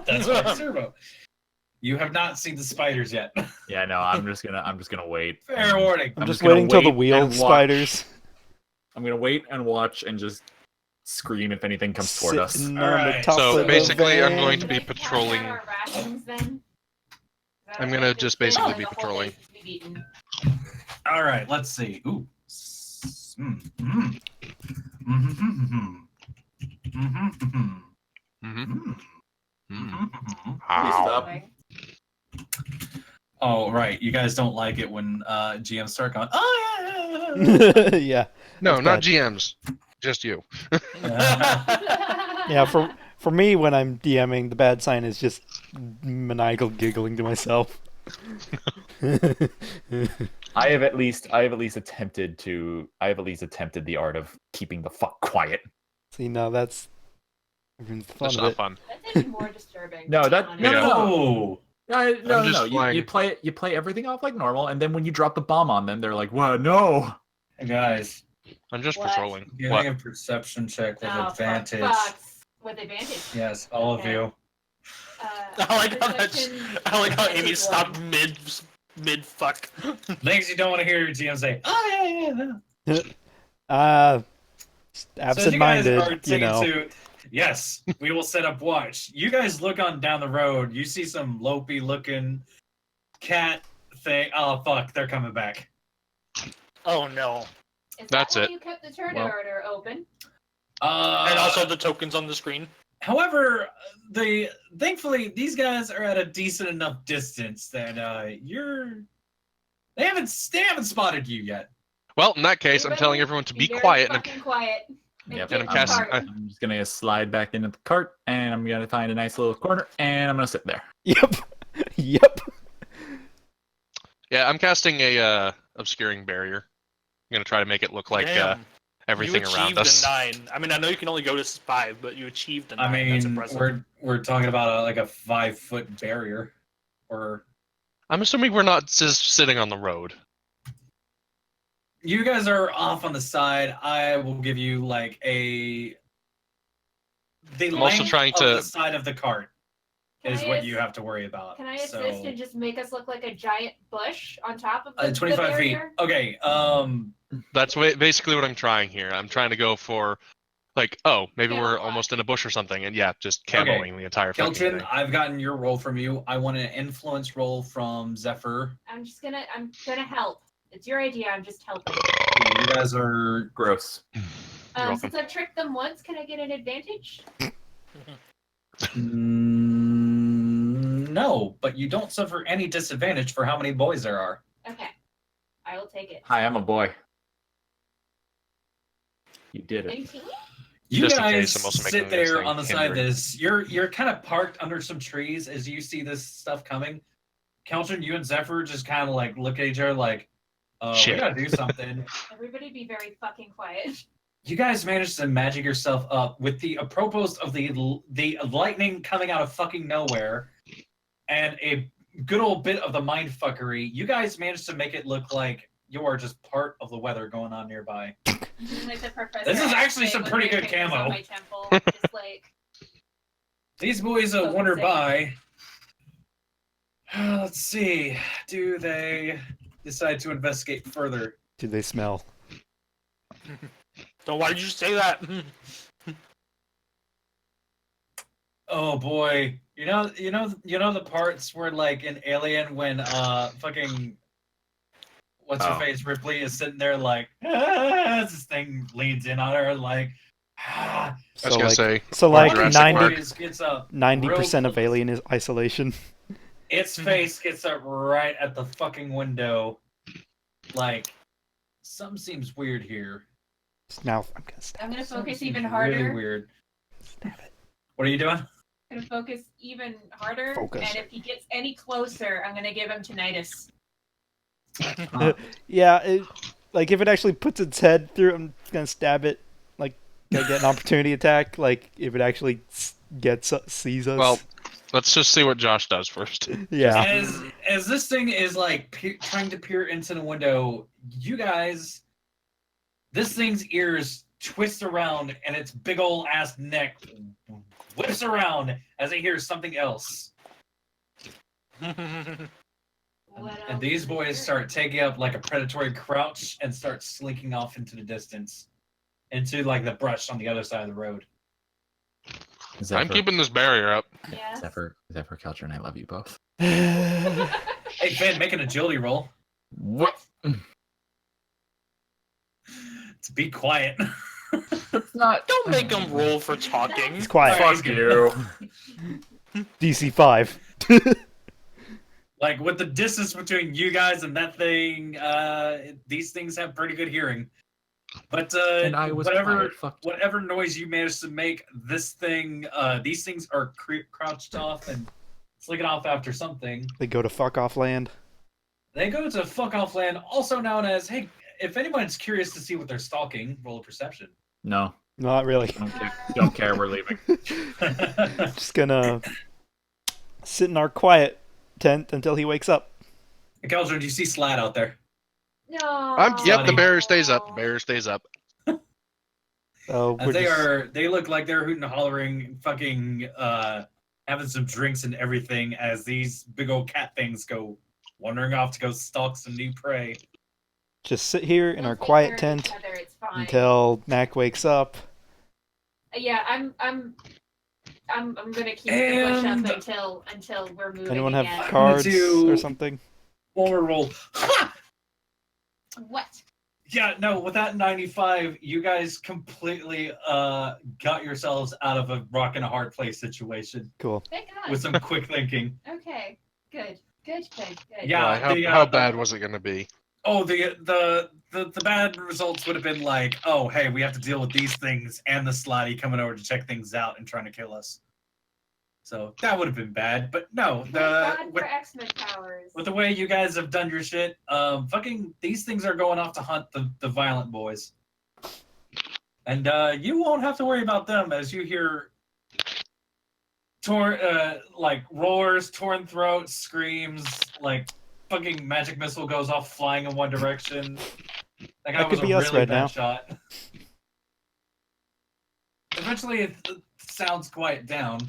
That's why it's Turbo. You have not seen the spiders yet. Yeah, no, I'm just gonna wait. Fair warning. I'm just gonna waiting till the wait wheeled and watch. spiders. I'm gonna wait and watch and just scream if anything comes toward us. Sitting on Alright. the top So of the basically, I'm van. going to be Can we count patrolling- our rations, then? Is that I'm okay? gonna just basically be The whole patrolling. day since we've eaten. All right, let's see. Ooh. Please stop. Anyway. Oh, right. You guys don't like it when GMs start going, oh, yeah. Yeah, No, That's not bad. GMs. Just you. yeah. For me, when I'm DMing, the bad sign is just maniacal giggling to myself. I have at least attempted the art of keeping the fuck quiet. See, now that's ruins the fun That's of not it. fun. That's even more disturbing. No, to be that honest. no, no, no. Oh, No, just You playing. play everything off like normal, and then when you drop the bomb on them, they're like, "What? No!" hey guys, I'm just What? patrolling. giving What? a perception check with Oh, advantage. fuck. With advantage. Yes, all of Okay. you. I like how Perception, I like how Amy advantage stopped one. mid fuck. Things you don't want to hear your GM say. Oh yeah. Absent-minded, So you know. Yes, we will set up watch. You guys look on down the road. You see some lopey looking cat thing. Oh fuck, they're coming back. Oh no! Is That's that why it. you kept the turn Well- order open? And also the tokens on the screen. However, thankfully these guys are at a decent enough distance that they haven't spotted you yet. Well, in that case, I'm Everybody telling everyone to be very quiet. And I'm, fucking quiet. Yep. And I'm get casting- the cart. I'm just gonna slide back into the cart, and I'm gonna find a nice little corner, and I'm gonna sit there. Yep. Yep. yeah, I'm casting a obscuring barrier. I'm gonna try to make it look like Damn. everything you around achieved us. a 9. I mean, I know you can only go to 5, but you achieved a 9. I That's mean, impressive. we're talking about like a 5-foot barrier, or I'm assuming we're not just sitting on the road. you guys are off on the side. I will give you like the I'm also length trying of to- the side of the cart Can is I what ass- you have to worry about. Can I assist So, and just make us look like a giant bush on top of the 25 feet. barrier? Okay. That's basically what I'm trying here. I'm trying to go for, like, oh, maybe we're Camouflage. almost in a bush or something, and yeah, just Okay. camoing the entire fucking Qeltrin, thing. I've gotten your roll from you. I want an influence roll from Zephyr. I'm gonna help. It's your idea. I'm just helping. You guys are Gross. You're welcome. Since I've tricked them once, can I get an advantage? no, but you don't suffer any disadvantage for how many boys there are. Okay, I will take it. Hi, I'm a boy. You did it. 19? You Just in guys case, I'm also making sit this there thing on the side of hindering. this. You're kind of parked under some trees as you see this stuff coming. Qeltrin, you and Zephyr just kind of like look at each other like, we Shit. gotta do something. Everybody be very fucking quiet. You guys managed to magic yourself up with the apropos of the lightning coming out of fucking nowhere and a good old bit of the mind fuckery. You guys managed to make it look like you are just part of the weather going on nearby. Like the Professor This is actually X-ray some with pretty their good fingers camo. on my temple, just like These boys Focusing. wander by. Let's see. Do they decide to investigate further? Do they smell? So why did you say that? Oh boy. You know the parts where like in Alien when fucking what's her Oh. face Ripley is sitting there like as this thing leans in on her like I was So gonna like, say, so Or like Jurassic Park. Gets up 90% of real- Alien is isolation. its face gets up right at the fucking window like something seems weird here. Now I'm gonna stab I'm gonna Something focus seems even harder. Really weird. Stab it. What are you doing? I'm gonna focus even harder. Focus. And if he gets any closer, I'm gonna give him tinnitus. Yeah, like if it actually puts its head through, I'm gonna stab it. Like, gonna get an opportunity attack. Like if it actually sees us. well, let's just see what Josh does first. yeah. As this thing is like trying to peer into the window, you guys, this thing's ears twist around and its big ol' ass neck whips around as it hears something else. What And else these is boys there? start taking up like a predatory crouch and start slinking off into the distance, into like the brush on the other side of the road. Zephyr, I'm keeping this barrier up. Yes. Zephyr, Qeltrin, I love you both. Hey, Finn, make an agility roll. What? To be quiet. It's not. Don't make him roll for talking. It's quiet. Fuck you. DC 5. Like with the distance between you guys and that thing, these things have pretty good hearing. But And I was whatever quiet. Fuck you. whatever noise you managed to make, this thing, these things are crouched off and slicking off after something. They go to fuck off land. They go to fuck off land, also known as, hey, if anyone's curious to see what they're stalking, roll a perception. No, Not really. don't care. We're leaving. Just gonna sit in our quiet tent until he wakes up. Qeltrin, do you see Slat out there? No. Yep, the Buddy. barrier stays up. The barrier stays up. So As they look like they're hooting and hollering, fucking having some drinks and everything as these big old cat things go wandering off to go stalk some new prey. just sit here in We'll our take quiet care of tent each other, it's fine. until Mac wakes up. Yeah, I'm gonna keep the And- push up until we're moving. Anyone have again. cards do- or something? One more roll. Ha! What? Yeah, no, with that 95, you guys completely got yourselves out of a rock and a hard place situation Cool. Thank God. with some quick thinking. Okay. Good. Yeah, Why, the, how bad was it going to be? Oh, the bad results would have been like, oh, hey, we have to deal with these things and the slotty coming over to check things out and trying to kill us. So that would have been bad, but no, Thank God with, for X-Men powers. with the way you guys have done your shit, fucking these things are going off to hunt the violent boys, and you won't have to worry about them as you hear like roars, torn throats, screams, like fucking magic missile goes off flying in one direction. That guy That was could a be us really right bad now. shot. Eventually, it sounds quiet down.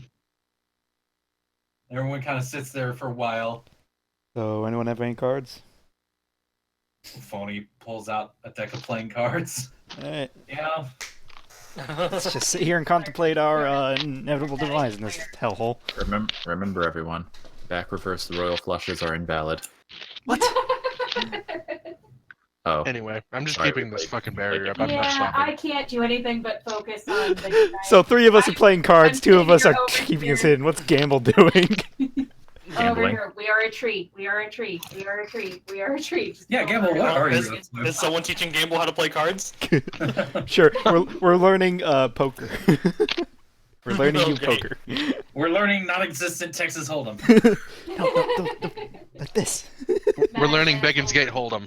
Everyone kind of sits there for a while. So, anyone have any cards? Phony pulls out a deck of playing cards. Alright, Yeah. let's just sit here and contemplate our inevitable demise in this hellhole. Remember, everyone. Back reverse the royal flushes are invalid. What? Oh, Anyway, I'm just Sorry, keeping this wait. fucking barrier up. I'm not Yeah, stopping. I can't do anything but focus on the. So 3 of us are playing cards, I'm 2 of us are sitting here keeping over us here. hidden. What's Gamble doing? Over Gambling. here, we are a tree. We are a tree. We are a tree. We are a tree. Just Yeah, go Gambul, over what it. are Is, you? is someone teaching Gambul how to play cards? Sure, we're learning poker. We're learning you Okay. poker. We're learning non-existent Texas Hold'em. No, like this. We're learning Bacon's Gate Hold'em.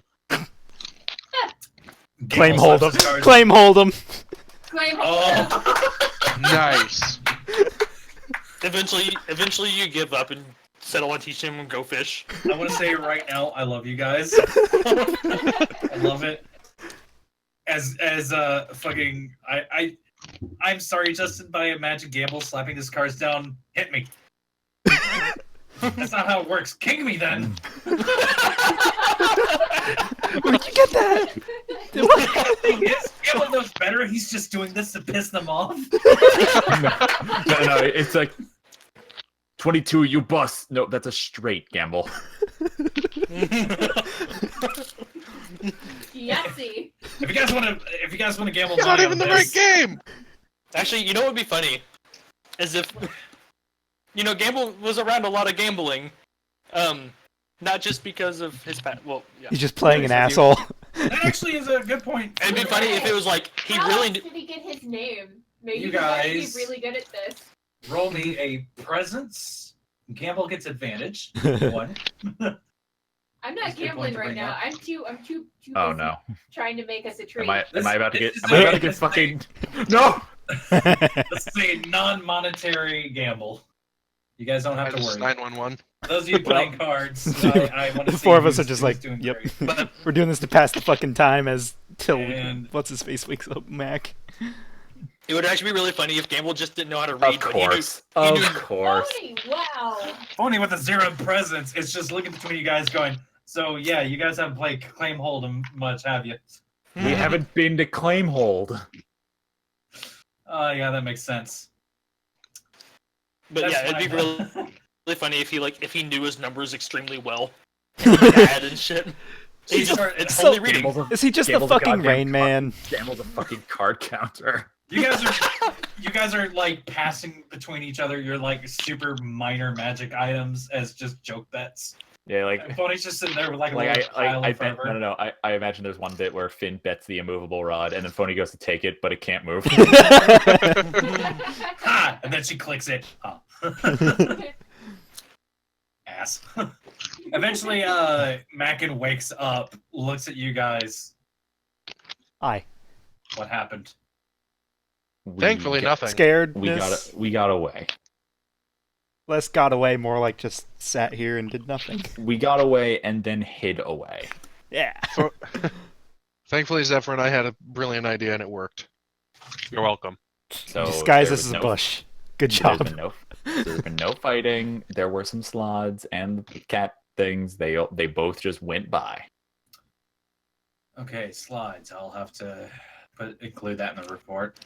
Claim Gambul Hold'em. slaps his cards. Claim Hold'em. Claim Oh. Nice. Eventually you give up and settle on teaching him Go Fish. I want to say right now, I love you guys. I love it. As fucking I'm sorry, Justin, but I imagine Gamble slapping his cards down. Hit me. That's not how it works. King me then. Where'd you get that? Thing is, Gamble knows better. He's just doing this to piss them off. no, it's like 22. You bust. No, that's a straight gamble. Yahtzee. If you guys want to gamble, It's not money even on the right this, game. Actually, you know what would be funny? As if, Gamble was around a lot of gambling. Not just because of his well, yeah. He's just playing an Nice of you. asshole. That actually is a good point. It'd be funny if it was like, he How really else knew. did he get his name? Maybe You he's actually guys- really good at this. Roll me a presence. Gamble gets advantage. One. I'm not That's a good gambling point to right bring now. up. I'm too Oh busy no. trying to make us a tree. Am I about to get? This- Am I about to this- get fucking? No. Let's say non-monetary gamble. You guys don't I have to just worry. 911. Those of you playing cards, I want to The see 4 of us who's- are just who's like, doing yep. great. But We're doing this to pass the fucking time as till And- what's his face wakes up, Mac. it would actually be really funny if Gamble just didn't know how to Of read. But course. he Of knew- course. Phony, wow. Phony with a 0 presence. It's just looking between you guys, going. So yeah, you guys haven't played Claim Hold'em much, have you? We haven't been to claim hold. Yeah, that makes sense. But That's yeah, it'd be fine. really funny if he knew his numbers extremely well. Bad and shit. He's just, it's So- only reading. Gamble's a, Is he just the Gamble's a fucking goddamn Rain Man? Gamble's a fucking card counter. You guys are like passing between each other your like super minor magic items as just joke bets. Yeah, like And Phony's just sitting there with like a Like little pile I in front bet, of her. no. I imagine there's one bit where Finn bets the immovable rod, and then Phony goes to take it, but it can't move. Ha! And then she clicks it. Huh. Ass. Eventually, Mackin wakes up, looks at you guys. Hi. What happened? Thankfully, nothing. Scared. We got away. Less got away, more like just sat here and did nothing. We got away and then hid away. Yeah. Thankfully, Zephyr and I had a brilliant idea and it worked. You're welcome. So Disguise there this was as a bush. Good There's job. been no fighting. There were some slods and cat things. They both just went by. Okay, slides. I'll have to include that in the report.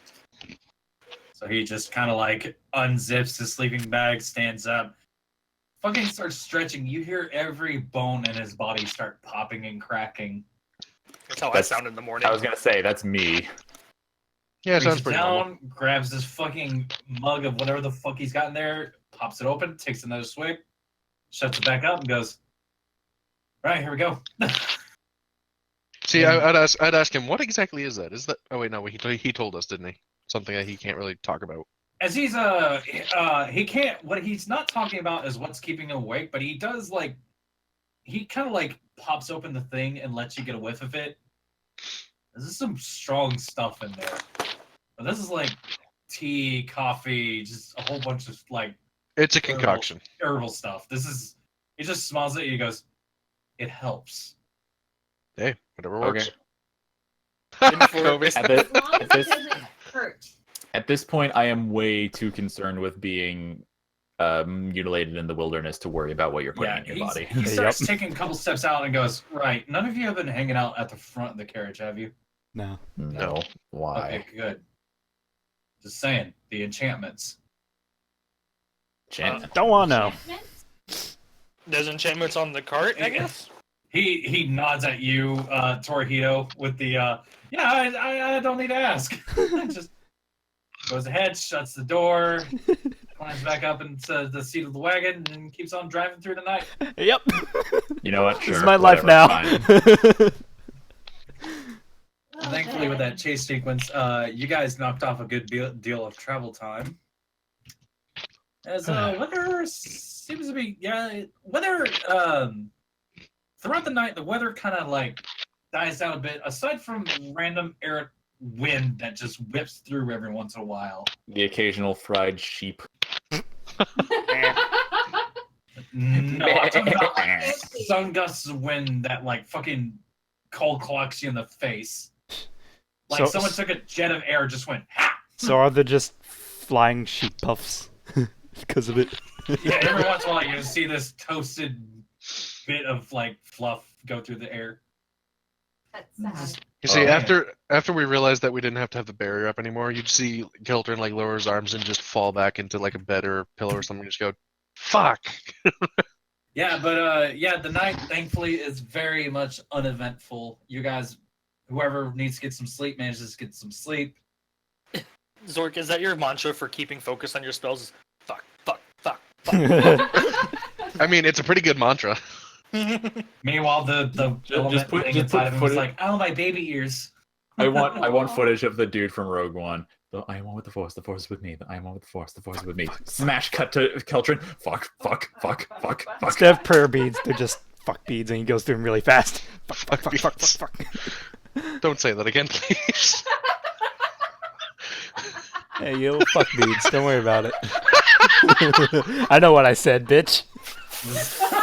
So he just kind of like unzips his sleeping bag, stands up, fucking starts stretching. You hear every bone in his body start popping and cracking. That's how I sound in the morning. I was gonna say that's me. Yeah, it sounds Reaches pretty down, normal. grabs this fucking mug of whatever the fuck he's got in there, pops it open, takes another swig, shuts it back up, and goes, "All right, here we go." See, I'd ask him, what exactly is that? Is that? Oh wait, no, he told us, didn't he? Something that he can't really talk about. As he's he can't. What he's not talking about is what's keeping him awake, but he does like. He kind of like pops open the thing and lets you get a whiff of it. This is some strong stuff in there. But this is like tea, coffee, just a whole bunch of like It's a concoction. herbal stuff. This is. He just smells it. And he goes, "It helps." Hey, whatever works. Kobe. At, As long as at it this doesn't hurt. at this point, I am way too concerned with being mutilated in the wilderness to worry about what you're putting in your body. He starts taking a couple steps out and goes, "Right, none of you have been hanging out at the front of the carriage, have you?" No. No, why? Okay, good. Just saying, the enchantments. Don't want to know. Enchantments? There's enchantments on the cart, I guess. He nods at you, Torihito, with the I don't need to ask. Just goes ahead, shuts the door, climbs back up into the seat of the wagon, and keeps on driving through the night. Yep. You know what? Sure, This is my life whatever, now. fine. Thankfully, with that chase sequence, you guys knocked off a good deal of travel time. As weather seems to be, weather throughout the night, the weather kind of like dies down a bit. Aside from random air wind that just whips through every once in a while. The occasional fried sheep. No, I'm talking about like, sun gusts of wind that like fucking cold clocks you in the face. Like So- someone took a jet of air, just went ha. So are there just flying sheep puffs because of it? Yeah, every once in a while you see this toasted bit of like fluff go through the air. That's sad. You see, Oh, man. after we realized that we didn't have to have the barrier up anymore, you'd see Qeltrin like lower his arms and just fall back into like a bed or a pillow or something. And just go, fuck. Yeah, but the night thankfully is very much uneventful. You guys, whoever needs to get some sleep, manages to get some sleep. Zork, is that your mantra for keeping focus on your spells? Fuck, fuck, fuck. I mean, it's a pretty good mantra. Meanwhile, the element put- thing just put inside of him was footage- like, "Oh, my baby ears." I want footage of the dude from Rogue One. I am one with the Force is with me. I am one with the Force is with me. Smash cut to Qeltrin. Fuck. Instead of prayer beads, they're just fuck beads, and he goes through them really fast. Fuck, fuck, fuck, beads. fuck, fuck. Don't say that again, please. Hey, you little fuck beads. Don't worry about it. I know what I said, bitch.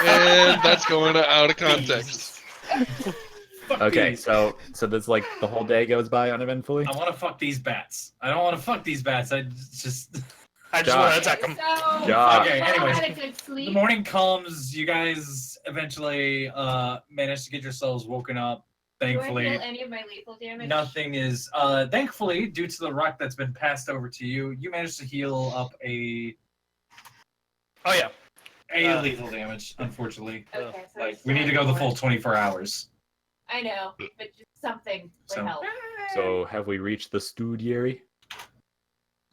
And that's going out of context. Fuck Okay, these. so there's like the whole day goes by uneventfully. I want to fuck these bats. I don't want to fuck these bats. I just. I just want to attack him. So, Yeah. Okay, anyways. had a good sleep. The morning comes. You guys eventually manage to get yourselves woken up. Do I Thankfully, feel any of my lethal damage? nothing is. Thankfully, due to the rock that's been passed over to you, you managed to heal up a Oh yeah. lethal damage. Unfortunately, Okay, so like it's we need to go the not full more. 24 hours. I know, but just something would So- help. So have we reached the Studiary?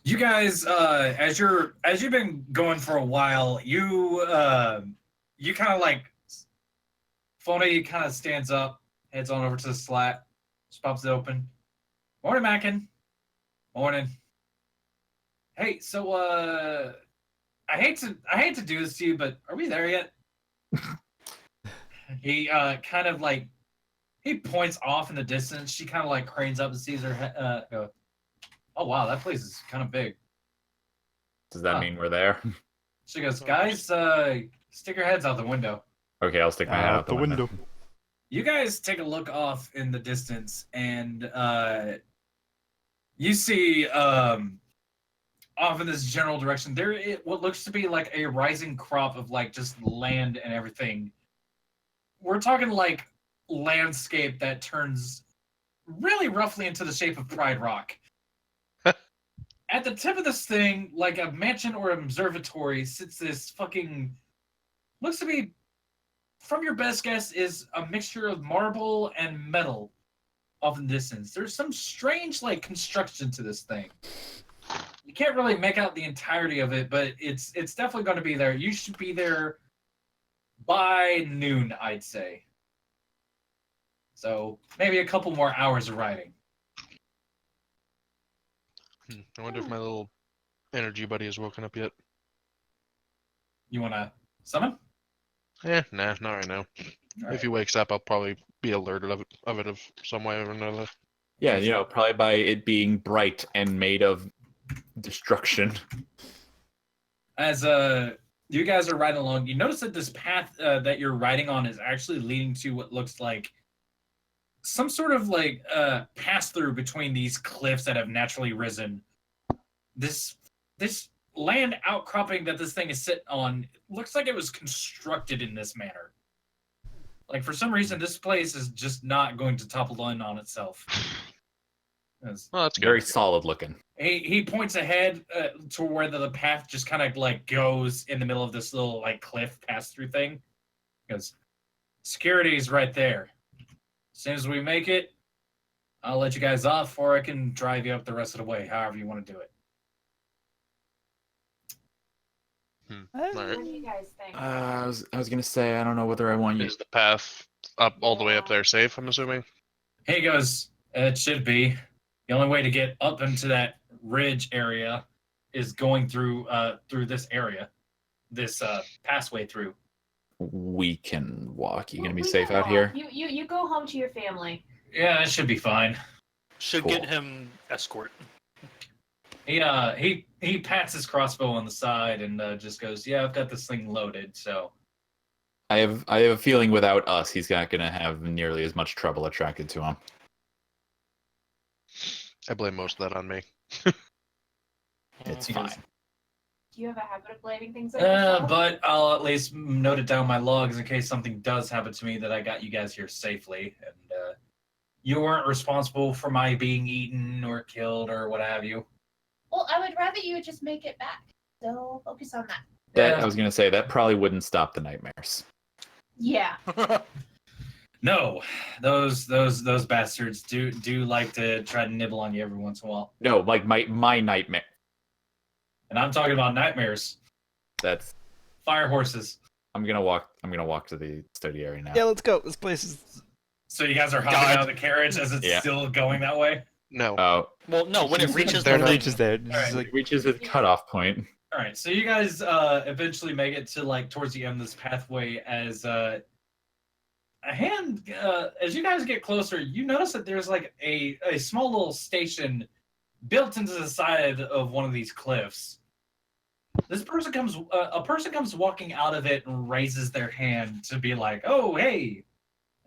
You guys, as you've been going for a while, you kind of like, Phony kind of stands up, heads on over to the slat, just pops it open. Morning, Mackin. Morning. Hey, so I hate to do this to you, but are we there yet? He kind of like he points off in the distance. She kind of like cranes up and sees her head. Go, oh wow, that place is kind of big. Does that Huh. mean we're there? She goes, guys, stick your heads out the window. Okay, I'll stick my head Out the window. You guys take a look off in the distance, and you see off in this general direction there what looks to be like a rising crop of like just land and everything. We're talking like landscape that turns really roughly into the shape of Pride Rock. At the tip of this thing, like a mansion or observatory, sits this fucking looks to be, from your best guess, is a mixture of marble and metal off in the distance. There's some strange like construction to this thing. You can't really make out the entirety of it, but it's definitely going to be there. You should be there by noon, I'd say. So maybe a couple more hours of riding. I wonder if my little energy buddy has woken up yet. You want to summon? Nah, not right now. All If right. he wakes up, I'll probably be alerted of it of some way or another. Yeah, you know, probably by it being bright and made of destruction. As you guys are riding along, you notice that this path that you're riding on is actually leading to what looks like some sort of like pass through between these cliffs that have naturally risen. This land outcropping that this thing is sitting on looks like it was constructed in this manner. Like for some reason, this place is just not going to topple in on itself. Yes. Oh, that's good. Very solid looking. He points ahead to where the path just kind of like goes in the middle of this little like cliff pass through thing. He goes, security is right there. As soon as we make it, I'll let you guys off, or I can drive you up the rest of the way, however you want to do it. Alright. What do you guys think? I was gonna say I don't know whether I want you. Is the path up all the way up there safe, I'm assuming? He goes, it should be. The only way to get up into that ridge area is going through this area, this passway through. We can walk. You gonna be We safe can out walk. here? You go home to your family. Yeah, that should be fine. Should Cool. get him escort. He pats his crossbow on the side and just goes, yeah, I've got this thing loaded, so. I have a feeling without us, he's not gonna have nearly as much trouble attracted to him. I blame most of that on me. It's He fine. goes, Do you have a habit of blaming things on yourself? but I'll at least note it down in my logs in case something does happen to me that I got you guys here safely, and you weren't responsible for my being eaten or killed or what have you. Well, I would rather you just make it back. So focus on that. That Yeah. I was gonna say that probably wouldn't stop the nightmares. Yeah. No, those bastards do like to try to nibble on you every once in a while, No, like my nightmare. and I'm talking about nightmares, That's fire horses. I'm gonna walk to the study area now. Yeah, let's go. This place is. So you guys are hopping God. out of the carriage as it's Yeah. still going that way. No. Oh, Well, no, when it reaches They're the not- thing, Reaches there. It's Alright. like, it reaches its cutoff point. All right, so you guys eventually make it to like towards the end of this pathway as as you guys get closer, you notice that there's like a small little station built into the side of one of these cliffs. This person comes a person comes walking out of it and raises their hand to be like, "Oh, hey,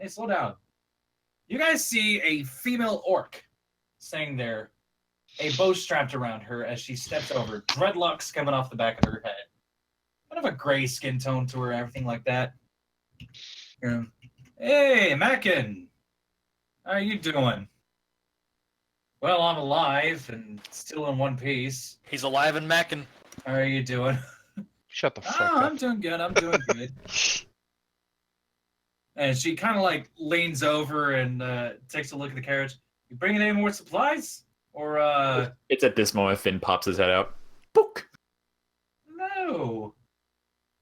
slow down." You guys see a female orc sitting there, a bow strapped around her as she steps over, dreadlocks coming off the back of her head. Kind of a gray skin tone to her, everything like that. Hey, Mackin! How are you doing? Well, I'm alive and still in one piece. he's alive and macking. How are you doing? Shut the fuck Oh, up. I'm doing good. I'm doing good. And she kind of like leans over and takes a look at the carriage. You bringing any more supplies? Or, It's at this moment Finn pops his head out. Book. no.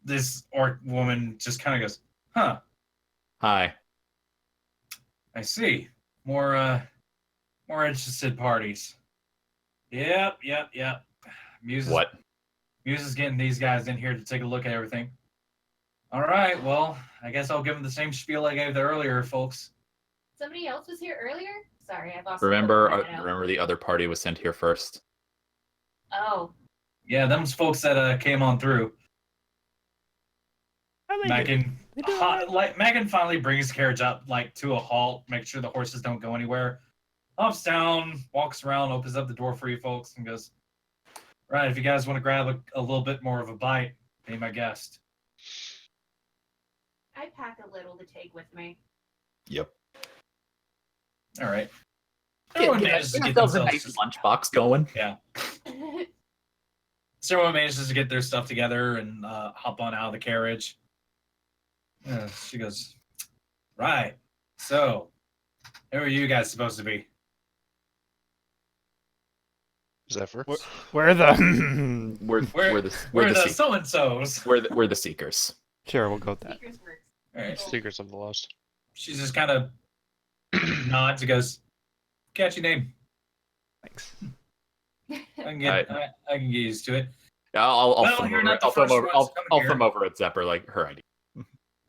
This orc woman just kind of goes, huh, Hi. I see. More interested parties. Yep. Muse is, What? Muse is getting these guys in here to take a look at everything. All right, well, I guess I'll give them the same spiel I gave the earlier folks. Somebody else was here earlier? Sorry, I lost Remember the other party was sent here first. Oh. Yeah, them's folks that came on through. Megan finally brings his carriage up like to a halt, make sure the horses don't go anywhere. Hops down, walks around, opens up the door for you folks, and goes, "Right, if you guys want to grab a little bit more of a bite, be my guest." I pack a little to take with me. Yep. All right. Everyone manages to get themselves a themselves nice lunchbox going. Yeah. So everyone manages to get their stuff together and hop on out of the carriage. She goes, "Right. So, who are you guys supposed to be?" Zephyr. We're the. We're the so and so's. we're the seekers. Sure, we'll go with that. Seekers works. All right. Secrets of the Lost. She just kind of nods and goes, "Catchy name. Thanks. I can get used to it." I'll Well, thumb you're over not it. the I'll thumb first over. ones I'll coming thumb here. over at Zephyr like her idea.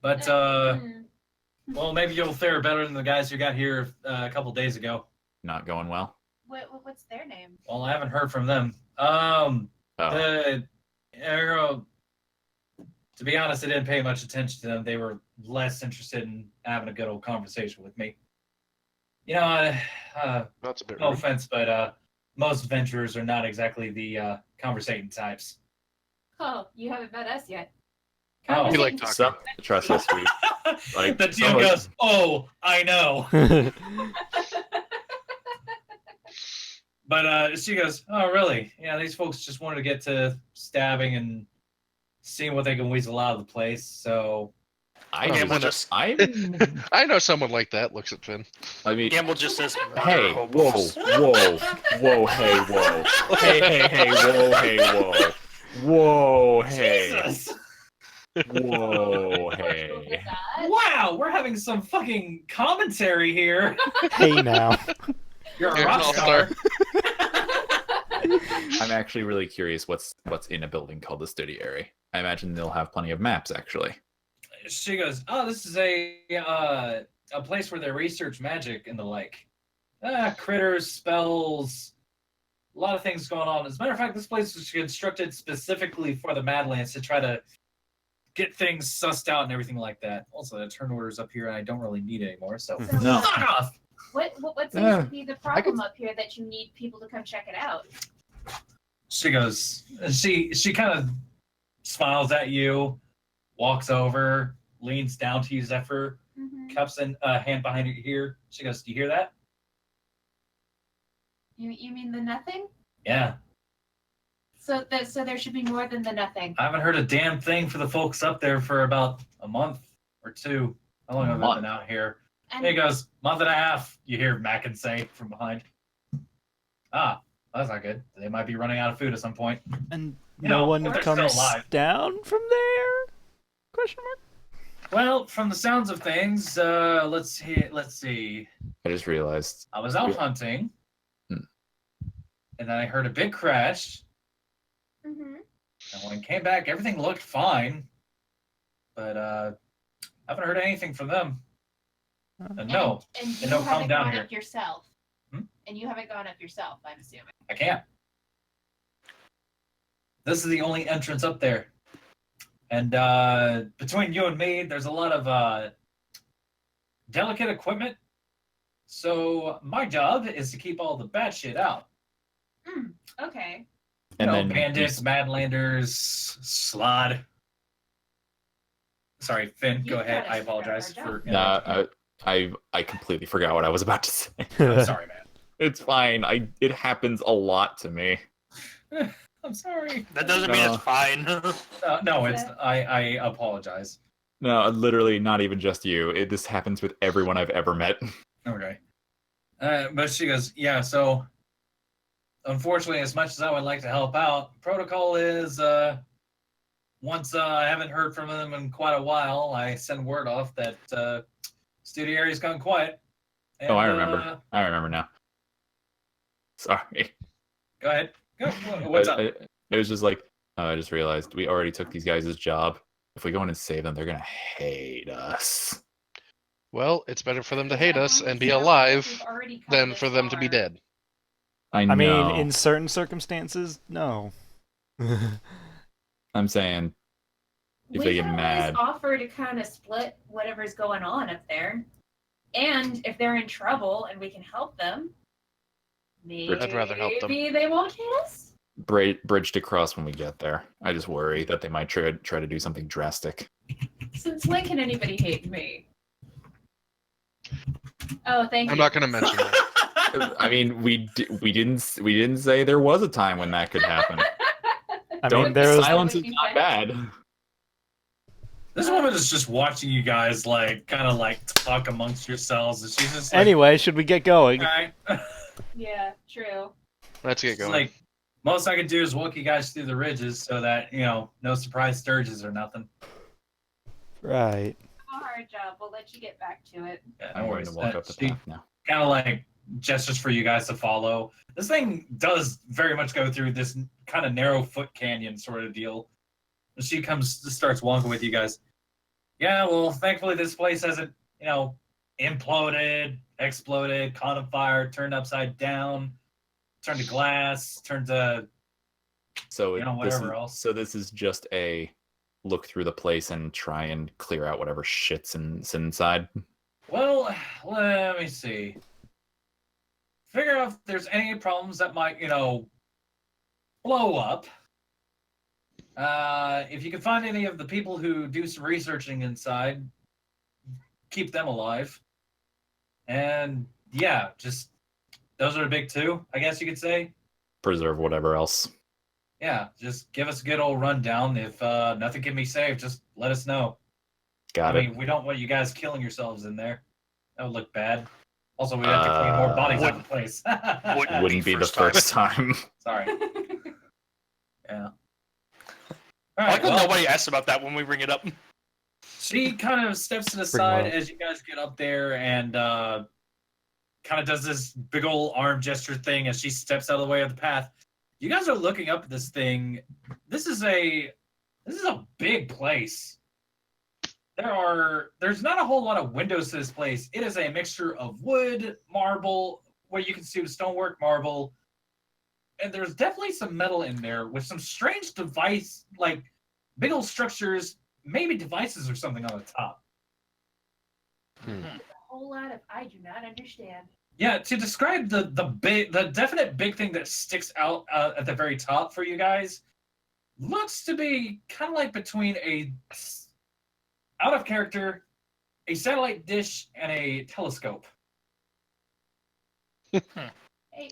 But well, maybe you'll fare better than the guys who got here a couple days ago. Not going well. What's their name? Well, I haven't heard from them. Oh. The arrow. To be honest, I didn't pay much attention to them. They were less interested in having a good old conversation with me. You know, That's a bit no rude. offense, but most adventurers are not exactly the conversating types. Oh, you haven't met us yet. Oh. We like Conversations- talking. Some trust history. Like, the DM someone- goes, "Oh, I know." But she goes, "Oh, really? Yeah, these folks just wanted to get to stabbing and seeing what they can weasel out of the place. So, Gamble just I I know someone like that. Looks at Finn. mean, Gamble just says, hey, whoa, hopes. whoa, hey, whoa, hey, whoa, hey, whoa, whoa, hey, Jesus! whoa, With hey. that. Wow, we're having some fucking commentary here. Hey now. You're a You're rock an star. I'm actually really curious what's in a building called the Studiary. I imagine they'll have plenty of maps, actually. She goes, "Oh, this is a place where they research magic and the like. Critters, spells, a lot of things going on. As a matter of fact, this place was constructed specifically for the Madlands to try to get things sussed out and everything like that. Also, the turn order's up here, and I don't really need it anymore, so No. fuck off!" What seems Yeah, to be the problem up here that you need people to come check it out? She goes, she kind of smiles at you, walks over, leans down to you, Zephyr, Mm-hmm. cups in a hand behind your ear. She goes, "Do you hear that?" You mean the nothing? "Yeah. So there should be more than the nothing. I haven't heard a damn thing for the folks up there for about a month or two. How long have I been out here?" And He goes, "Month and a half," you hear Mackin say from behind. "Ah, that's not good. They might be running out of food at some point." And You no know, one we're comes still alive. down from there? Question mark. Well, from the sounds of things, let's see. I just realized. I was out hunting, Hmm. and then I heard a big crash. Mhm. And when I came back, everything looked fine. But I haven't heard anything from them. No, And you no, calm haven't down gone here. up yourself. Hmm? And you haven't gone up yourself, I'm assuming. I can't. This is the only entrance up there. And between you and me, there's a lot of delicate equipment. So my job is to keep all the bad shit out. Okay. And You know, then bandits, Madlanders, Slod. Sorry, Finn, go You've ahead. gotta I figure out apologize our for job. interrupting. I completely forgot what I was about to say. I'm sorry, man. It's fine. It happens a lot to me. I'm sorry. That doesn't mean it's fine. No, it's I apologize. No, literally not even just you. This happens with everyone I've ever met. Okay. But she goes, "Yeah, so unfortunately, as much as I would like to help out, protocol is once I haven't heard from them in quite a while, I send word off that studio area's gone quiet." And, Oh, I remember. I remember now. Sorry. Go ahead. Go. What's up? It was just like, I just realized we already took these guys' job. If we go in and save them, they're gonna hate us. Well, it's better for them to hate us and be We've alive already come than this for them to be far. dead. I I mean, know. in certain circumstances, no. I'm saying if We they get can always mad, offer to kind of split whatever's going on up there. And if they're in trouble and we can help them, maybe I'd rather help them. they won't hit us. bridge to cross when we get there. I just worry that they might try to do something drastic. Since when can anybody hate me? Oh, thank I'm you. not going to mention that. I mean, we didn't say there was a time when that could happen. I Don't mean, there's silence is not bad. This woman is just watching you guys like kind of like talk amongst yourselves, and she's just like, anyway. Should we get going? all right. Yeah, true. Let's get It's going. like most I could do is walk you guys through the ridges so that no surprise sturges or nothing. Right. Hard job. We'll let you get back to it. Yeah, I'm no going worries. to walk up the She path now. kind of like gestures for you guys to follow. This thing does very much go through this kind of narrow foot canyon sort of deal. And she starts walking with you guys. Yeah, well, thankfully this place hasn't, imploded, exploded, caught on fire, turned upside down, turned to glass, turned to So whatever else. So this is just a look through the place and try and clear out whatever shit's inside. Well, let me see. Figure out if there's any problems that might, blow up. If you can find any of the people who do some researching inside, keep them alive. And yeah, just those are the big two, I guess you could say. Preserve whatever else. Yeah, just give us a good old rundown. If nothing can be saved, just let us know. Got I it. mean, we don't want you guys killing yourselves in there. That would look bad. Also, we have to clean more bodies out of the place. Wouldn't be the first time. Sorry. Yeah. All I right. like how Well, nobody asks about that when we bring it up. she kind of steps to the Bring side them up. as you guys get up there and kind of does this big old arm gesture thing as she steps out of the way of the path. You guys are looking up at this thing. This is a big place. There's not a whole lot of windows to this place. It is a mixture of wood, marble, where you can see the stonework, marble, and there's definitely some metal in there with some strange device, like big old structures, maybe devices or something on the top. A whole lot of I do not understand. Yeah, to describe the definite big thing that sticks out at the very top for you guys, looks to be kind of like between out of character, a satellite dish, and a telescope. Hey,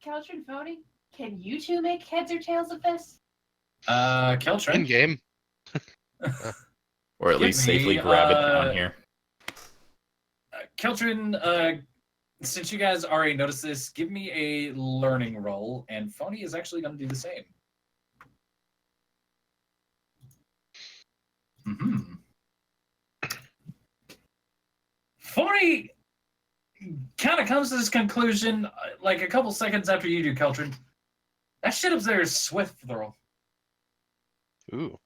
Qeltrin, Phony, can you two make heads or tails of this? In Qeltrin. game. Or at Give least safely me, grab it down here. Qeltrin, since you guys already noticed this, give me a learning roll, and Phony is actually going to do the same. Mm-hmm. Phony kind of comes to this conclusion like a couple seconds after you do, Qeltrin. That shit up there is swift throw. Ooh.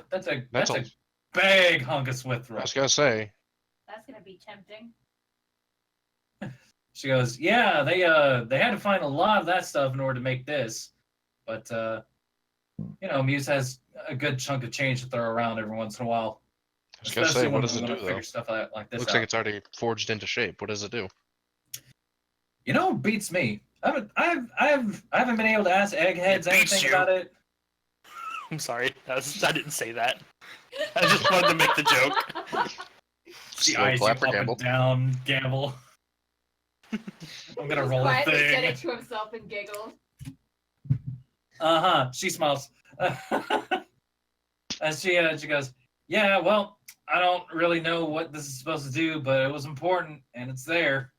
That's a That's big hunk of swift throw. I was going to say. That's gonna be tempting. She goes, yeah, they had to find a lot of that stuff in order to make this, but Muse has a good chunk of change to throw around every once in a while. I was going to say, what does it we do, wanna though? figure stuff out like this Looks out. like it's already forged into shape. What does it do? Beats me. I haven't been able to ask Eggheads It beats anything you. about it. I'm sorry. I didn't say that. I just wanted to make the joke. She Slow eyes you clap up for and Gamble. down, Gamble. I'm gonna roll a Quietly said thing. it to himself and giggled. She smiles. And she goes, yeah, well, I don't really know what this is supposed to do, but it was important and it's there.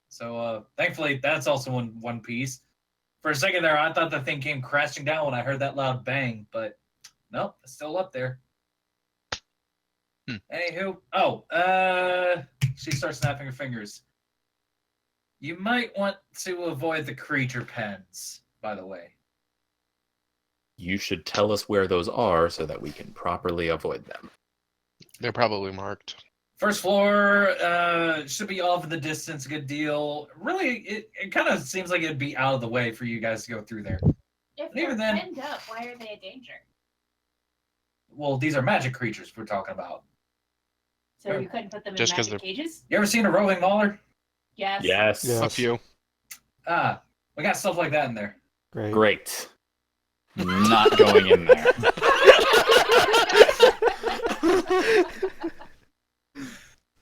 So thankfully that's also in one piece. For a second there, I thought the thing came crashing down when I heard that loud bang, but nope, it's still up there. Anywho, she starts snapping her fingers. You might want to avoid the creature pens, by the way. You should tell us where those are so that we can properly avoid them. They're probably marked. First floor should be off in the distance, a good deal. Really, it kind of seems like it'd be out of the way for you guys to go through there. If And even they're then- pinned up, why are they a danger? Well, these are magic creatures we're talking about. So Sure. you couldn't put them in Just 'cause magic cages? You ever seen a roving mauler? Yes. Yes. Yeah. A few. We got stuff like that in there. Great. Great. Not going in there.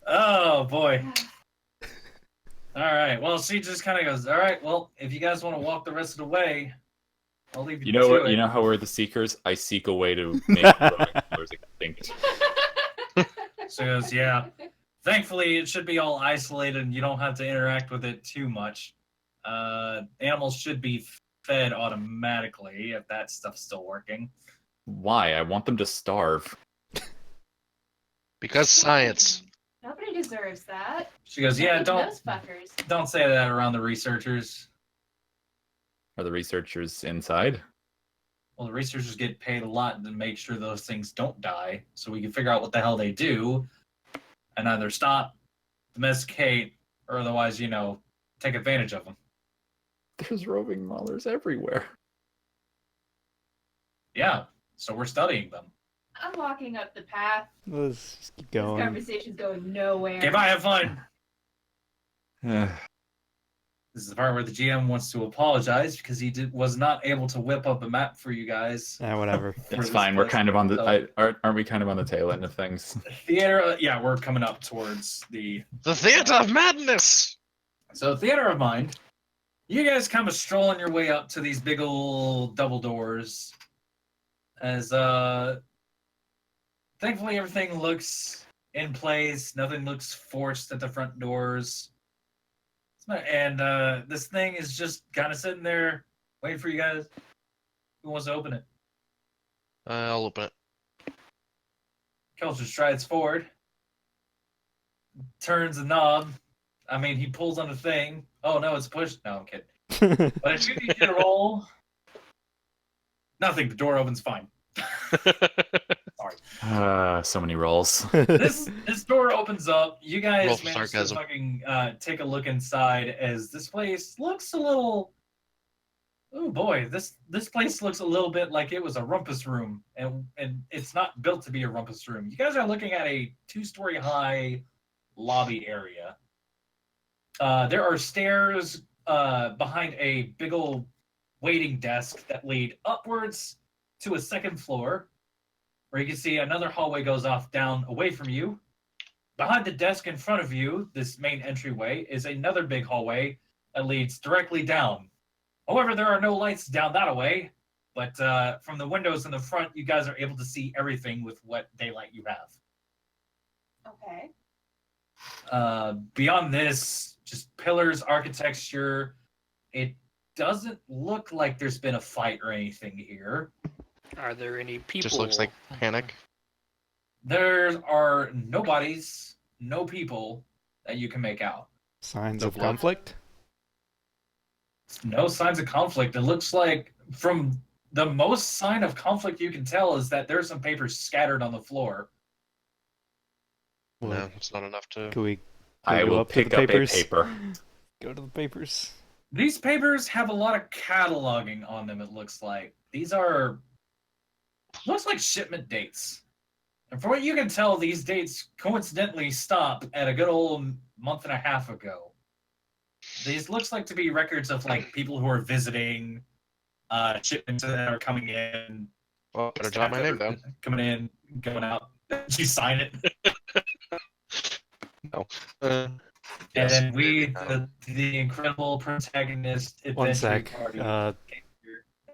Oh boy. All right. Well, she just kind of goes, "All right. Well, if you guys want to walk the rest of the way, I'll leave you." You know to what? it." You know how we're the seekers? I seek a way to make growing colors extinct. She goes, "Yeah. Thankfully, it should be all isolated, and you don't have to interact with it too much. Animals should be fed automatically if that stuff's still working." Why? I want them to starve. Because science. Nobody deserves that. She goes, "Yeah. Not even those fuckers. Don't say that around the researchers. Are the researchers inside? Well, the researchers get paid a lot to make sure those things don't die, so we can figure out what the hell they do, and either stop, domesticate, or otherwise, take advantage of them." There's roving maulers everywhere. Yeah, so we're studying them. I'm walking up the path. Let's just keep This going. conversation's going nowhere. Okay, bye, have fun. Ugh. This is the part where the GM wants to apologize because he was not able to whip up a map for you guys. Whatever. for It's this fine. We're place. kind of on the. So, Aren't we kind of on the tail end of things? theater. Yeah, we're coming up towards the. The theater of madness! So, theater of mind. You guys kind of strolling your way up to these big old double doors. As thankfully everything looks in place. Nothing looks forced at the front doors. And this thing is just kind of sitting there waiting for you guys. Who wants to open it? I'll open it. Qeltrin strides forward, turns the knob. I mean, he pulls on the thing. Oh no, it's pushed. No, I'm kidding. But it should be a roll. Nothing. The door opens fine. So many rolls. This door opens up. You Roll guys for manage to sarcasm. fucking take a look inside as this place looks a little. Oh boy, this place looks a little bit like it was a rumpus room, and it's not built to be a rumpus room. You guys are looking at a 2-story high lobby area. There are stairs behind a big old waiting desk that lead upwards to a second floor, where you can see another hallway goes off down away from you. Behind the desk in front of you, this main entryway, is another big hallway that leads directly down. However, there are no lights down that way, but from the windows in the front, you guys are able to see everything with what daylight you have. Okay. Beyond this, just pillars, architecture. It doesn't look like there's been a fight or anything here. Are there any people? Just looks like panic. There are no bodies, no people that you can make out. Signs No of blood. conflict? No signs of conflict. It looks like from the most sign of conflict you can tell is that there's some papers scattered on the floor. Well, No, it's not enough to. Can we I go will up to pick the up a papers? paper. go to the papers? These papers have a lot of cataloging on them, it looks like. These are looks like shipment dates. And from what you can tell, these dates coincidentally stop at a good old month and a half ago. These looks like to be records of like people who are visiting, shipments that are coming in. Well, better jot my name down. Coming in, going out. You sign it. No. And then the incredible protagonist One adventure sec. party.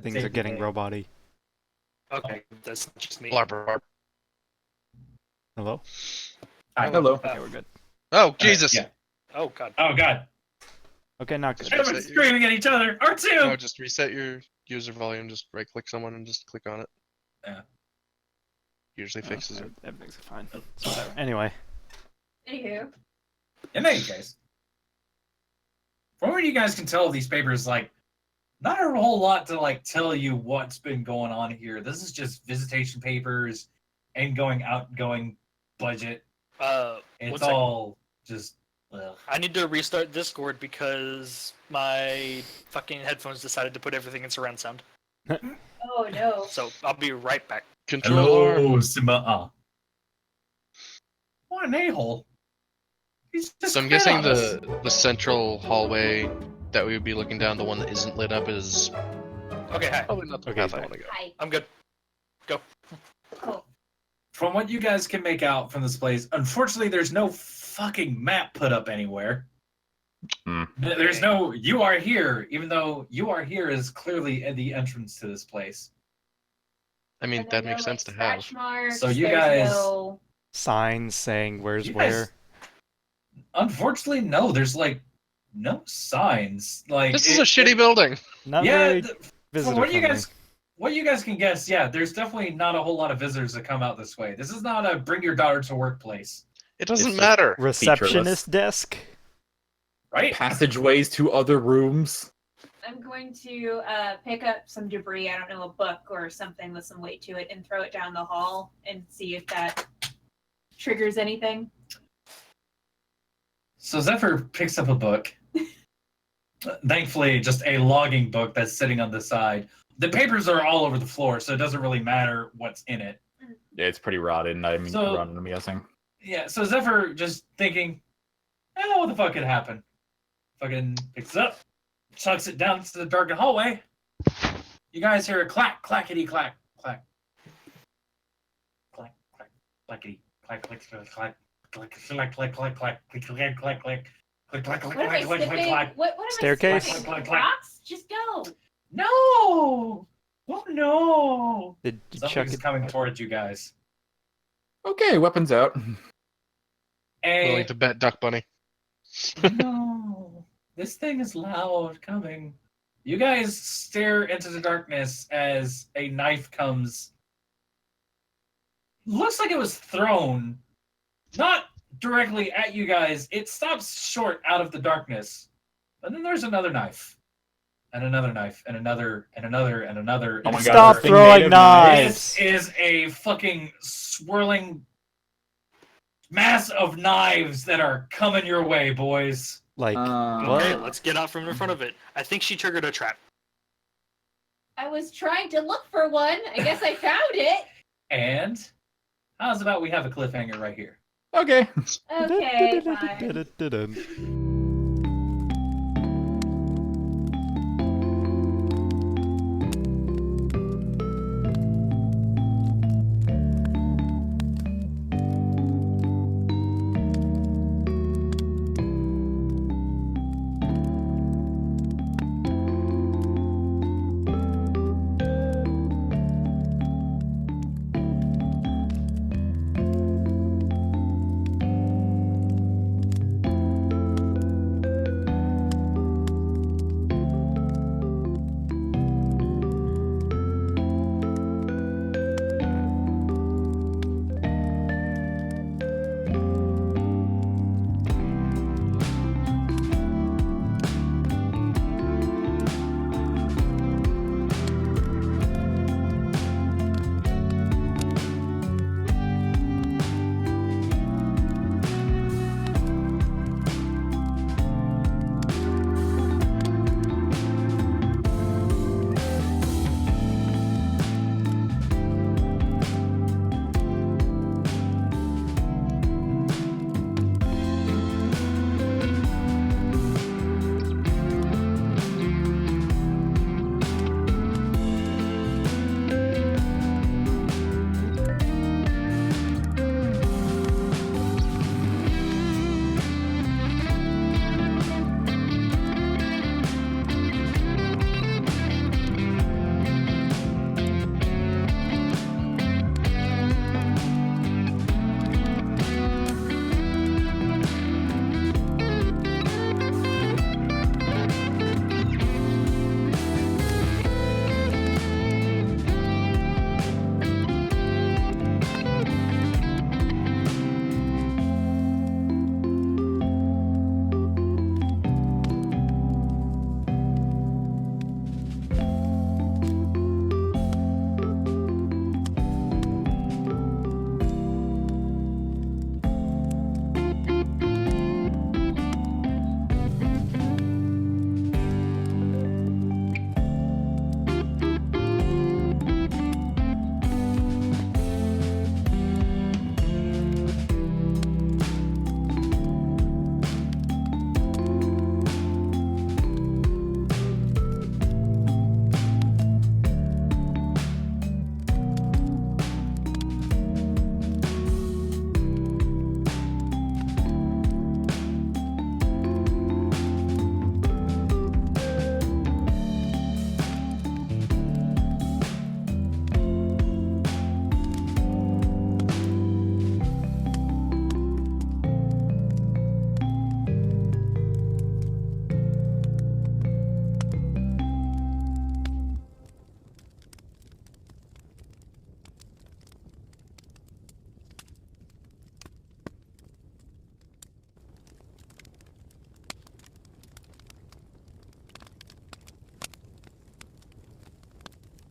Things are getting robot-y. Okay, that's not just me. Blarp, blarp. Hello? Hi. Hello. Okay, we're good. Oh, Jesus! Yeah. Oh god. Oh god. Okay, not good. Everyone's screaming at each other. R2! No, just reset your user volume. Just right-click someone and just click on it. Yeah. Usually fixes it. That makes it fine. It's whatever. Anyway, Anywho. In any case, from what you guys can tell, these papers, like, not a whole lot to like tell you what's been going on here. This is just visitation papers, outgoing budget. It's second. all just. I need to restart Discord because my fucking headphones decided to put everything in surround sound. Oh no. So I'll be right back. Control R. Hello, Simba. What an a-hole. He's just So I'm quit guessing on us. the central hallway that we would be looking down, the one that isn't lit up, is Okay, hi. probably not the Okay, path I bye. want to go. Hi. I'm good. Cool. From what you guys can make out from this place, unfortunately, there's no fucking map put up anywhere. There's no "you are here," even though "you are here" is clearly at the entrance to this place. I mean, And that then makes no, sense to like, have. scratch marks, So you there's guys- no- Signs saying where's You guys- where. Unfortunately, no. There's like no signs. Like This is a shitty building. Not Yeah, very from visitor what you friendly. guys can guess, yeah, there's definitely not a whole lot of visitors that come out this way. This is not a bring your daughter to work place, It doesn't It's just- matter. Receptionist desk. right? Passageways to other rooms. I'm going to pick up some debris, I don't know, a book or something with some weight to it, and throw it down the hall and see if that triggers anything. So Zephyr picks up a book. Thankfully, just a logging book that's sitting on the side. The papers are all over the floor, so it doesn't really matter what's in it. Yeah, it's pretty rotten. I'm guessing. Yeah, so Zephyr just thinking, what the fuck could happen? Fucking picks it up, chucks it down to the darkened hallway. You guys hear a clack, clackety, clack, clack. Clack, clack, clackety, clack, clack, clack, clack, clack, clack, clack, clack, clack, clack, clack, clack, clack. Click, clack, clack, What am I clack, clack, clack, sniffing? clack. What am Staircase? I sniffing? Clack, clack, clack. Rocks? Just go. No! Oh no! Did you check Something's it? coming towards you guys. Okay, weapons out. Willing And to bet Duck Bunny. no, this thing is loud coming. You guys stare into the darkness as a knife comes. Looks like it was thrown, not directly at you guys. It stops short out of the darkness. And then there's another knife. And another knife. And another. And another. And another. Oh my and God, Stop this thing throwing made of knives! This is a fucking swirling mass of knives that are coming your way, boys. Like, Okay, what? let's get out from in front of it. I think she triggered a trap. I was trying to look for one. I guess I found it. And how's about we have a cliffhanger right here? Okay. Okay, fine. Dun-dun-dun-dun-dun.